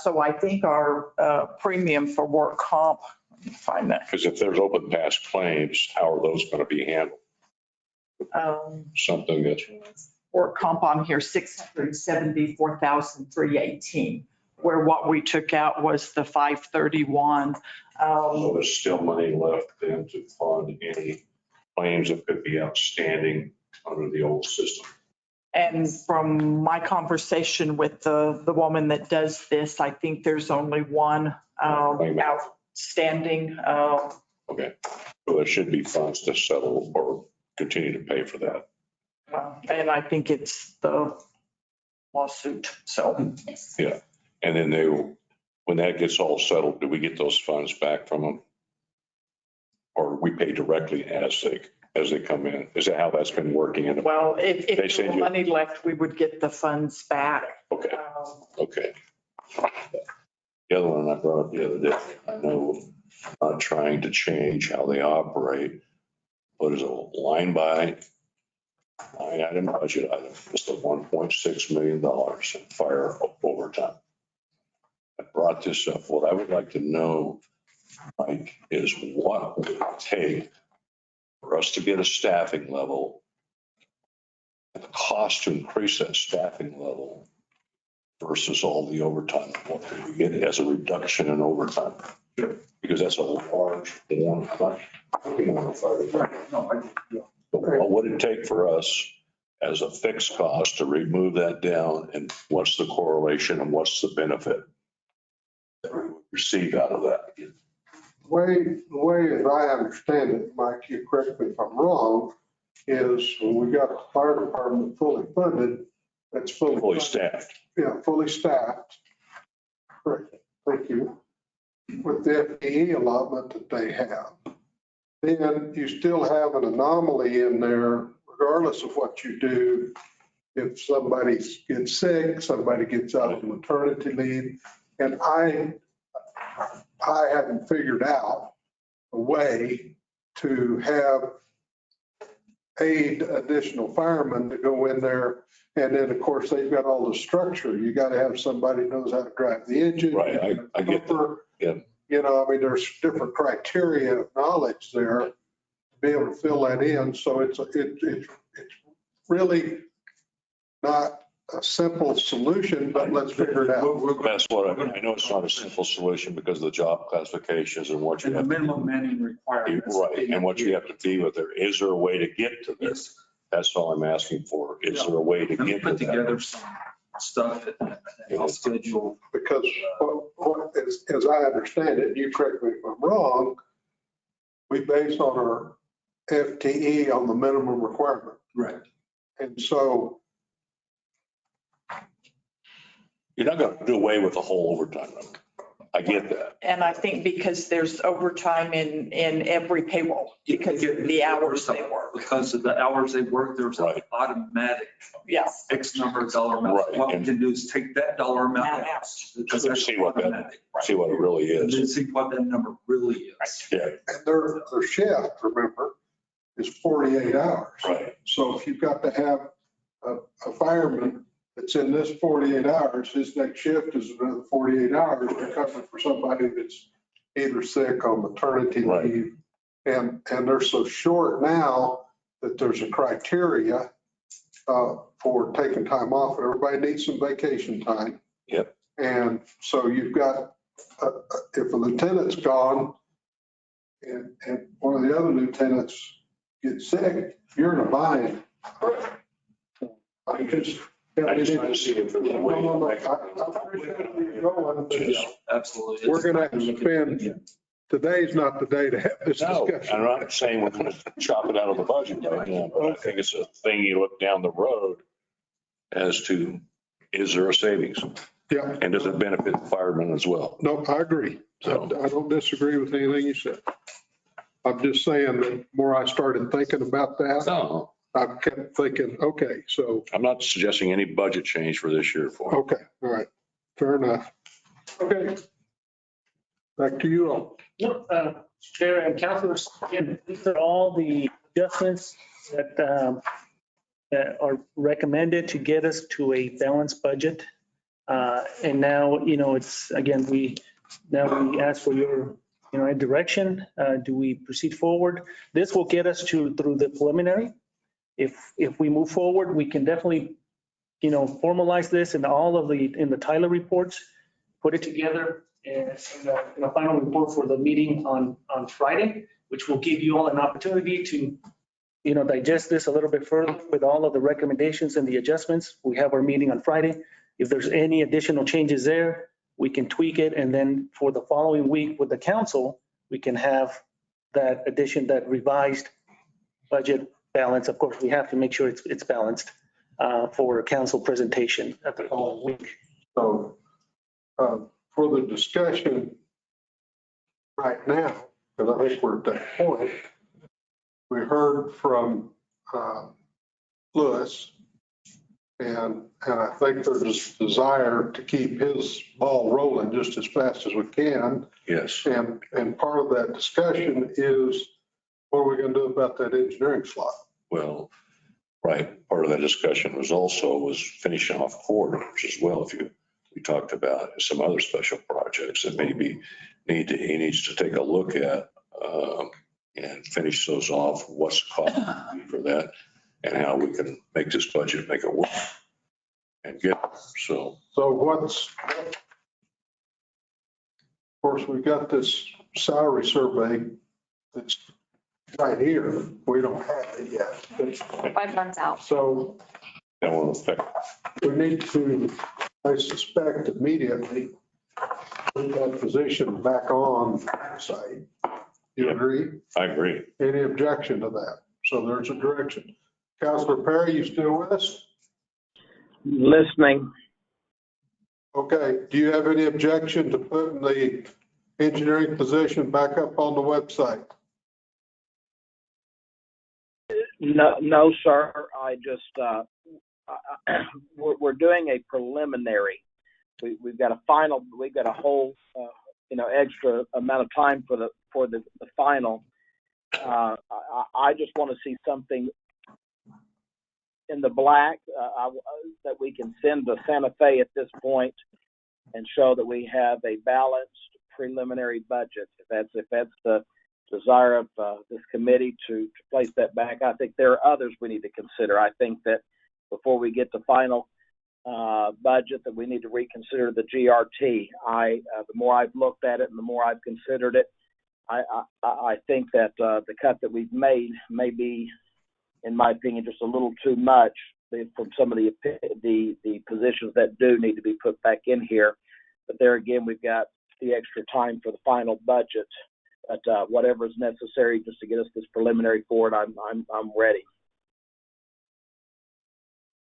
L: So I think our premium for work comp, let me find that.
C: Because if there's open past claims, how are those going to be handled? Something that,
L: Work comp on here, 674,318, where what we took out was the 531.
C: so there's still money left then to fund any claims that could be outstanding under the old system.
L: And from my conversation with the woman that does this, I think there's only one outstanding.
C: Okay, so there should be funds to settle or continue to pay for that.
L: And I think it's the lawsuit, so.
C: Yeah, and then they will, when that gets all settled, do we get those funds back from them? Or we pay directly as they come in? Is that how that's been working?
L: Well, if
C: They
L: there
C: send
L: were
C: you-
L: money left, we would get the funds back.
C: Okay, okay. The other one I brought up the other day, I know not trying to change how they operate, but as a line by line item budget item, just a $1.6 million in fire overtime. I brought this up. What I would like to know, Mike, is what would it take for us to get a staffing level, and the cost to increase that staffing level versus all the overtime? What could we get as a reduction in overtime? Because that's a large one. What would it take for us as a fixed cost to remove that down, and what's the correlation and what's the benefit that we would receive out of that?
B: The way as I understand it, Mike, you correct me if I'm wrong, is when we got the fire department fully funded, that's
C: Fully staffed.
B: Yeah, fully staffed. Correct. Thank you. With the FTE allotment that they have. Then you still have an anomaly in there, regardless of what you do. If somebody gets sick, somebody gets out of maternity leave, and I haven't figured out a way to have additional firemen to go in there. And then, of course, they've got all the structure. You got to have somebody who knows how to drive the engine.
C: Right, I get that. Yeah.
B: You know, I mean, there's different criteria of knowledge there to be able to fill that in. So it's really not a simple solution, but let's figure it out.
C: That's what I know. It's not a simple solution because of the job classifications and what you
P: And the
C: have.
P: minimum manning requirements.
C: Right, and what you have to be with there. Is there a way to get to this? That's all I'm asking for. Is there a way to
P: Let me
C: get to
P: put
C: that?
P: together some stuff that I'll schedule.
B: Because as I understand it, you correct me if I'm wrong, we base on our FTE on the minimum requirement.
P: Right.
B: And so
C: You're not going to do away with the whole overtime number. I get that.
L: And I think because there's overtime in every payroll, because of the hours they work.
P: Because of the hours they work, there's an
C: Right.
P: automatic
L: Yes.
P: X number of dollar amount.
C: Right.
P: What we can do is take that dollar amount out. Because that's
C: See what that-
P: automatic.
C: See what it really
P: And then
C: is.
P: see what that number really is.
C: Yeah,
B: and their shift, remember, is 48 hours.
C: right.
B: So if you've got to have a fireman that's in this 48 hours, his next shift is another 48 hours to cover for somebody that's either sick on maternity
C: Right.
B: leave. And they're so short now that there's a criteria for taking time off. Everybody needs some vacation time.
C: Yep.
B: And so you've got, if a lieutenant's gone and one of the other lieutenants gets sick, you're in a bind. I just.
C: I just want to see if there's a way.
P: Absolutely.
B: We're gonna have to spend, today's not the day to have this
C: No,
B: discussion.
C: I'm not saying we're going to chop it out of the budget right now, but I think it's a thing you look down the road as to, is there a savings?
B: Yeah.
C: And does it benefit the firemen as well?
B: No, I agree.
C: So-
B: I don't disagree with anything you said. I'm just saying that the more I started thinking about that,
C: No,
B: I kept thinking, okay, so,
C: I'm not suggesting any budget change for this year for it.
B: okay, all right, fair enough. Okay. Back to you all.
E: No, Chair and councilors, again, these are all the adjustments that are recommended to get us to a balanced budget. And now, it's, again, we ask for your, direction. Do we proceed forward? This will get us through the preliminary. If we move forward, we can definitely, formalize this in the Tyler reports, put it together in a final report for the meeting on Friday, which will give you all an opportunity to, digest this a little bit further with all of the recommendations and the adjustments. We have our meeting on Friday. If there's any additional changes there, we can tweak it. And then for the following week with the council, we can have that revised budget balance. Of course, we have to make sure it's balanced for council presentation at the following week.
B: So for the discussion right now, because I think we're at that point, we heard from Lewis, and I think there's this desire to keep his ball rolling just as fast as we can.
C: Yes.
B: And part of that discussion is, what are we going to do about that engineering slot?
C: Well, right. Part of that discussion was finishing off corridors as well. We talked about some other special projects that maybe he needs to take a look at and finish those off. What's the cost for that and how we can make this budget, make it work and get, so.
B: So of course, we've got this salary survey that's right here. We don't have it yet.
O: 5 months out.
B: So
C: that will affect.
B: we need to, I suspect immediately, put that position back on site. You agree?
C: I agree.
B: Any objection to that? So there's a direction. Councilor Perry, you still with us?
D: Listening.
B: Okay. Do you have any objection to putting the engineering position back up on the website?
D: No, sir. I just, we're doing a preliminary. We've got a whole, extra amount of time for the final. I just want to see something in the black that we can send to Santa Fe at this point and show that we have a balanced preliminary budget. If that's the desire of this committee to place that back, I think there are others we need to consider. I think that before we get the final budget, that we need to reconsider the GRT. The more I've looked at it and the more I've considered it, I think that the cut that we've made may be, in my opinion, just a little too much from some of the positions that do need to be put back in here. But there again, we've got the extra time for the final budget. But whatever is necessary just to get us this preliminary forward, I'm ready.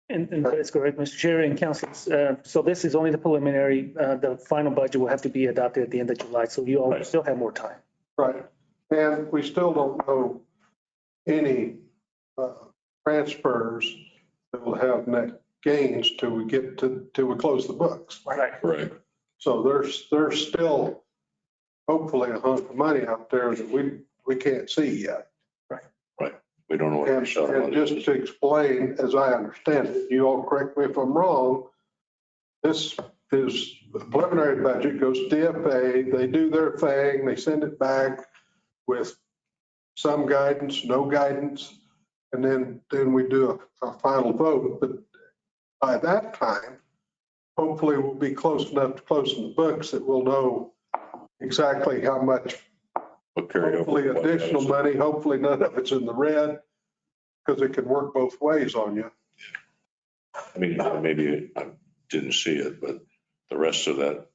E: And that is correct, Mr. Chair and councils. So this is only the preliminary. The final budget will have to be adopted at the end of July. So you all still have more time.
B: Right. And we still don't know any transfers that will have net gains till we close the books.
C: Right.
B: So there's still hopefully a hunk of money out there that we can't see yet.
C: Right. We don't know what
B: And just to explain, as I understand it, you all correct me if I'm wrong, this is the preliminary budget, goes to DFA, they do their thing, they send it back with some guidance, no guidance. And then we do a final vote. But by that time, hopefully we'll be close enough to closing the books that we'll know exactly how much, hopefully additional money, hopefully none of it's in the red, because it can work both ways on you.
C: I mean, maybe I didn't see it, but the rest of that,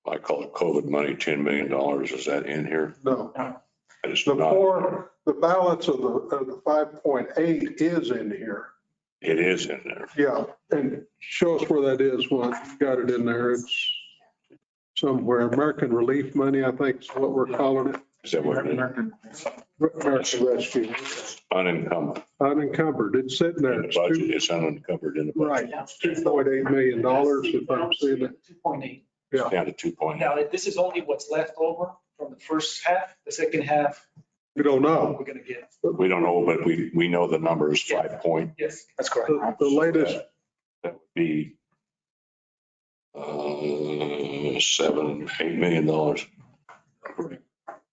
C: I call it COVID money, $10 million, is that in here?
B: No.
C: It's
B: The
C: not.
B: the balance of the 5.8 is in here.
C: It is in there.
B: Yeah, and show us where that is, one, you got it in there, it's somewhere, American Relief Money, I think is what we're calling it.
C: Is that what it is?
B: American Rescue.
C: Unencumbered.
B: Unencumbered, it's sitting there.
C: In the budget, it's unencumbered in the budget.
B: Right, it's $2.8 million, if I'm seeing it.
P: 2.8.
B: Yeah.
C: Down to 2.8.
P: Now, this is only what's left over from the first half. The second half,
B: We don't know.
P: we're going to get.
C: We don't know, but we know the number is 5 point.
P: Yes, that's correct.
B: The latest,
C: That would be $7-8 million.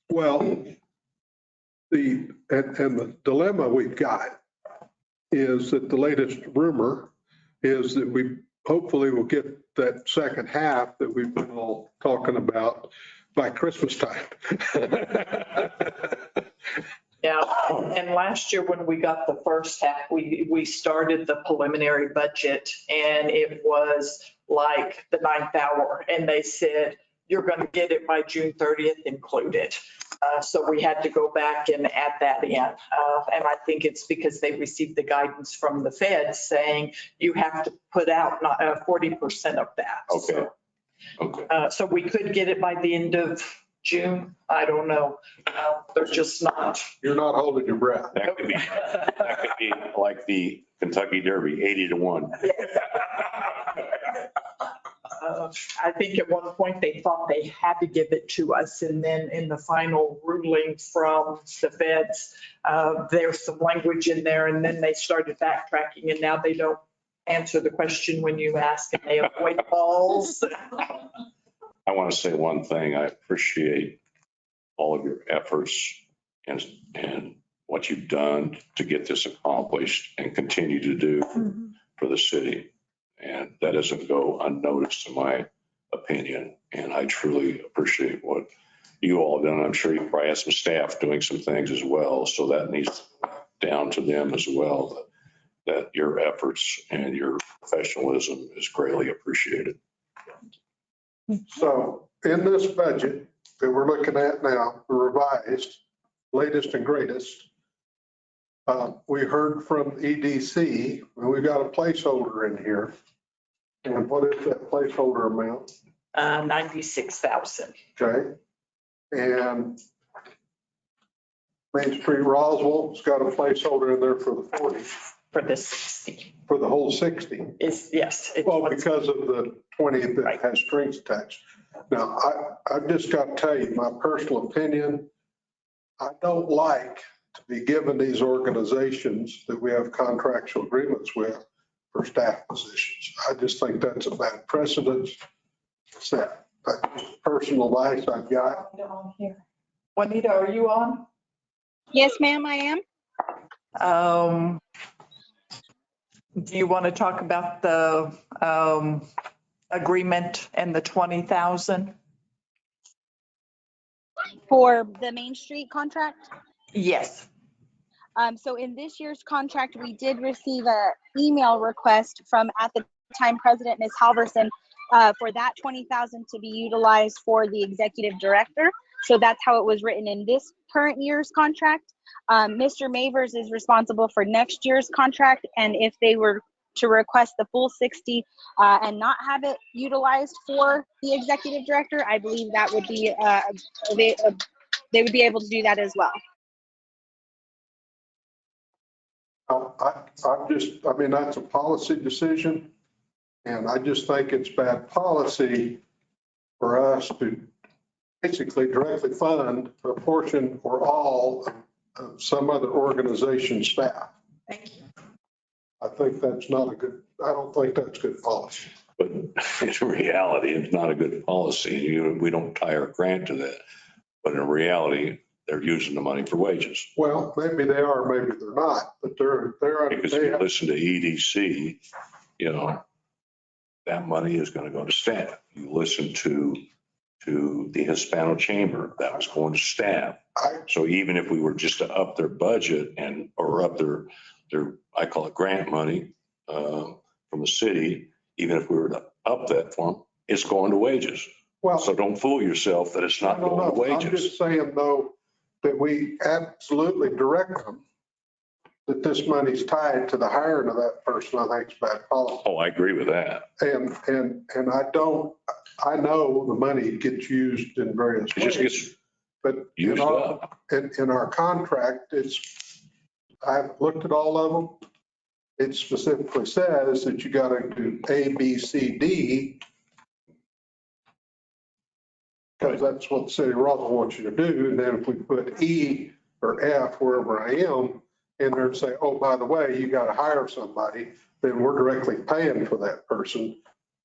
B: well, and the dilemma we've got is that the latest rumor is that we hopefully will get that second half that we've been all talking about by Christmas time.
L: Yeah, and last year when we got the first half, we started the preliminary budget and it was like the 9th hour. And they said, you're going to get it by June 30th included. So we had to go back and add that in. And I think it's because they received the guidance from the Fed saying you have to put out 40% of that.
C: Okay. Okay.
L: So we could get it by the end of June. I don't know. They're just not.
B: You're not holding your breath.
C: That could be like the Kentucky Derby, 80-1.
L: I think at one point they thought they had to give it to us. And then in the final ruling from the feds, there's some language in there and then they started backtracking and now they don't answer the question when you ask and they avoid calls.
C: I want to say one thing. I appreciate all of your efforts and what you've done to get this accomplished and continue to do for the city. And that doesn't go unnoticed in my opinion. And I truly appreciate what you all have done. I'm sure you probably have some staff doing some things as well. So that needs to go down to them as well, that your efforts and your professionalism is greatly appreciated.
B: So in this budget that we're looking at now, the revised, latest and greatest, we heard from EDC, and we've got a placeholder in here. And what is that placeholder amount?
L: 96,000.
B: Okay. And Main Street Roswell's got a placeholder in there for the 40.
L: For the 60.
B: For the whole 60.
L: Yes.
B: Well, because of the 20 that has strings attached. Now, I've just got to tell you, my personal opinion, I don't like to be given these organizations that we have contractual agreements with for staff positions. I just think that's a bad precedent set. That's personal advice I've got.
L: Juanita, are you on?
Q: Yes, ma'am, I am.
L: Do you want to talk about the agreement and the 20,000?
Q: For the Main Street contract?
L: Yes.
Q: So in this year's contract, we did receive an email request from, at the time, President Ms. Halverson, for that 20,000 to be utilized for the executive director. So that's how it was written in this current year's contract. Mr. Mavers is responsible for next year's contract. And if they were to request the full 60 and not have it utilized for the executive director, I believe that would be, they would be able to do that as well.
B: I mean, that's a policy decision. And I just think it's bad policy for us to basically directly fund a portion or all of some other organization's staff.
L: Thank you.
B: I think that's not a good, I don't think that's good policy.
C: But in reality, it's not a good policy. We don't tie our grant to that. But in reality, they're using the money for wages.
B: Well, maybe they are, maybe they're not, but
C: Because if you listen to EDC, you know, that money is going to go to staff. You listen to the Hispano Chamber, that was going to staff. So even if we were just to up their budget or up their, I call it grant money from the city, even if we were to up that for them, it's going to wages.
B: Well,
C: so don't fool yourself that it's not going to wages.
B: I'm just saying though, that we absolutely direct them that this money's tied to the hiring of that person. I think it's bad policy.
C: Oh, I agree with that.
B: And I know the money gets used in various
C: It just
B: ways.
C: gets
B: But
C: used up.
B: In our contract, I've looked at all of them. It specifically says that you got to do A, B, C, D. Because that's what the city of Rossville wants you to do. And then if we put E or F, wherever I am, in there and say, oh, by the way, you got to hire somebody, then we're directly paying for that person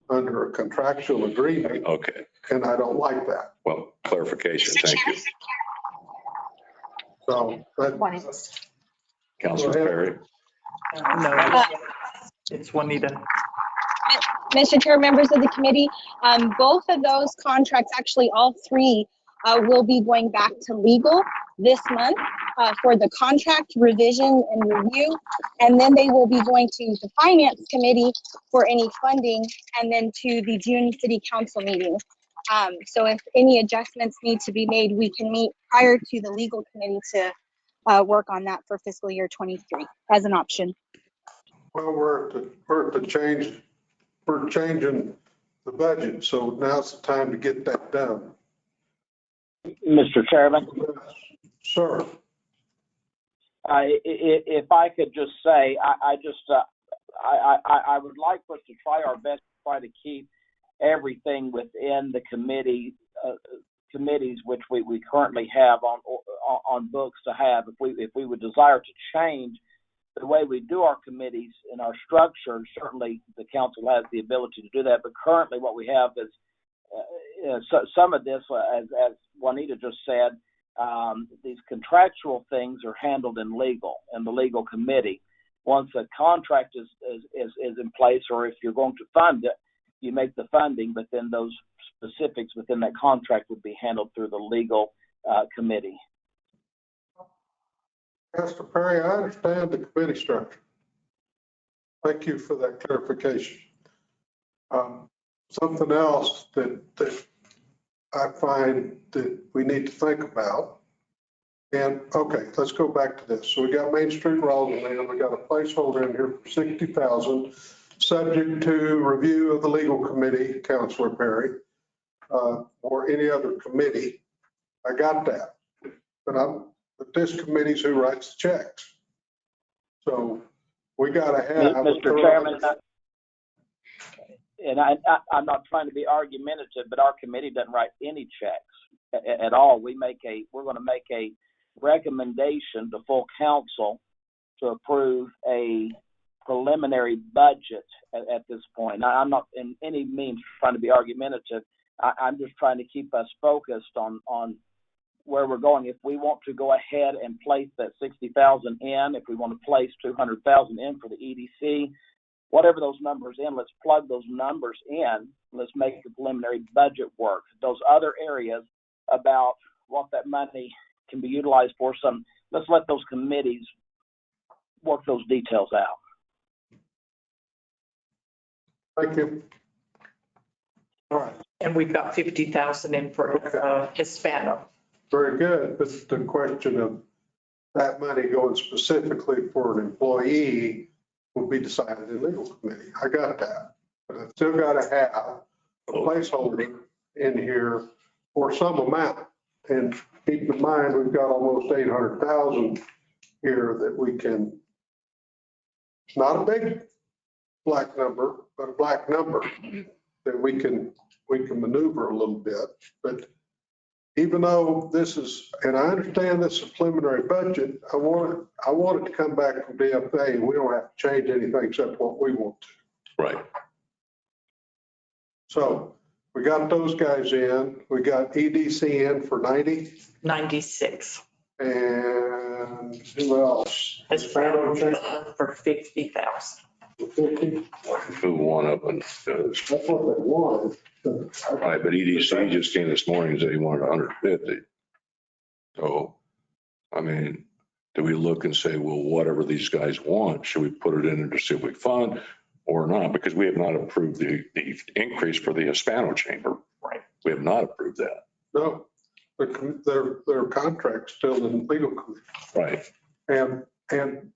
B: under a contractual agreement.
C: Okay.
B: And I don't like that.
C: Well, clarification. Thank you.
B: So,
C: Councilor Perry.
L: No, it's Juanita.
Q: Mr. Chair, members of the committee, both of those contracts, actually all three, will be going back to legal this month for the contract revision and review. And then they will be going to the finance committee for any funding and then to the June city council meeting. So if any adjustments need to be made, we can meet prior to the legal committee to work on that for fiscal year 23 as an option.
B: well, we're at the change. We're changing the budget, so now's the time to get that done.
D: Mr. Chairman,
B: Sir.
D: If I could just say, I would like for us to try our best to try to keep everything within the committees which we currently have on books to have. If we would desire to change the way we do our committees and our structure, certainly the council has the ability to do that. But currently what we have is some of this, as Juanita just said, these contractual things are handled in the legal committee. Once a contract is in place, or if you're going to fund it, you make the funding, but then those specifics within that contract would be handled through the legal committee.
B: Pastor Perry, I understand the committee structure. Thank you for that clarification. Something else that I find that we need to think about. And okay, let's go back to this. So we got Main Street Rossville, we got a placeholder in here for 60,000, subject to review of the legal committee, Councilor Perry, or any other committee. I got that. But this committee's who writes the checks. So we got to have.
D: Mr. Chairman, and I'm not trying to be argumentative, but our committee doesn't write any checks at all. We're going to make a recommendation to full council to approve a preliminary budget at this point. Now, I'm not in any means trying to be argumentative. I'm just trying to keep us focused on where we're going. If we want to go ahead and place that 60,000 in, if we want to place 200,000 in for the EDC, whatever those numbers in, let's plug those numbers in. Let's make the preliminary budget work. Those other areas about what that money can be utilized for, let's let those committees work those details out.
B: Thank you. All right.
L: And we've got 50,000 in for Hispano.
B: Very good. But the question of that money going specifically for an employee will be decided in legal committee. I got that. But I've still got to have a placeholder in here for some amount. And keep in mind, we've got almost 800,000 here that we can, it's not a big black number, but a black number that we can maneuver a little bit. But even though this is, and I understand this is a preliminary budget, I want it to come back from DFA, and we don't have to change anything except what we want to.
C: Right.
B: So we got those guys in. We got EDC in for 90?
L: 96.
B: And who else? Hispano Chamber
L: For 50,000.
B: for 50.
C: Move one up and,
B: That's what they wanted.
C: right, but EDC just came this morning and said he wanted 150. So, I mean, do we look and say, well, whatever these guys want, should we put it in to see if we fund or not? Because we have not approved the increase for the Hispano Chamber.
L: Right.
C: We have not approved that.
B: No, their contract's still in legal committee.
C: Right.
B: And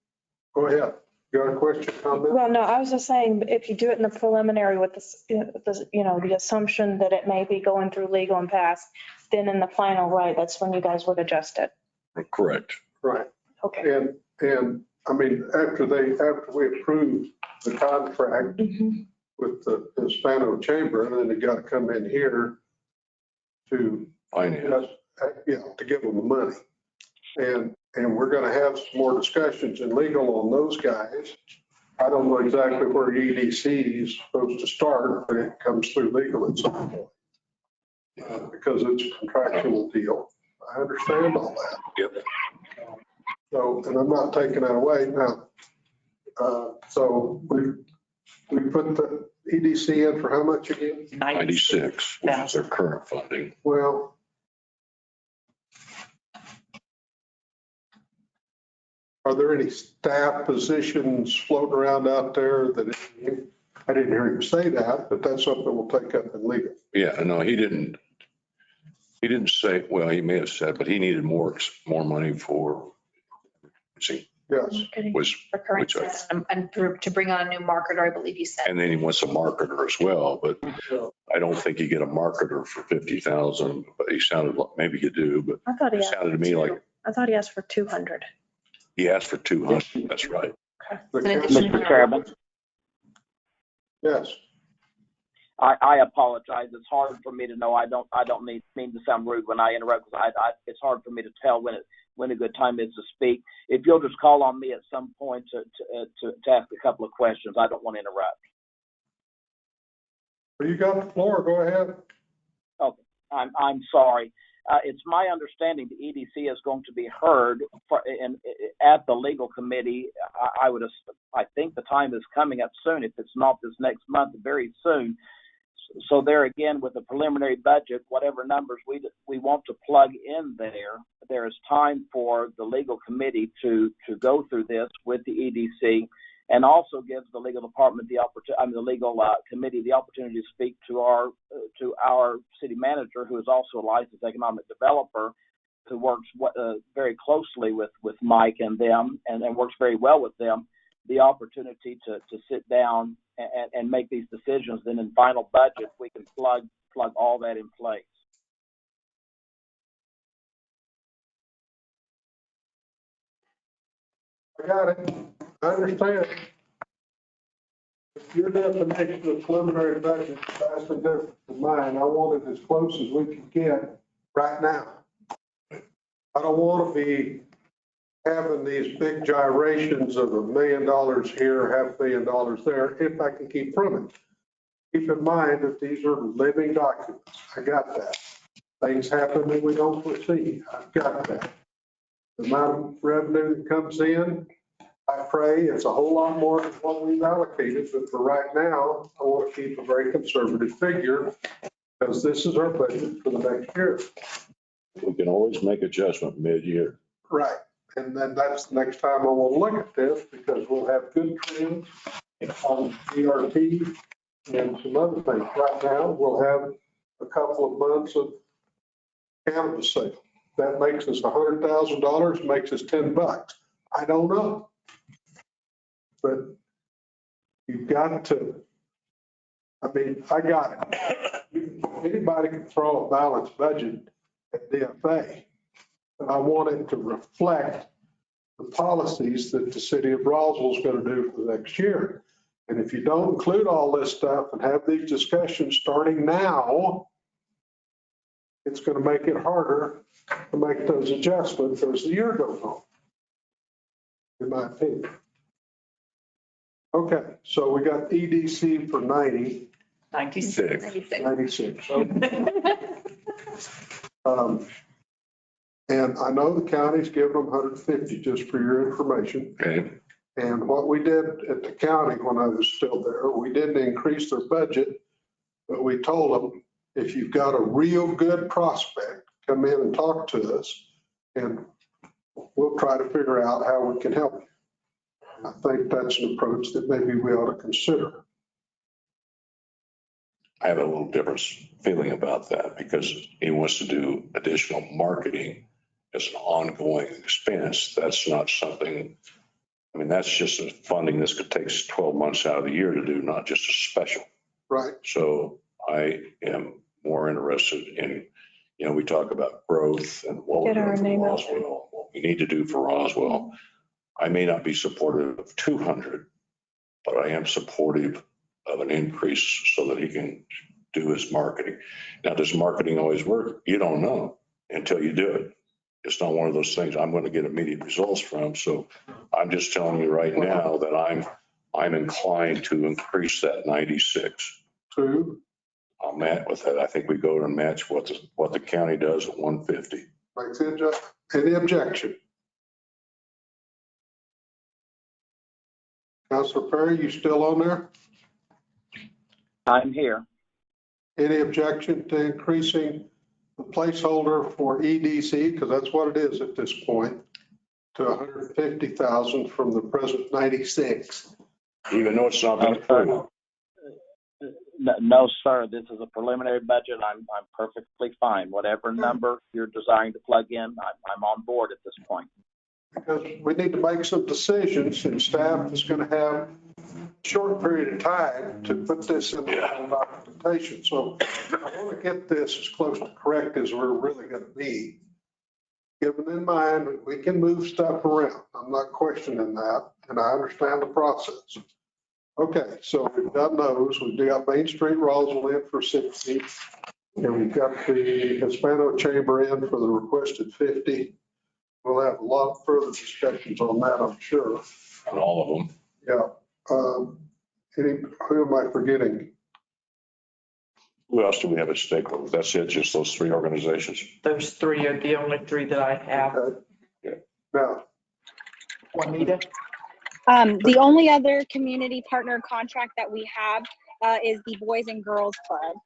B: go ahead. You got a question, comment?
O: Well, no, I was just saying, if you do it in the preliminary with this, the assumption that it may be going through legal and pass, then in the final, right, that's when you guys would adjust it.
C: Correct.
B: Right.
O: Okay.
B: And I mean, after we approved the contract with the Hispano Chamber, and then they got to come in here to
C: Finance.
B: to give them the money. And we're going to have some more discussions in legal on those guys. I don't know exactly where EDC is supposed to start, but it comes through legal at some point. Because it's a contractual deal. I understand all that.
C: Yep.
B: So, and I'm not taking that away now. So we put the EDC in for how much again?
C: 96 is their current funding.
B: Well, are there any staff positions floating around out there that, I didn't hear you say that, but that's something we'll take up in legal.
C: Yeah, no, he didn't say, well, he may have said, but he needed more money for, see,
B: Yes.
O: For current staff and to bring on a new marketer, I believe you said.
C: and then he wants a marketer as well, but I don't think you get a marketer for 50,000, but he sounded like, maybe you do, but
O: I thought he
C: it sounded to me like
O: I thought he asked for 200.
C: he asked for 200. That's right.
D: Mr. Chairman,
B: Yes.
D: I apologize. It's hard for me to know. I don't mean to sound rude when I interrupt. It's hard for me to tell when a good time is to speak. If you'll just call on me at some point to ask a couple of questions, I don't want to interrupt.
B: Well, you got the floor. Go ahead.
D: Okay, I'm sorry. It's my understanding the EDC is going to be heard at the legal committee. I think the time is coming up soon. If it's not this next month, very soon. So there again, with the preliminary budget, whatever numbers we want to plug in there is time for the legal committee to go through this with the EDC, and also gives the legal department the legal committee the opportunity to speak to our city manager, who is also a licensed economic developer, who works very closely with Mike and them, and works very well with them. The opportunity to sit down and make these decisions. Then in final budget, we can plug all that in place.
B: I got it. I understand. Your definition of preliminary budget is vastly different than mine. I want it as close as we can get right now. I don't want to be having these big gyrations of $1 million here, $500,000 there, if I can keep from it. Keep in mind that these are living documents. I got that. Things happen that we don't foresee. I've got that. The amount of revenue that comes in, I pray it's a whole lot more than what we've allocated, but for right now, I want to keep a very conservative figure because this is our budget for the next year.
C: We can always make adjustment mid-year.
B: Right. And then that's the next time I will look at this because we'll have good trends on DRT and some other things. Right now, we'll have a couple of months of cannabis sale. That makes us $100,000, makes us $10. I don't know. But you've got to, I mean, I got it. Anybody can throw a balanced budget at DFA. And I want it to reflect the policies that the city of Roswell is going to do for the next year. And if you don't include all this stuff and have these discussions starting now, it's going to make it harder to make those adjustments as the year goes on, in my opinion. Okay, so we got EDC for 90.
L: 96.
B: 96. Okay. And I know the county's giving them 150, just for your information.
C: Okay.
B: And what we did at the county when I was still there, we didn't increase their budget, but we told them, if you've got a real good prospect, come in and talk to us, and we'll try to figure out how we can help you. I think that's an approach that maybe we ought to consider.
C: I have a little different feeling about that because he wants to do additional marketing as an ongoing expense. That's not something, I mean, that's just a funding this could take 12 months out of the year to do, not just a special.
B: Right.
C: So I am more interested in, you know, we talk about growth and what we're doing for Roswell, what we need to do for Roswell. I may not be supportive of 200, but I am supportive of an increase so that he can do his marketing. Now, does marketing always work? You don't know until you do it. It's not one of those things I'm going to get immediate results from. So I'm just telling you right now that I'm inclined to increase that 96.
B: Two.
C: I'm at with that. I think we go and match what the county does at 150.
B: Makes it just, any objection? Councilor Perry, you still on there?
D: I'm here.
B: Any objection to increasing the placeholder for EDC, because that's what it is at this point, to 150,000 from the present 96?
C: Even though it's not been approved.
D: No, sir, this is a preliminary budget. I'm perfectly fine. Whatever number you're desiring to plug in, I'm on board at this point.
B: Because we need to make some decisions, and staff is going to have a short period of time to put this in the documentation. So I want to get this as close to correct as we're really going to be. Given in mind, we can move stuff around. I'm not questioning that, and I understand the process. Okay, so we've done those. We've got Main Street Roswell in for 60, and we've got the Hispano Chamber in for the requested 50. We'll have a lot further discussions on that, I'm sure.
C: On all of them.
B: Yeah. Who am I forgetting?
C: Who else do we have at stake? That's it, just those three organizations?
L: Those three are the only three that I have.
B: Okay. Now,
L: Juanita?
Q: The only other community partner contract that we have is the Boys and Girls Club.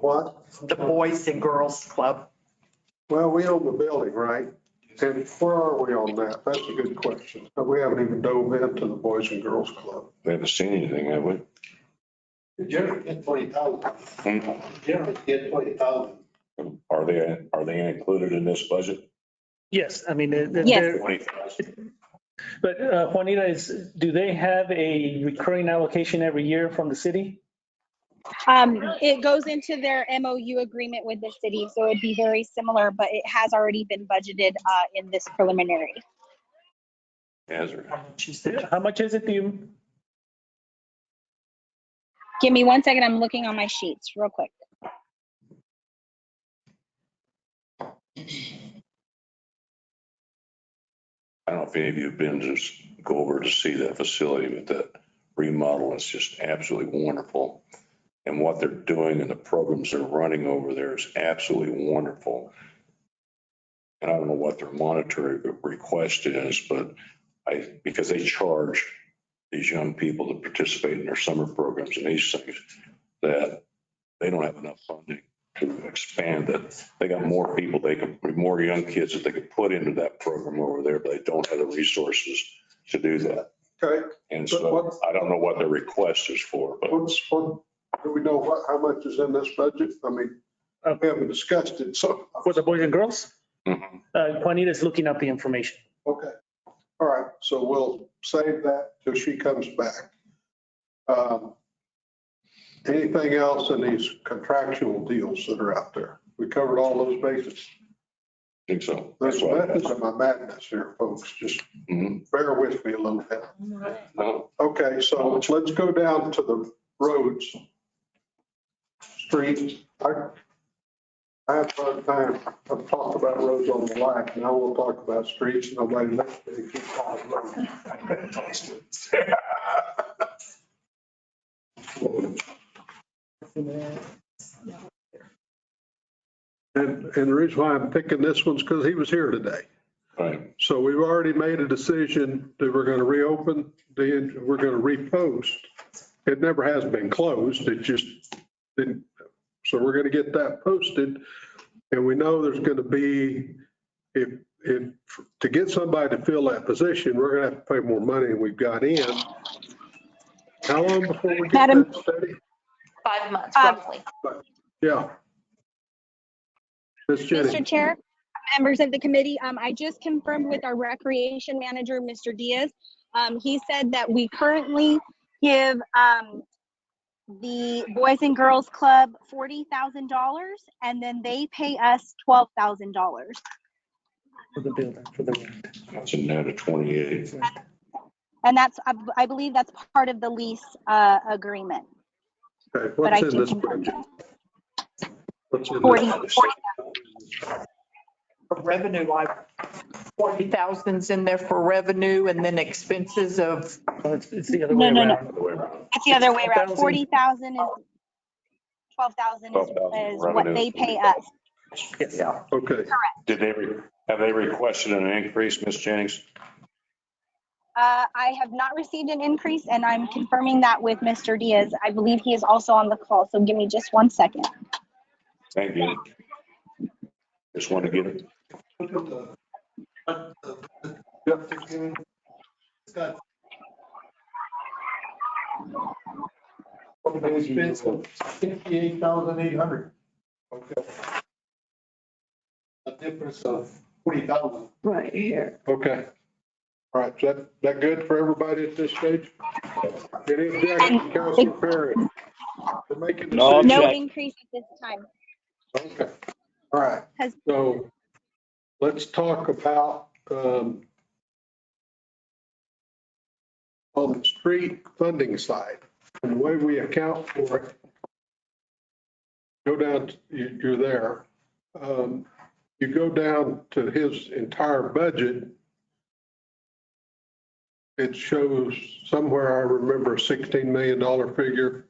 B: what?
L: The Boys and Girls Club.
B: Well, we own the building, right? And where are we on that? That's a good question. We haven't even dove into the Boys and Girls Club.
C: We haven't seen anything, have we?
G: Generally get 20,000. Generally get 20,000.
C: Are they included in this budget?
E: Yes, I mean,
Q: Yes.
C: 20,000.
E: but Juanita, do they have a recurring allocation every year from the city?
Q: It goes into their MOU agreement with the city, so it'd be very similar, but it has already been budgeted in this preliminary.
E: How much is it?
Q: Give me 1 second. I'm looking on my sheets real quick.
C: I don't know if any of you have been to go over to see that facility, but that remodel is just absolutely wonderful. And what they're doing and the programs they're running over there is absolutely wonderful. And I don't know what their monetary request is, but because they charge these young people to participate in their summer programs and these things, that they don't have enough funding to expand that. They got more people, more young kids that they could put into that program over there, but they don't have the resources to do that.
B: Okay.
C: And so I don't know what their request is for, but
B: do we know how much is in this budget? I mean, we haven't discussed it, so.
E: For the Boys and Girls?
C: Mm-hmm.
E: Juanita's looking up the information.
B: Okay. All right. So we'll save that till she comes back. Anything else in these contractual deals that are out there? We covered all those bases.
C: I think so.
B: That's methods of my madness here, folks. Just bear with me a little bit.
C: No.
B: Okay, so let's go down to the roads, streets. I have a hard time. I've talked about roads all my life. Now we'll talk about streets. Nobody lets me keep calling roads. And the reason why I'm picking this one's because he was here today.
C: Right.
B: So we've already made a decision that we're going to reopen we're going to repost. It never has been closed. It just didn't. So we're going to get that posted. And we know there's going to be, if to get somebody to fill that position, we're going to have to pay more money than we've got in. How long before we get
Q: Madam-
B: that steady?
O: 5 months roughly.
B: Yeah. Ms. Jenny.
Q: Mr. Chair, members of the committee, I just confirmed with our recreation manager, Mr. Diaz. He said that we currently give the Boys and Girls Club $40,000 and then they pay us $12,000.
E: For the building, for the.
C: That's a net of 28.
Q: And that's, I believe that's part of the lease agreement.
B: Okay,
Q: But I
B: what's in
Q: did
B: this
Q: confirm
B: budget? What's in
Q: 40,
B: this?
Q: 40,000.
L: Revenue, like 40,000's in there for revenue and then expenses of.
E: It's the other way
Q: No.
E: around.
Q: It's the other way around.
E: 12,000.
Q: 40,000 is 12,000 is what
C: revenue.
Q: they pay us.
L: Yeah.
B: Okay.
C: Have they requested an increase, Ms. Jennings?
Q: I have not received an increase and I'm confirming that with Mr. Diaz. I believe he is also on the call, so give me just 1 second.
C: Thank you. Just want to get it.
G: It's got an expense of 68,800.
B: Okay.
G: A difference of 40,000.
L: Right here.
B: Okay. All right. Is that good for everybody at this stage? Any objection, Councilor Perry? To making
Q: No
B: decisions?
Q: increase at this time.
B: Okay. All right.
Q: Has-
B: So let's talk about on the street funding side and the way we account for it. Go down, you're there. You go down to his entire budget. It shows somewhere, I remember, a $16 million figure.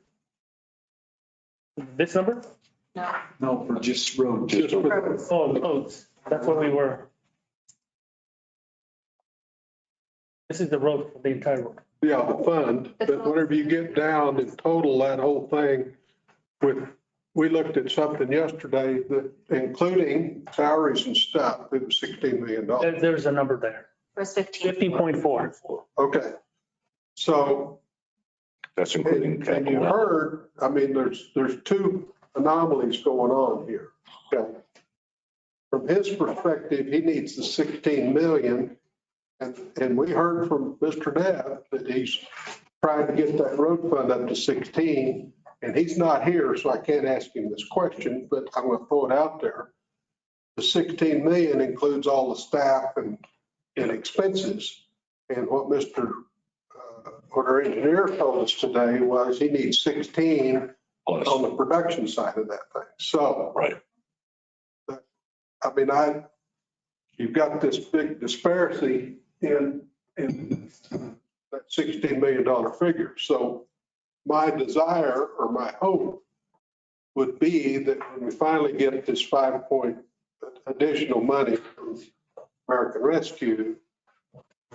E: This number?
P: No, for just road.
B: Just for-
E: Oh, that's what we were. This is the road, the entire road.
B: Yeah, the fund, but whenever you get down in total, that whole thing we looked at something yesterday that including salaries and stuff, it was $16 million.
E: There's a number there.
O: It was 15.
E: 15.4.
B: Okay. So,
C: That's including
B: and you
C: capital.
B: heard, I mean, there's two anomalies going on here. Okay. From his perspective, he needs the 16 million. And we heard from Mr. Depp that he's trying to get that road fund up to 16, and he's not here, so I can't ask him this question, but I'm going to throw it out there. The 16 million includes all the staff and expenses. And what what our engineer told us today was he needs 16
C: Plus.
B: on the production side of that thing. So.
C: Right.
B: I mean, you've got this big disparity in that $16 million figure. So my desire or my hope would be that when we finally get this 5 point additional money from American Rescue,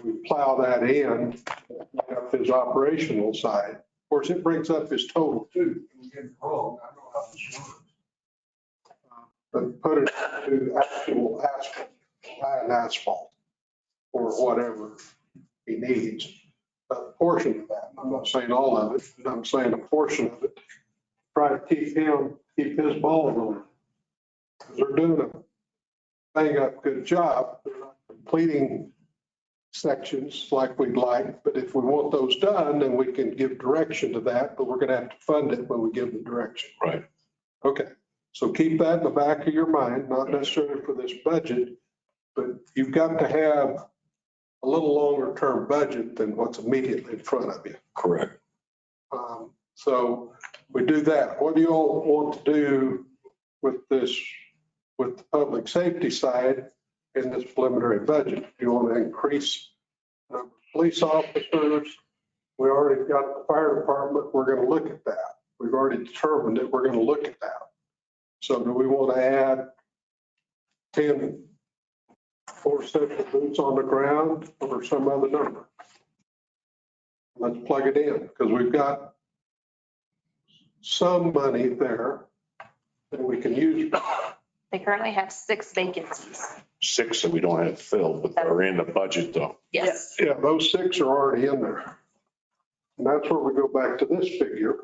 B: we plow that in, up his operational side. Of course, it brings up his total too. Don't get me wrong, I know how this works. But put it to actual asphalt, buy an asphalt or whatever he needs. A portion of that. I'm not saying all of it, but I'm saying a portion of it. Try to keep his ball rolling. They're doing a bang up good job. They're not completing sections like we'd like, but if we want those done, then we can give direction to that, but we're going to have to fund it when we give the direction.
C: Right.
B: Okay. So keep that in the back of your mind, not necessarily for this budget, but you've got to have a little longer term budget than what's immediately in front of you.
C: Correct.
B: So we do that. What do you all want to do with this, with the public safety side in this preliminary budget? Do you want to increase police officers? We already got the fire department. We're going to look at that. We've already determined that we're going to look at that. So do we want to add 10 4 sets of boots on the ground or some other number. Let's plug it in because we've got some money there that we can use.
O: They currently have 6 vacancies.
C: 6 that we don't have filled, but they're in the budget though.
O: Yes.
B: Yeah, those 6 are already in there. And that's where we go back to this figure.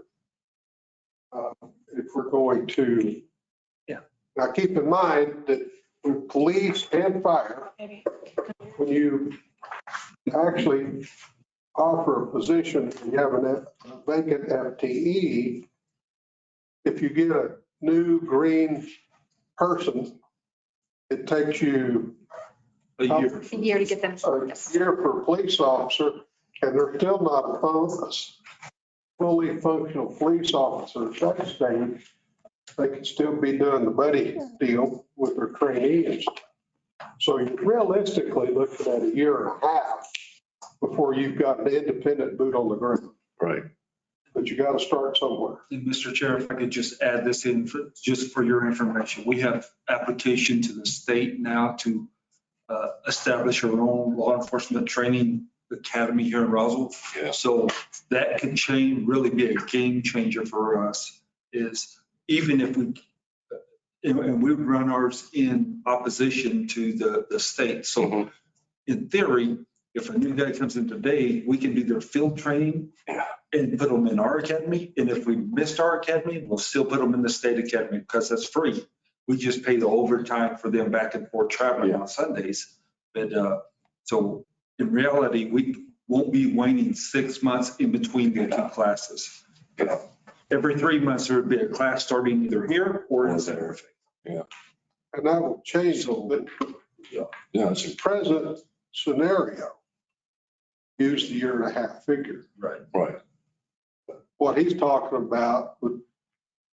B: If we're going to.
E: Yeah.
B: Now keep in mind that with police and fire, when you actually offer a position, you have a vacant FTE, if you get a new green person, it takes you
E: A year.
O: A year to get them.
B: a year for a police officer, and they're still not a fully functional police officer at that stage. They can still be doing the buddy deal with their trainees. So you're realistically looking at a year and a half before you've got an independent boot on the ground.
C: Right.
B: But you got to start somewhere.
P: And Mr. Chair, if I could just add this in just for your information, we have application to the state now to establish our own law enforcement training academy here in Roswell.
C: Yeah.
P: So that can change, really be a game changer for us, is even if and we run ours in opposition to the state. So in theory, if a new guy comes in today, we can do their field training and put them in our academy. And if we missed our academy, we'll still put them in the state academy because that's free. We just pay the overtime for them back and forth traveling on Sundays. But so in reality, we won't be waiting 6 months in between the 2 classes. Every 3 months, there would be a class starting either here or in there.
C: Yeah.
B: And that will change a little bit.
C: Yeah.
B: It's a present scenario. Use the year and a half figure.
P: Right.
C: Right.
B: What he's talking about would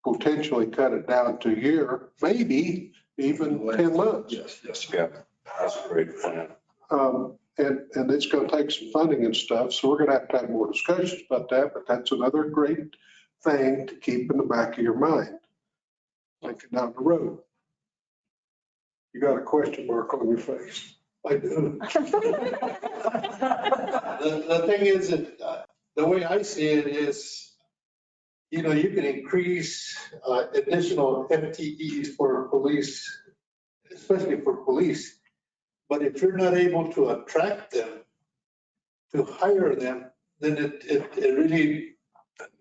B: potentially cut it down to a year, maybe even 10 months.
P: Yes.
C: Yeah. That's a great plan.
B: And it's going to take some funding and stuff. So we're going to have more discussions about that, but that's another great thing to keep in the back of your mind. Thinking down the road. You got a question mark on your face. I do.
G: The thing is that the way I see it is, you can increase additional FTEs for police, especially for police. But if you're not able to attract them, to hire them, then it really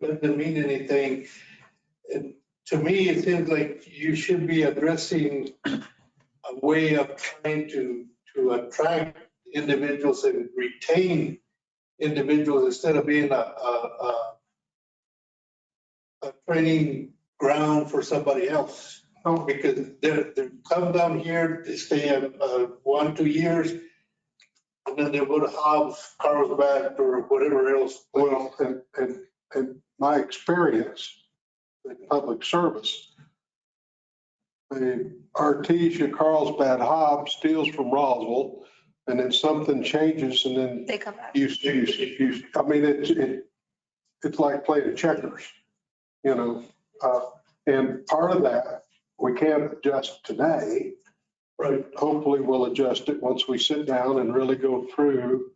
G: doesn't mean anything. And to me, it seems like you should be addressing a way of trying to attract individuals and retain individuals instead of being a training ground for somebody else. Because they come down here, they stay 1, 2 years, and then they go to Hobbs, Carlsbad, or whatever else.
B: Well, and my experience in public service, the Artesia, Carlsbad, Hobbs steals from Roswell, and then something changes, and then
O: They come back.
B: you, I mean, it's like playing checkers, and part of that, we can't adjust today. Right. Hopefully we'll adjust it once we sit down and really go through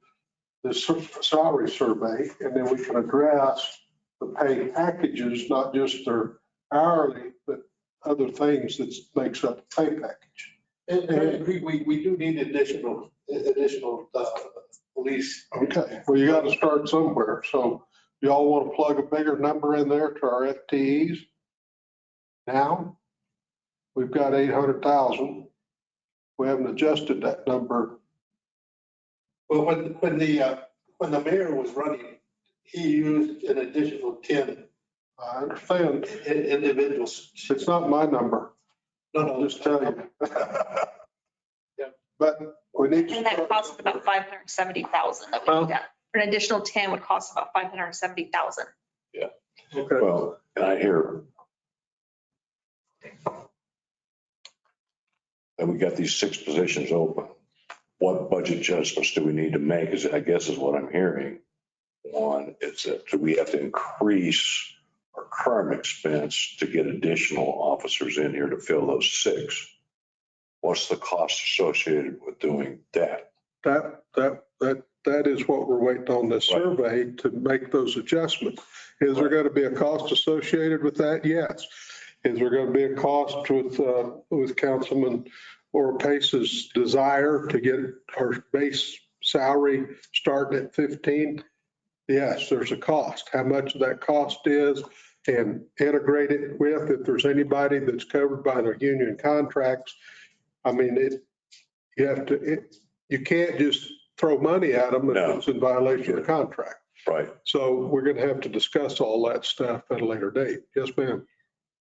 B: the salary survey, and then we can address the pay packages, not just their hourly, but other things that makes up the pay package.
G: And I agree, we do need additional police.
B: Okay, well, you got to start somewhere. So y'all want to plug a bigger number in there to our FTEs? Now, we've got 800,000. We haven't adjusted that number.
G: Well, when the mayor was running, he used an additional 10.
B: I understand.
G: Individuals.
B: It's not my number.
G: No,
B: I'll just tell you.
G: Yeah.
B: But we need to.
O: And that costs about 570,000 that we got. An additional 10 would cost about 570,000.
C: Yeah.
B: Okay.
C: Well, and I hear that we got these 6 positions open. What budget adjustments do we need to make is, I guess, is what I'm hearing. One, it's that do we have to increase our current expense to get additional officers in here to fill those 6? what's the cost associated with doing that?
B: That is what we're waiting on this survey to make those adjustments. Is there going to be a cost associated with that? Yes. Is there going to be a cost with Councilman Oropace's desire to get our base salary starting at 15? Yes, there's a cost. How much of that cost is, and integrate it with, if there's anybody that's covered by their union contracts. I mean, you can't just throw money at them if it's in violation of the contract.
C: Right.
B: So we're going to have to discuss all that stuff at a later date. Yes, ma'am.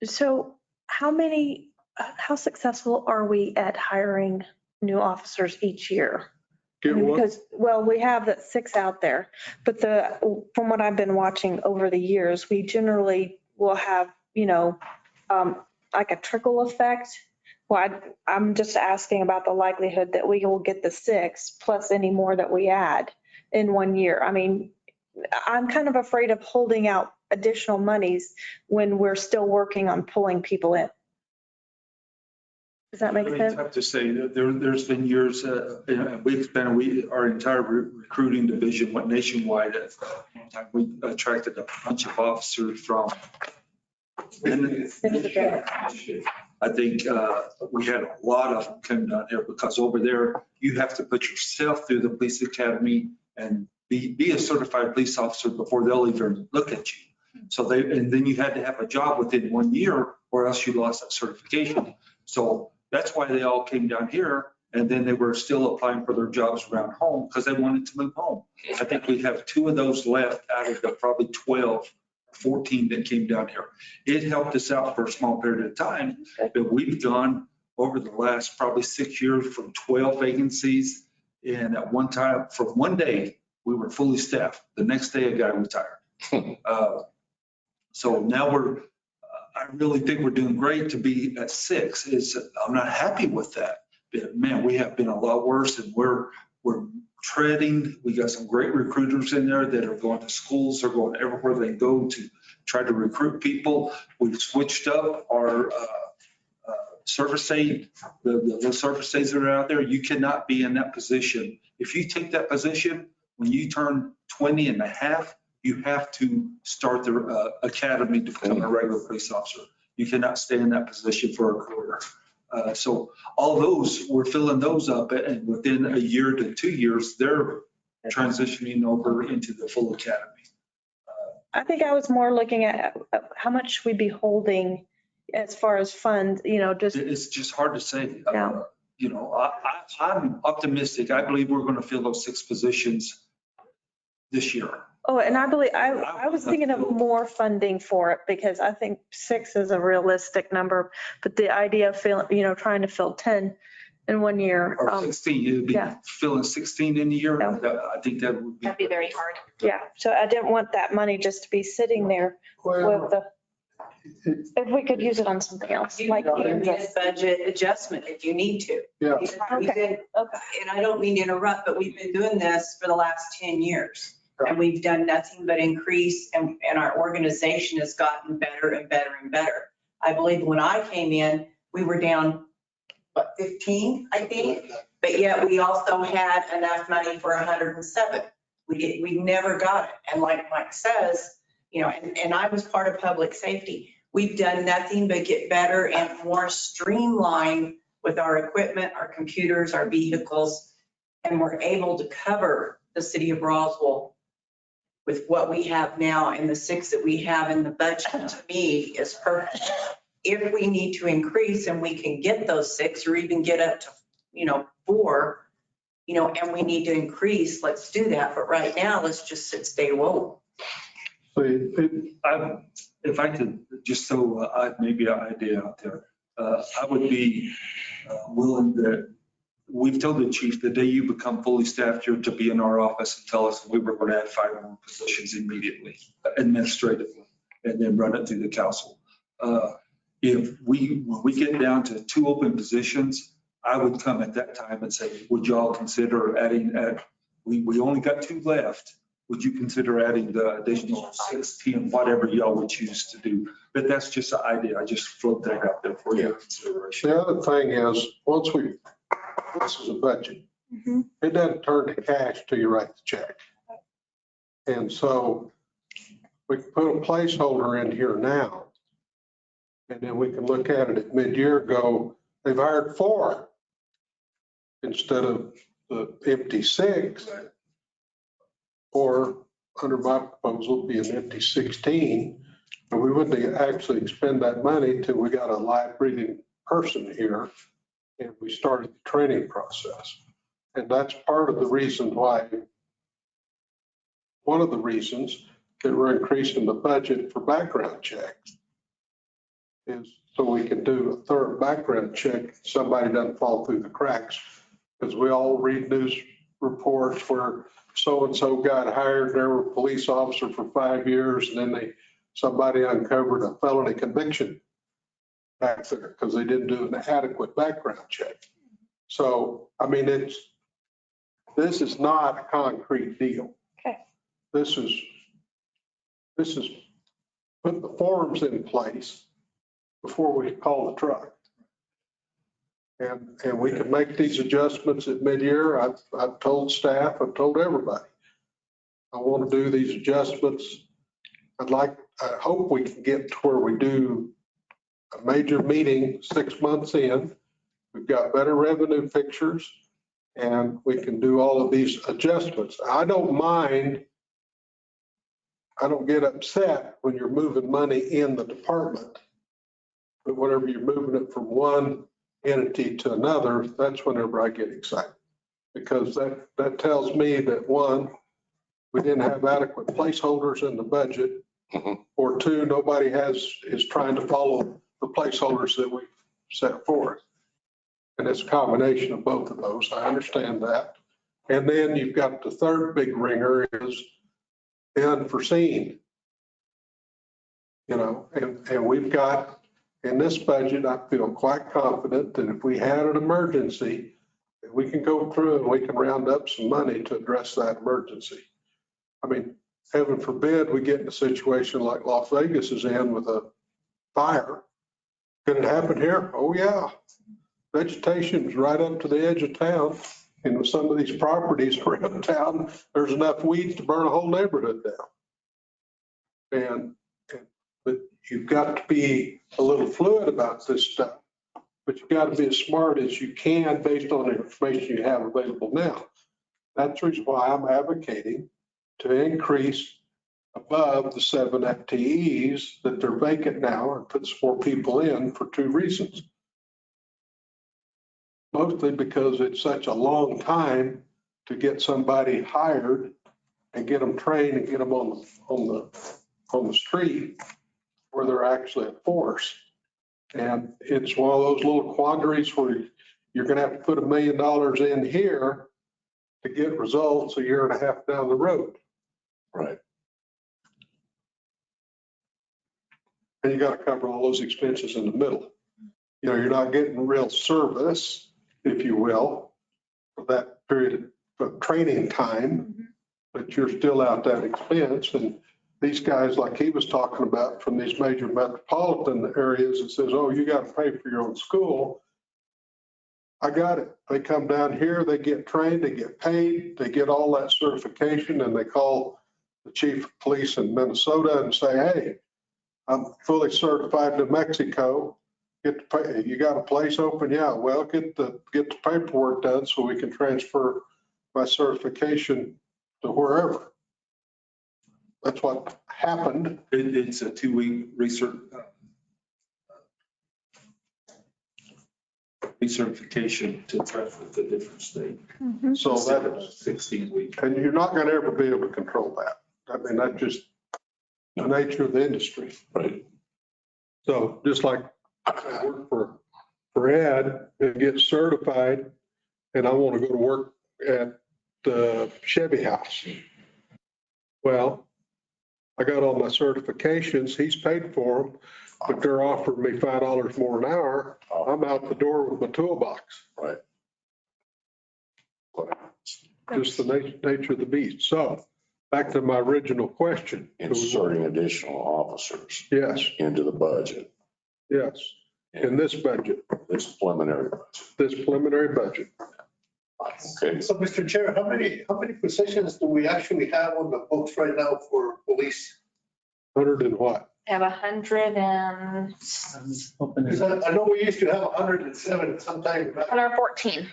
O: So how successful are we at hiring new officers each year? Because, well, we have that 6 out there, but from what I've been watching over the years, we generally will have, like a trickle effect. Well, I'm just asking about the likelihood that we will get the 6 plus any more that we add in 1 year. I mean, I'm kind of afraid of holding out additional monies when we're still working on pulling people in. Does that make sense?
P: I have to say that there's been years, our entire recruiting division went nationwide. At one time, we attracted a bunch of officers from. I think we had a lot of them come down here because over there, you have to put yourself through the police academy and be a certified police officer before they'll even look at you. So and then you had to have a job within 1 year or else you lost that certification. So that's why they all came down here, and then they were still applying for their jobs around home because they wanted to move home. I think we have 2 of those left out of the probably 12, 14 that came down here. It helped us out for a small period of time, but we've gone over the last probably 6 years from 12 vacancies. And at one time, for one day, we were fully staffed. The next day, a guy retired. So now I really think we're doing great to be at 6. I'm not happy with that. But man, we have been a lot worse, and we're treading. We got some great recruiters in there that are going to schools. They're going everywhere they go to try to recruit people. We've switched up our service aid, the service aides that are out there. You cannot be in that position. If you take that position, when you turn 20 and a half, you have to start the academy to become a regular police officer. You cannot stay in that position for a career. So all those, we're filling those up, and within a year to 2 years, they're transitioning over into the full academy.
O: I think I was more looking at how much we'd be holding as far as funds,
P: It's just hard to say.
O: Yeah.
P: I'm optimistic. I believe we're going to fill those 6 positions this year.
O: Oh, and I believe, I was thinking of more funding for it because I think 6 is a realistic number, but the idea of trying to fill 10 in 1 year.
P: Or 16, it'd be filling 16 in a year. I think that would be.
O: That'd be very hard. Yeah, so I didn't want that money just to be sitting there with if we could use it on something else.
L: You can do a budget adjustment if you need to.
B: Yeah.
O: Okay.
L: And I don't mean to interrupt, but we've been doing this for the last 10 years. And we've done nothing but increase, and our organization has gotten better and better and better. I believe when I came in, we were down, 15, I think? But yet we also had enough money for 107. We never got it. And like Mike says, and I was part of public safety. We've done nothing but get better and more streamlined with our equipment, our computers, our vehicles, and we're able to cover the city of Roswell with what we have now, and the 6 that we have in the budget, to me, is perfect. If we need to increase and we can get those 6 or even get up to, 4, and we need to increase, let's do that. But right now, let's just stay low.
P: If I could just throw maybe an idea out there, I would be willing to. We've told the chief the day you become fully staffed, you're to be in our office and tell us we were going to add 5 more positions immediately, administratively, and then run it through the council. When we get down to 2 open positions, I would come at that time and say, would y'all consider adding? We only got 2 left. would you consider adding the additional 16, whatever y'all would choose to do? But that's just an idea. I just float that out there for your consideration.
B: The other thing is, this is a budget. It doesn't turn to cash till you write the check. And so we can put a placeholder in here now. And then we can look at it at mid-year, go, they've hired 4 instead of the empty 6. Or under my proposal, be an empty 16. And we wouldn't actually expend that money till we got a live breathing person here and we started the training process. And that's part of the reason why, one of the reasons that we're increasing the budget for background checks is so we can do a thorough background check if somebody doesn't fall through the cracks. Because we all read news reports where so-and-so got hired, they were a police officer for 5 years, and then somebody uncovered a felony conviction back there because they didn't do an adequate background check. So, I mean, this is not a concrete deal.
O: Okay.
B: This is put the forms in place before we call the truck. And we can make these adjustments at mid-year. I've told staff, I've told everybody. I want to do these adjustments. I hope we can get to where we do a major meeting 6 months in. We've got better revenue pictures and we can do all of these adjustments. I don't mind. I don't get upset when you're moving money in the department, but whenever you're moving it from one entity to another, that's whenever I get excited. Because that tells me that 1, we didn't have adequate placeholders in the budget, or 2, nobody is trying to follow the placeholders that we've set forth. And it's a combination of both of those. I understand that. And then you've got the third big ringer is the unforeseen. And we've got, in this budget, I feel quite confident that if we had an emergency, that we can go through and we can round up some money to address that emergency. I mean, heaven forbid we get in a situation like Las Vegas is in with a fire. Could it happen here? Oh, yeah. Vegetation's right up to the edge of town. And with some of these properties around town, there's enough weeds to burn a whole neighborhood down. But you've got to be a little fluid about this stuff. But you've got to be as smart as you can based on the information you have available now. That's the reason why I'm advocating to increase above the 7 FTEs that they're vacant now and put some more people in for 2 reasons. Mostly because it's such a long time to get somebody hired and get them trained and get them on the street where they're actually a force. And it's one of those little quandaries where you're going to have to put $1 million in here to get results a year and a half down the road.
C: Right.
B: And you got to cover all those expenses in the middle. You're not getting real service, if you will, for that period of training time, but you're still out that expense. And these guys, like he was talking about from these major metropolitan areas, it says, oh, you got to pay for your own school. I got it. They come down here, they get trained, they get paid, they get all that certification, and they call the chief of police in Minnesota and say, hey, I'm fully certified to Mexico. You got a place open? Yeah, well, get the paperwork done so we can transfer my certification to wherever. That's what happened.
P: It's a 2-week recertification to test with a different state.
B: So that's
P: 16 weeks.
B: And you're not going to ever be able to control that. I mean, that's just the nature of the industry.
C: Right.
B: So just like I work for Ed and get certified, and I want to go to work at the Chevy house. Well, I got all my certifications. He's paid for them, but they're offering me $5 more an hour. I'm out the door with my toolbox.
C: Right.
B: Just the nature of the beast. So back to my original question.
C: Inserting additional officers
B: Yes,
C: into the budget,
B: yes, in this budget,
C: this preliminary budget.
B: this preliminary budget.
C: Okay,
G: So, Mr. Chair, how many positions do we actually have on the books right now for police?
B: 100 and what?
O: I have 100 and
G: Because I know we used to have 107 sometime,
O: 114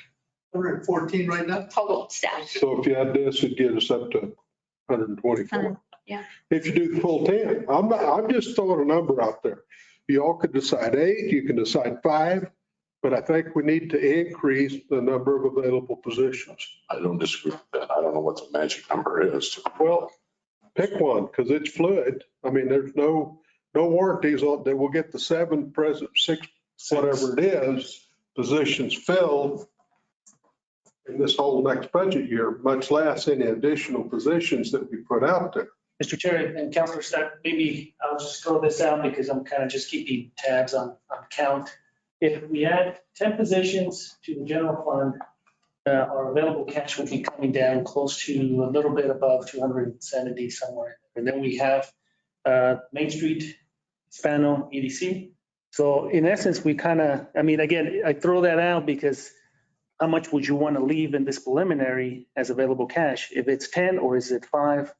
G: 114 right now.
O: total staff.
B: So if you add this, it'd get us up to 124.
O: Yeah.
B: If you do the full 10, I'm just throwing a number out there. You all could decide 8, you can decide 5, but I think we need to increase the number of available positions.
C: I don't disagree with that. I don't know what the magic number is.
B: Well, pick one, because it's fluid. I mean, there's no warranties on that. We'll get the 7 present, 6, whatever it is, positions filled in this whole next budget year, much less any additional positions that we put out there.
E: Mr. Chair and Councilor Stack, maybe I'll just throw this out because I'm kind of just keeping tabs on count. If we add 10 positions to the general fund, our available cash will be coming down close to a little bit above 270 somewhere. And then we have Main Street, Spano, EDC. So in essence, we kind of, I mean, again, I throw that out because how much would you want to leave in this preliminary as available cash? If it's 10 or is it 5,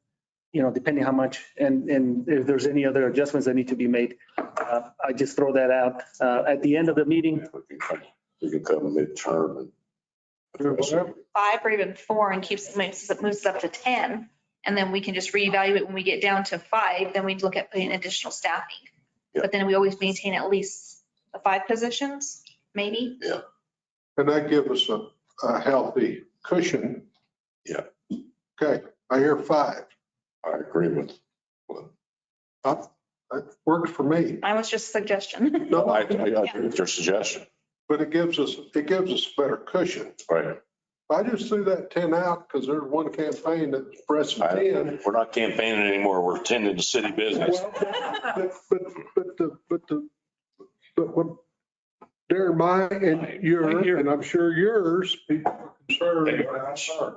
E: you know, depending how much, and if there's any other adjustments that need to be made, I just throw that out. At the end of the meeting,
C: We can come midterm and
O: 5 or even 4 and moves up to 10. And then we can just reevaluate when we get down to 5, then we look at putting additional staffing.
C: Yeah.
O: But then we always maintain at least the 5 positions, maybe.
C: Yeah.
B: And that gives us a healthy cushion.
C: Yeah.
B: Okay, I hear 5.
C: I agree with.
B: That works for me,
O: Mine was just a suggestion.
C: No, I agree with your suggestion.
B: but it gives us better cushion.
C: Right.
B: I just threw that 10 out because there's one campaign that's pressing 10.
C: We're not campaigning anymore. We're attending to city business.
B: But what Darren, mine and your, and I'm sure yours, people are concerned.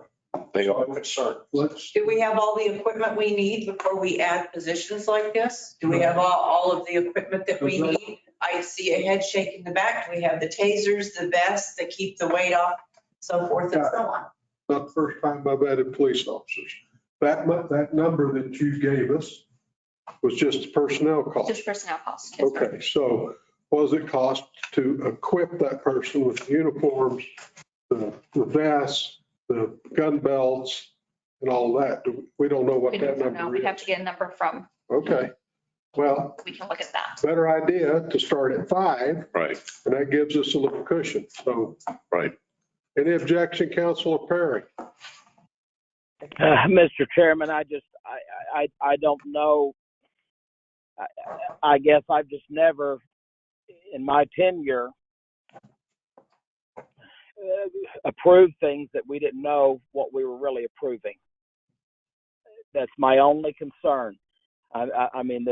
C: They are concerned.
L: Do we have all the equipment we need before we add positions like this? Do we have all of the equipment that we need? I see a head shake in the back. Do we have the tasers, the vests that keep the weight off, so forth and so on?
B: Not the first time I've added police officers. That number that you gave us was just personnel cost.
O: Just personnel costs.
B: Okay, so what does it cost to equip that person with uniforms, the vests, the gun belts, and all that? We don't know what
O: We
B: that
O: don't know.
B: number
O: We'd
B: is.
O: have to get a number from,
B: Okay, well,
O: we can look at that.
B: better idea to start at 5,
C: Right,
B: and that gives us a little cushion. So
C: right.
B: any objection, Councilor Perry?
R: Mr. Chairman, I don't know. I guess I've just never, in my tenure, approved things that we didn't know what we were really approving. That's my only concern. I mean,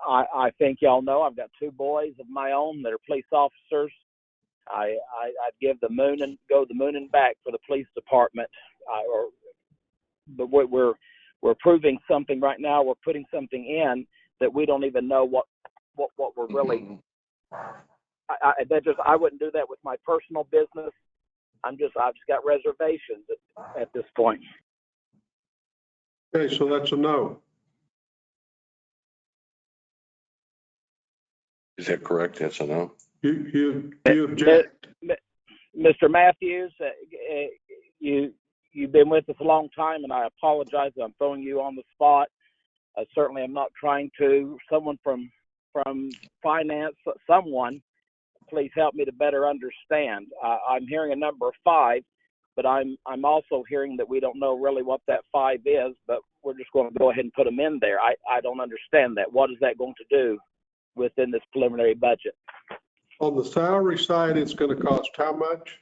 R: I think y'all know I've got 2 boys of my own that are police officers. I'd give the moon and go the moon and back for the police department. But we're approving something right now. We're putting something in that we don't even know what we're really. I wouldn't do that with my personal business. I've just got reservations at this point.
B: Okay, so that's a no.
C: Is that correct? That's a no?
B: You object?
R: Mr. Matthews, you've been with us a long time, and I apologize. I'm throwing you on the spot. Certainly, I'm not trying to. Someone from finance, someone, please help me to better understand. I'm hearing a number of 5, but I'm also hearing that we don't know really what that 5 is, but we're just going to go ahead and put them in there. I don't understand that. What is that going to do within this preliminary budget?
B: On the salary side, it's going to cost how much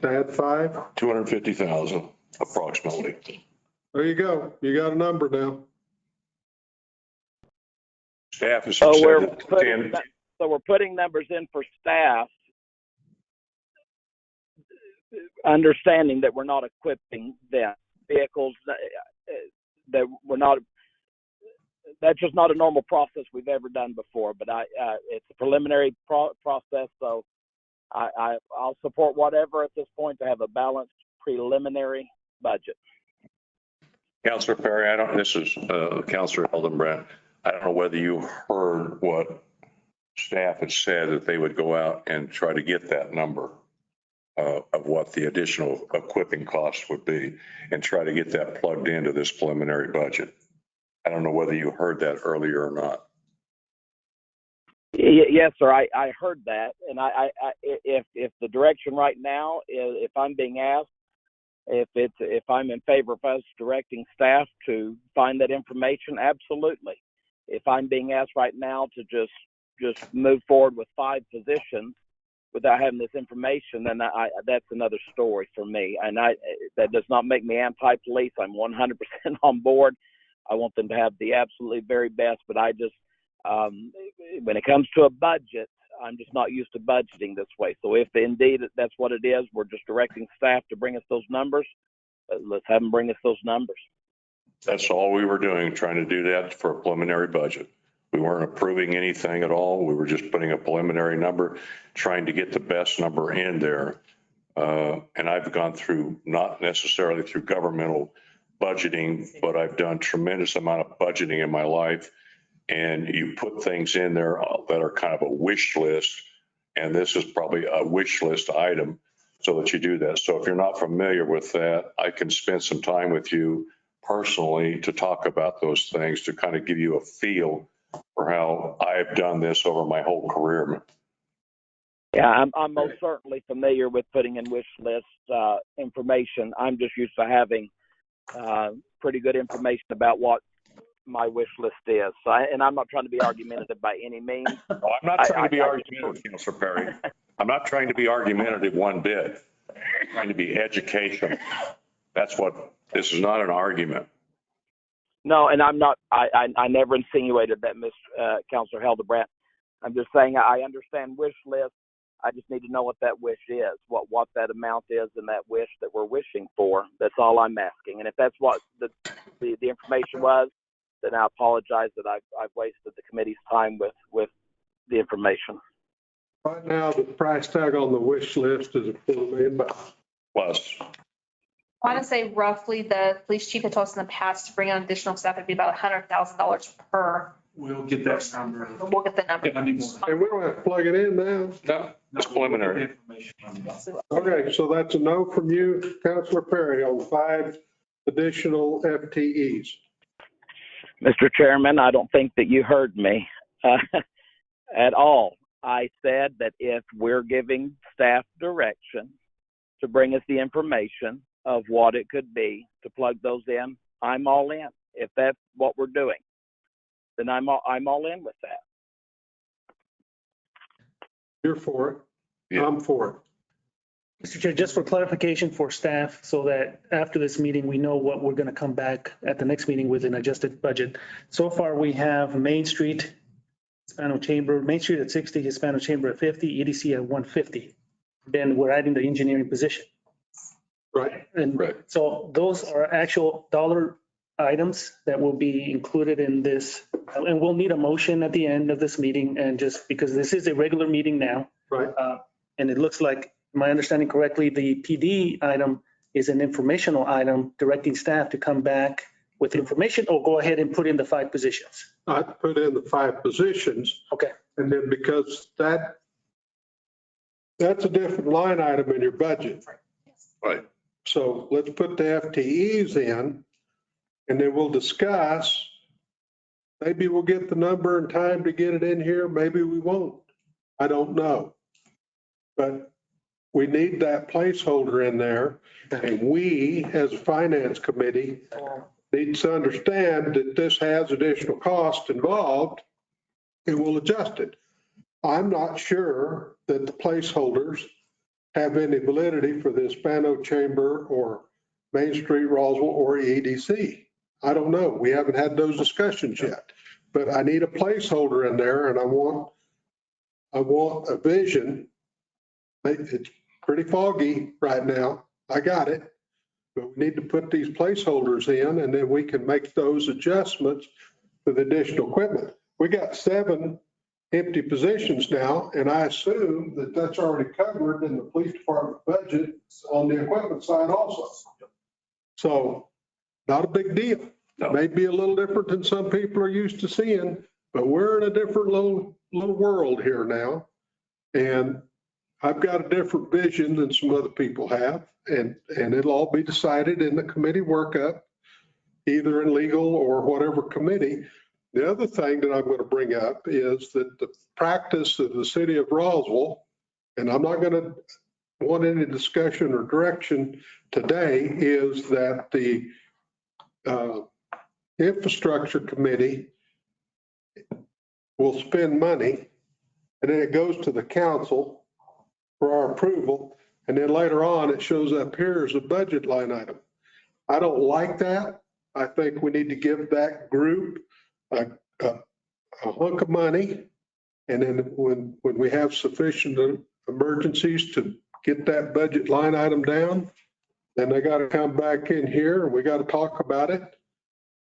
B: to add 5?
C: 250,000 approximately.
B: There you go. You got a number now.
C: Staff is.
R: So we're putting numbers in for staff, understanding that we're not equipping them vehicles that were not, that's just not a normal process we've ever done before, but it's a preliminary process, so I'll support whatever at this point to have a balanced preliminary budget.
C: Councilor Perry, this is Councilor Hildenbrand. I don't know whether you heard what staff had said, that they would go out and try to get that number of what the additional equipping costs would be and try to get that plugged into this preliminary budget. I don't know whether you heard that earlier or not.
R: Yes, sir. I heard that, and if the direction right now is, if I'm being asked, if I'm in favor of us directing staff to find that information, absolutely. If I'm being asked right now to just move forward with 5 positions without having this information, then that's another story for me. And that does not make me anti-police. I'm 100% on board. I want them to have the absolutely very best, but I just, when it comes to a budget, I'm just not used to budgeting this way. So if indeed that's what it is, we're just directing staff to bring us those numbers. Let's have them bring us those numbers.
C: That's all we were doing, trying to do that for a preliminary budget. We weren't approving anything at all. We were just putting a preliminary number, trying to get the best number in there. And I've gone through, not necessarily through governmental budgeting, but I've done tremendous amount of budgeting in my life. And you put things in there that are kind of a wish list. And this is probably a wish list item so that you do that. So if you're not familiar with that, I can spend some time with you personally to talk about those things, to kind of give you a feel for how I've done this over my whole career.
R: Yeah, I'm most certainly familiar with putting in wish list information. I'm just used to having pretty good information about what my wish list is. So and I'm not trying to be argumentative by any means.
C: Oh, I'm not trying to be argumentative, Councilor Perry. I'm not trying to be argumentative one bit. I'm trying to be educational. That's what, this is not an argument.
R: No, and I'm not, I never insinuated that, Councilor Hildebrand. I'm just saying I understand wish lists. I just need to know what that wish is, what that amount is in that wish that we're wishing for. That's all I'm asking. And if that's what the information was, then I apologize that I've wasted the committee's time with the information.
B: Right now, the price tag on the wish list is $4 million
C: plus.
S: I want to say roughly the police chief had told us in the past to bring on additional staff, it'd be about $100,000 per.
P: We'll get that number.
S: We'll get the number.
B: And we don't have to plug it in now.
C: No, it's preliminary.
B: Okay, so that's a no from you, Councilor Perry, on 5 additional FTEs.
R: Mr. Chairman, I don't think that you heard me at all. I said that if we're giving staff direction to bring us the information of what it could be to plug those in, I'm all in. If that's what we're doing, then I'm all in with that.
B: You're for it. Yeah. I'm for it.
E: Mr. Chair, just for clarification for staff, so that after this meeting, we know what we're going to come back at the next meeting with an adjusted budget. So far, we have Main Street, Hispano Chamber, Main Street at 60, Hispano Chamber at 50, EDC at 150. Then we're adding the engineering position.
B: Right.
E: And
B: right.
E: So those are actual dollar items that will be included in this. And we'll need a motion at the end of this meeting, and just because this is a regular meeting now.
B: Right.
E: And it looks like, am I understanding correctly, the PD item is an informational item directing staff to come back with information, or go ahead and put in the 5 positions?
B: I put in the 5 positions.
E: Okay.
B: And then because that's a different line item in your budget.
C: Right.
B: So let's put the FTEs in, and then we'll discuss. Maybe we'll get the number in time to get it in here. Maybe we won't. I don't know. But we need that placeholder in there. And we, as a finance committee, need to understand that this has additional cost involved, and we'll adjust it. I'm not sure that the placeholders have any validity for the Hispano Chamber or Main Street, Roswell, or EDC. I don't know. We haven't had those discussions yet. But I need a placeholder in there, and I want a vision. It's pretty foggy right now. I got it. But we need to put these placeholders in, and then we can make those adjustments for the additional equipment. We got 7 empty positions now, and I assume that that's already covered in the police department budget on the equipment side also. So not a big deal. Maybe a little different than some people are used to seeing, but we're in a different little world here now. And I've got a different vision than some other people have, and it'll all be decided in the committee workup, either in legal or whatever committee. The other thing that I'm going to bring up is that the practice of the city of Roswell, and I'm not going to want any discussion or direction today, is that the infrastructure committee will spend money, and then it goes to the council for our approval, and then later on it shows up here as a budget line item. I don't like that. I think we need to give that group a hunk of money, and then when we have sufficient emergencies to get that budget line item down, then they got to come back in here and we got to talk about it.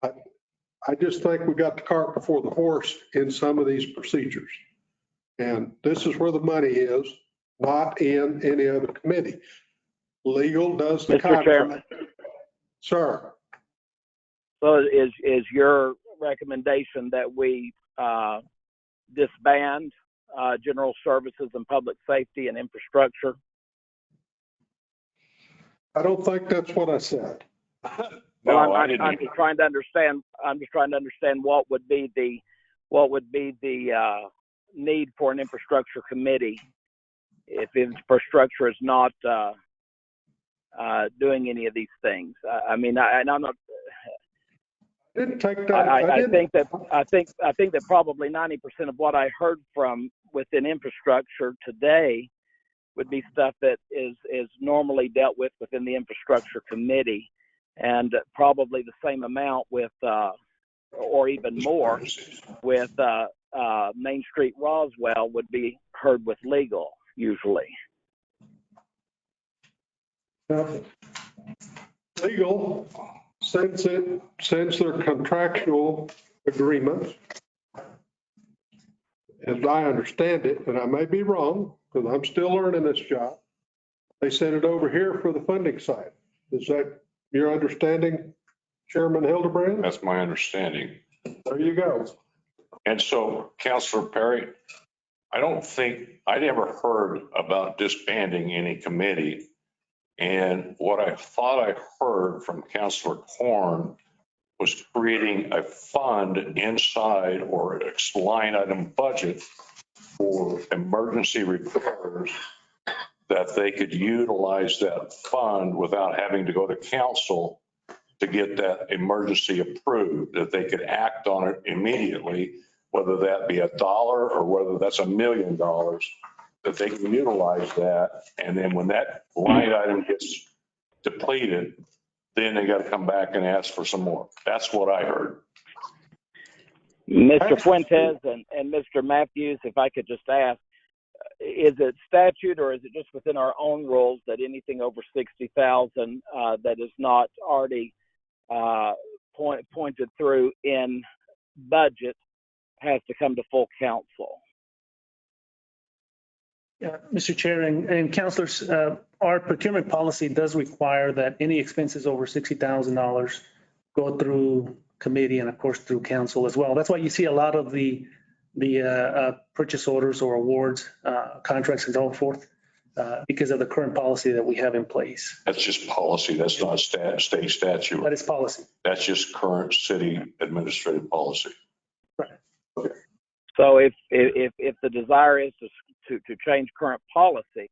B: I just think we got the cart before the horse in some of these procedures. And this is where the money is, not in any other committee. Legal does the
R: Mr. Chairman.
B: contract. Sir.
R: So is your recommendation that we disband general services and public safety and infrastructure?
B: I don't think that's what I said.
R: Well, I'm just trying to understand. I'm just trying to understand what would be the need for an infrastructure committee if infrastructure is not doing any of these things. I mean, I'm not.
B: Didn't take that.
R: I think that probably 90% of what I heard from within infrastructure today would be stuff that is normally dealt with within the infrastructure committee, and probably the same amount with, or even more, with Main Street Roswell would be heard with legal usually.
B: Legal sends their contractual agreements, as I understand it, and I may be wrong because I'm still learning this job. They sent it over here for the funding side. Is that your understanding, Chairman Hildebrand?
C: That's my understanding.
B: There you go.
C: And so, Councilor Perry, I don't think, I never heard about disbanding any committee. And what I thought I heard from Councilor Korn was creating a fund inside or a line item budget for emergency repairs that they could utilize that fund without having to go to council to get that emergency approved, that they could act on it immediately, whether that be $1 or whether that's $1 million, that they can utilize that. And then when that line item gets depleted, then they got to come back and ask for some more. That's what I heard.
R: Mr. Fuentes and Mr. Matthews, if I could just ask, is it statute or is it just within our own rules that anything over 60,000 that is not already pointed through in budget has to come to full council?
E: Yeah, Mr. Chair and councilors, our procurement policy does require that any expenses over $60,000 go through committee and of course through council as well. That's why you see a lot of the purchase orders or awards, contracts and so forth, because of the current policy that we have in place.
C: That's just policy. That's not state statute.
E: That is policy.
C: That's just current city administrative policy.
E: Right.
C: Okay.
R: So if the desire is to change current policy,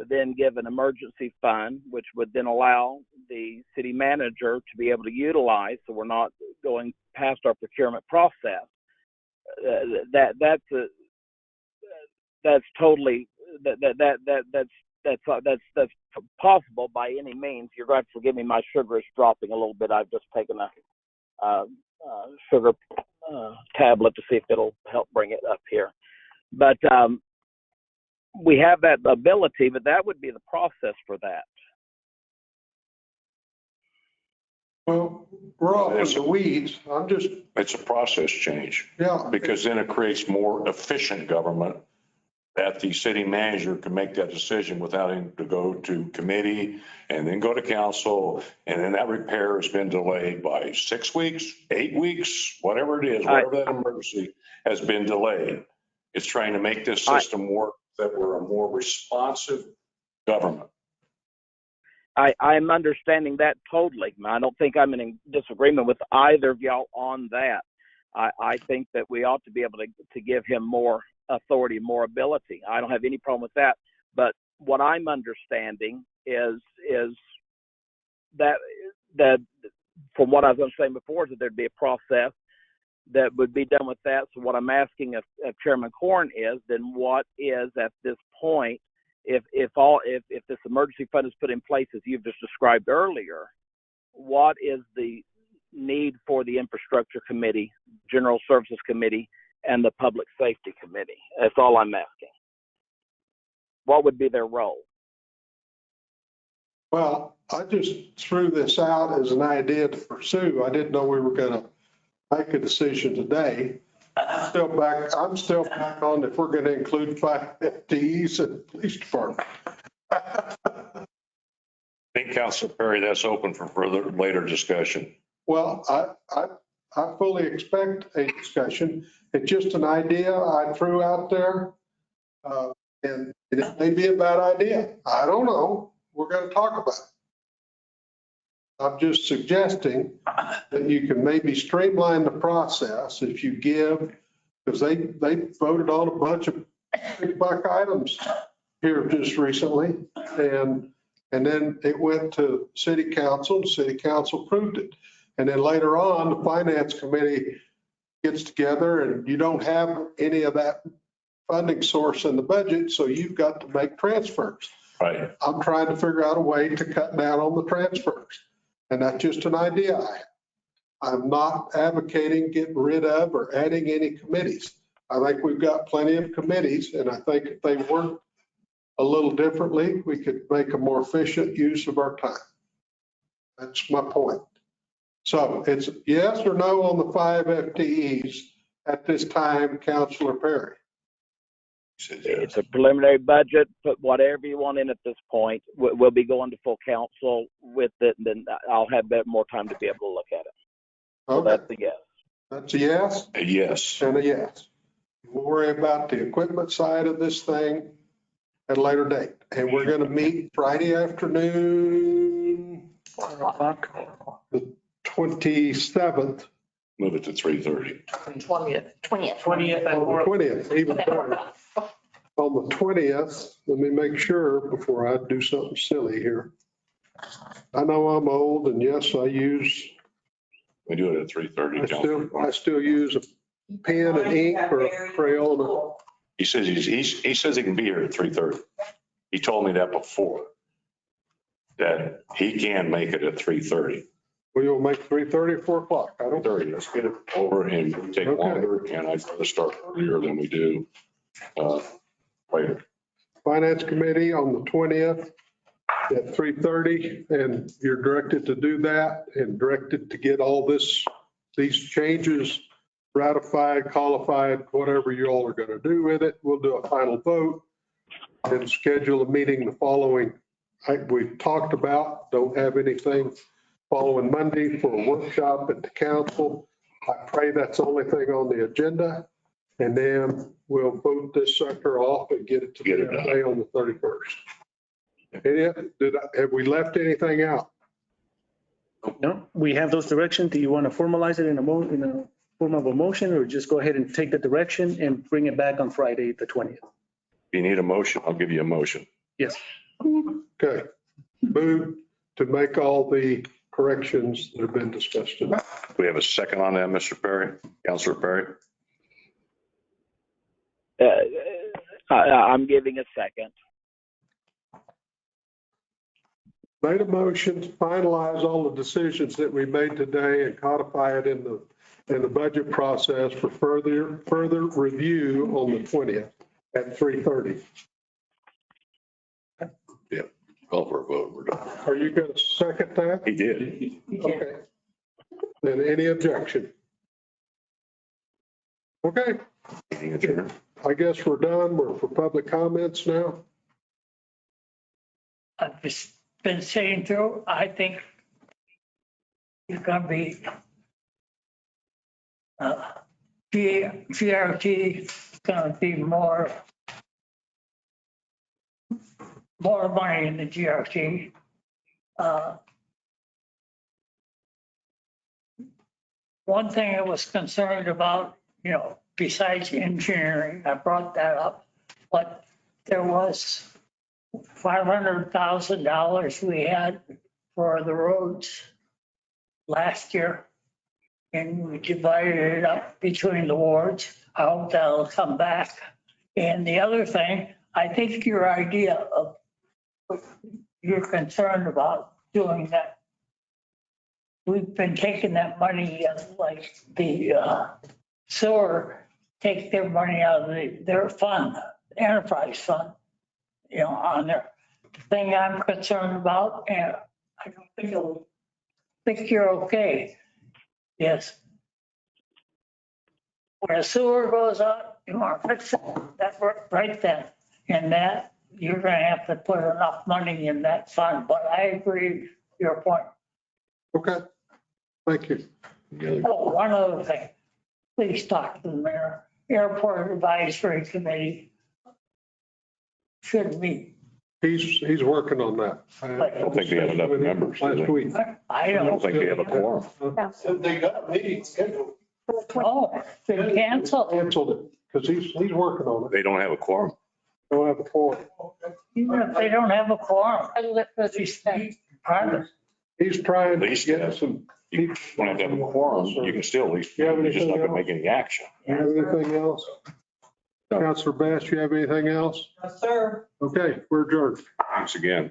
R: to then give an emergency fund, which would then allow the city manager to be able to utilize, so we're not going past our procurement process. That's totally that's possible by any means. You're going to forgive me. My sugar is dropping a little bit. I've just taken a sugar tablet to see if it'll help bring it up here. But we have that ability, but that would be the process for that.
B: Well, we're off in the weeds. I'm just,
C: It's a process change
B: yeah,
C: because then it creates more efficient government that the city manager can make that decision without having to go to committee and then go to council. And then that repair has been delayed by 6 weeks, 8 weeks, whatever it is, whatever that emergency has been delayed. It's trying to make this system work, that we're a more responsive government.
R: I'm understanding that totally. I don't think I'm in disagreement with either of y'all on that. I think that we ought to be able to give him more authority, more ability. I don't have any problem with that. But what I'm understanding is that from what I was saying before, is that there'd be a process that would be done with that. So what I'm asking of Chairman Corn is, then what is at this point, if this emergency fund is put in place as you've just described earlier, what is the need for the infrastructure committee, general services committee, and the public safety committee? That's all I'm asking. What would be their role?
B: well, I just threw this out as an idea to pursue. I didn't know we were going to make a decision today. I'm still back on if we're going to include 5 FTEs in the police department.
C: I think, Councilor Perry, that's open for further later discussion.
B: Well, I fully expect a discussion. It's just an idea I threw out there. And it may be a bad idea. I don't know. We're going to talk about it. I'm just suggesting that you can maybe streamline the process if you give, because they voted on a bunch of big buck items here just recently. And then it went to city council and city council approved it. And then later on, the finance committee gets together and you don't have any of that funding source in the budget, so you've got to make transfers.
C: Right.
B: I'm trying to figure out a way to cut down on the transfers. And that's just an idea I have. I'm not advocating getting rid of or adding any committees. I think we've got plenty of committees, and I think if they work a little differently, we could make a more efficient use of our time. That's my point. So it's yes or no on the 5 FTEs at this time, Councilor Perry?
R: It's a preliminary budget, put whatever you want in at this point. We'll be going to full council with it, and then I'll have more time to be able to look at it. So
B: Okay.
R: that's a yes.
B: That's a yes?
C: A yes.
B: And a yes. We'll worry about the equipment side of this thing at a later date. And we're going to meet Friday afternoon, the 27th.
C: Move it to 3:30.
B: 20th, even better. On the 20th, let me make sure before I do something silly here. I know I'm old, and yes, I use.
C: We do it at 3:30.
B: I still use a pen and ink or a crayon.
C: He says he says he can be here at 3:30. He told me that before, that he can make it at 3:30.
B: Well, you'll make 3:30 or 4 o'clock. I don't.
C: 30. Let's get it over and it'll take longer. And I'd rather start earlier than we do later.
B: Finance committee on the 20th at 3:30, and you're directed to do that and directed to get all these changes ratified, qualified, whatever you all are going to do with it. We'll do a final vote and schedule a meeting the following. We've talked about, don't have anything following Monday for a workshop at the council. I pray that's the only thing on the agenda. And then we'll vote this sucker off and get it to the FA on the 31st. Have we left anything out?
E: No, we have those directions. Do you want to formalize it in a form of a motion, or just go ahead and take the direction and bring it back on Friday, the 20th?
C: If you need a motion, I'll give you a motion.
E: Yes.
B: Okay. Move to make all the corrections that have been discussed tonight.
C: Do we have a second on that, Mr. Perry? Councilor Perry?
R: I'm giving a second.
B: Made a motion to finalize all the decisions that we made today and codify it in the budget process for further review on the 20th at 3:30.
C: Yeah, call for a vote. We're done.
B: Are you going to second that?
C: He did.
B: Okay. Then any objection? Okay, I guess we're done. We're for public comments now.
I: I've just been sitting through, I think you're gonna be, GRT is gonna be more money in the GRT. One thing I was concerned about, besides engineering, I brought that up, but there was $500,000 we had for the roads last year. And we divided it up between the wards. I hope that'll come back. And the other thing, I think your idea of what you're concerned about doing that. We've been taking that money, like the sewer, take their money out of their fund, enterprise fund, on there. The thing I'm concerned about, and I don't think you're okay. Yes. When a sewer goes up, you want to fix it, that right then. And that, you're gonna have to put enough money in that fund, but I agree with your point.
B: Okay, thank you.
I: Oh, one other thing, please talk to the mayor. Airport Advisory Committee should meet.
B: He's working on that.
C: I don't think they have enough members.
B: Last week.
I: I
C: don't think they have a quorum.
G: They got a meeting scheduled.
I: Oh, it's been canceled.
B: Canceled it because he's working on it.
C: They don't have a quorum.
B: Don't have a quorum.
I: Even if they don't have a quorum, private.
B: He's trying to
C: Least,
B: get some.
C: You don't have to have a quorum. You can still, at least,
B: You have
C: you're just not
B: anything
C: gonna make any action.
B: You have anything else? Counselor Bass, you have anything else?
L: Yes, sir.
B: Okay, we're adjourned.
C: Thanks again.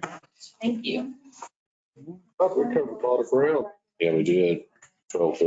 L: Thank you.
B: Thought we covered a lot of ground.
C: Yeah, we did. 12.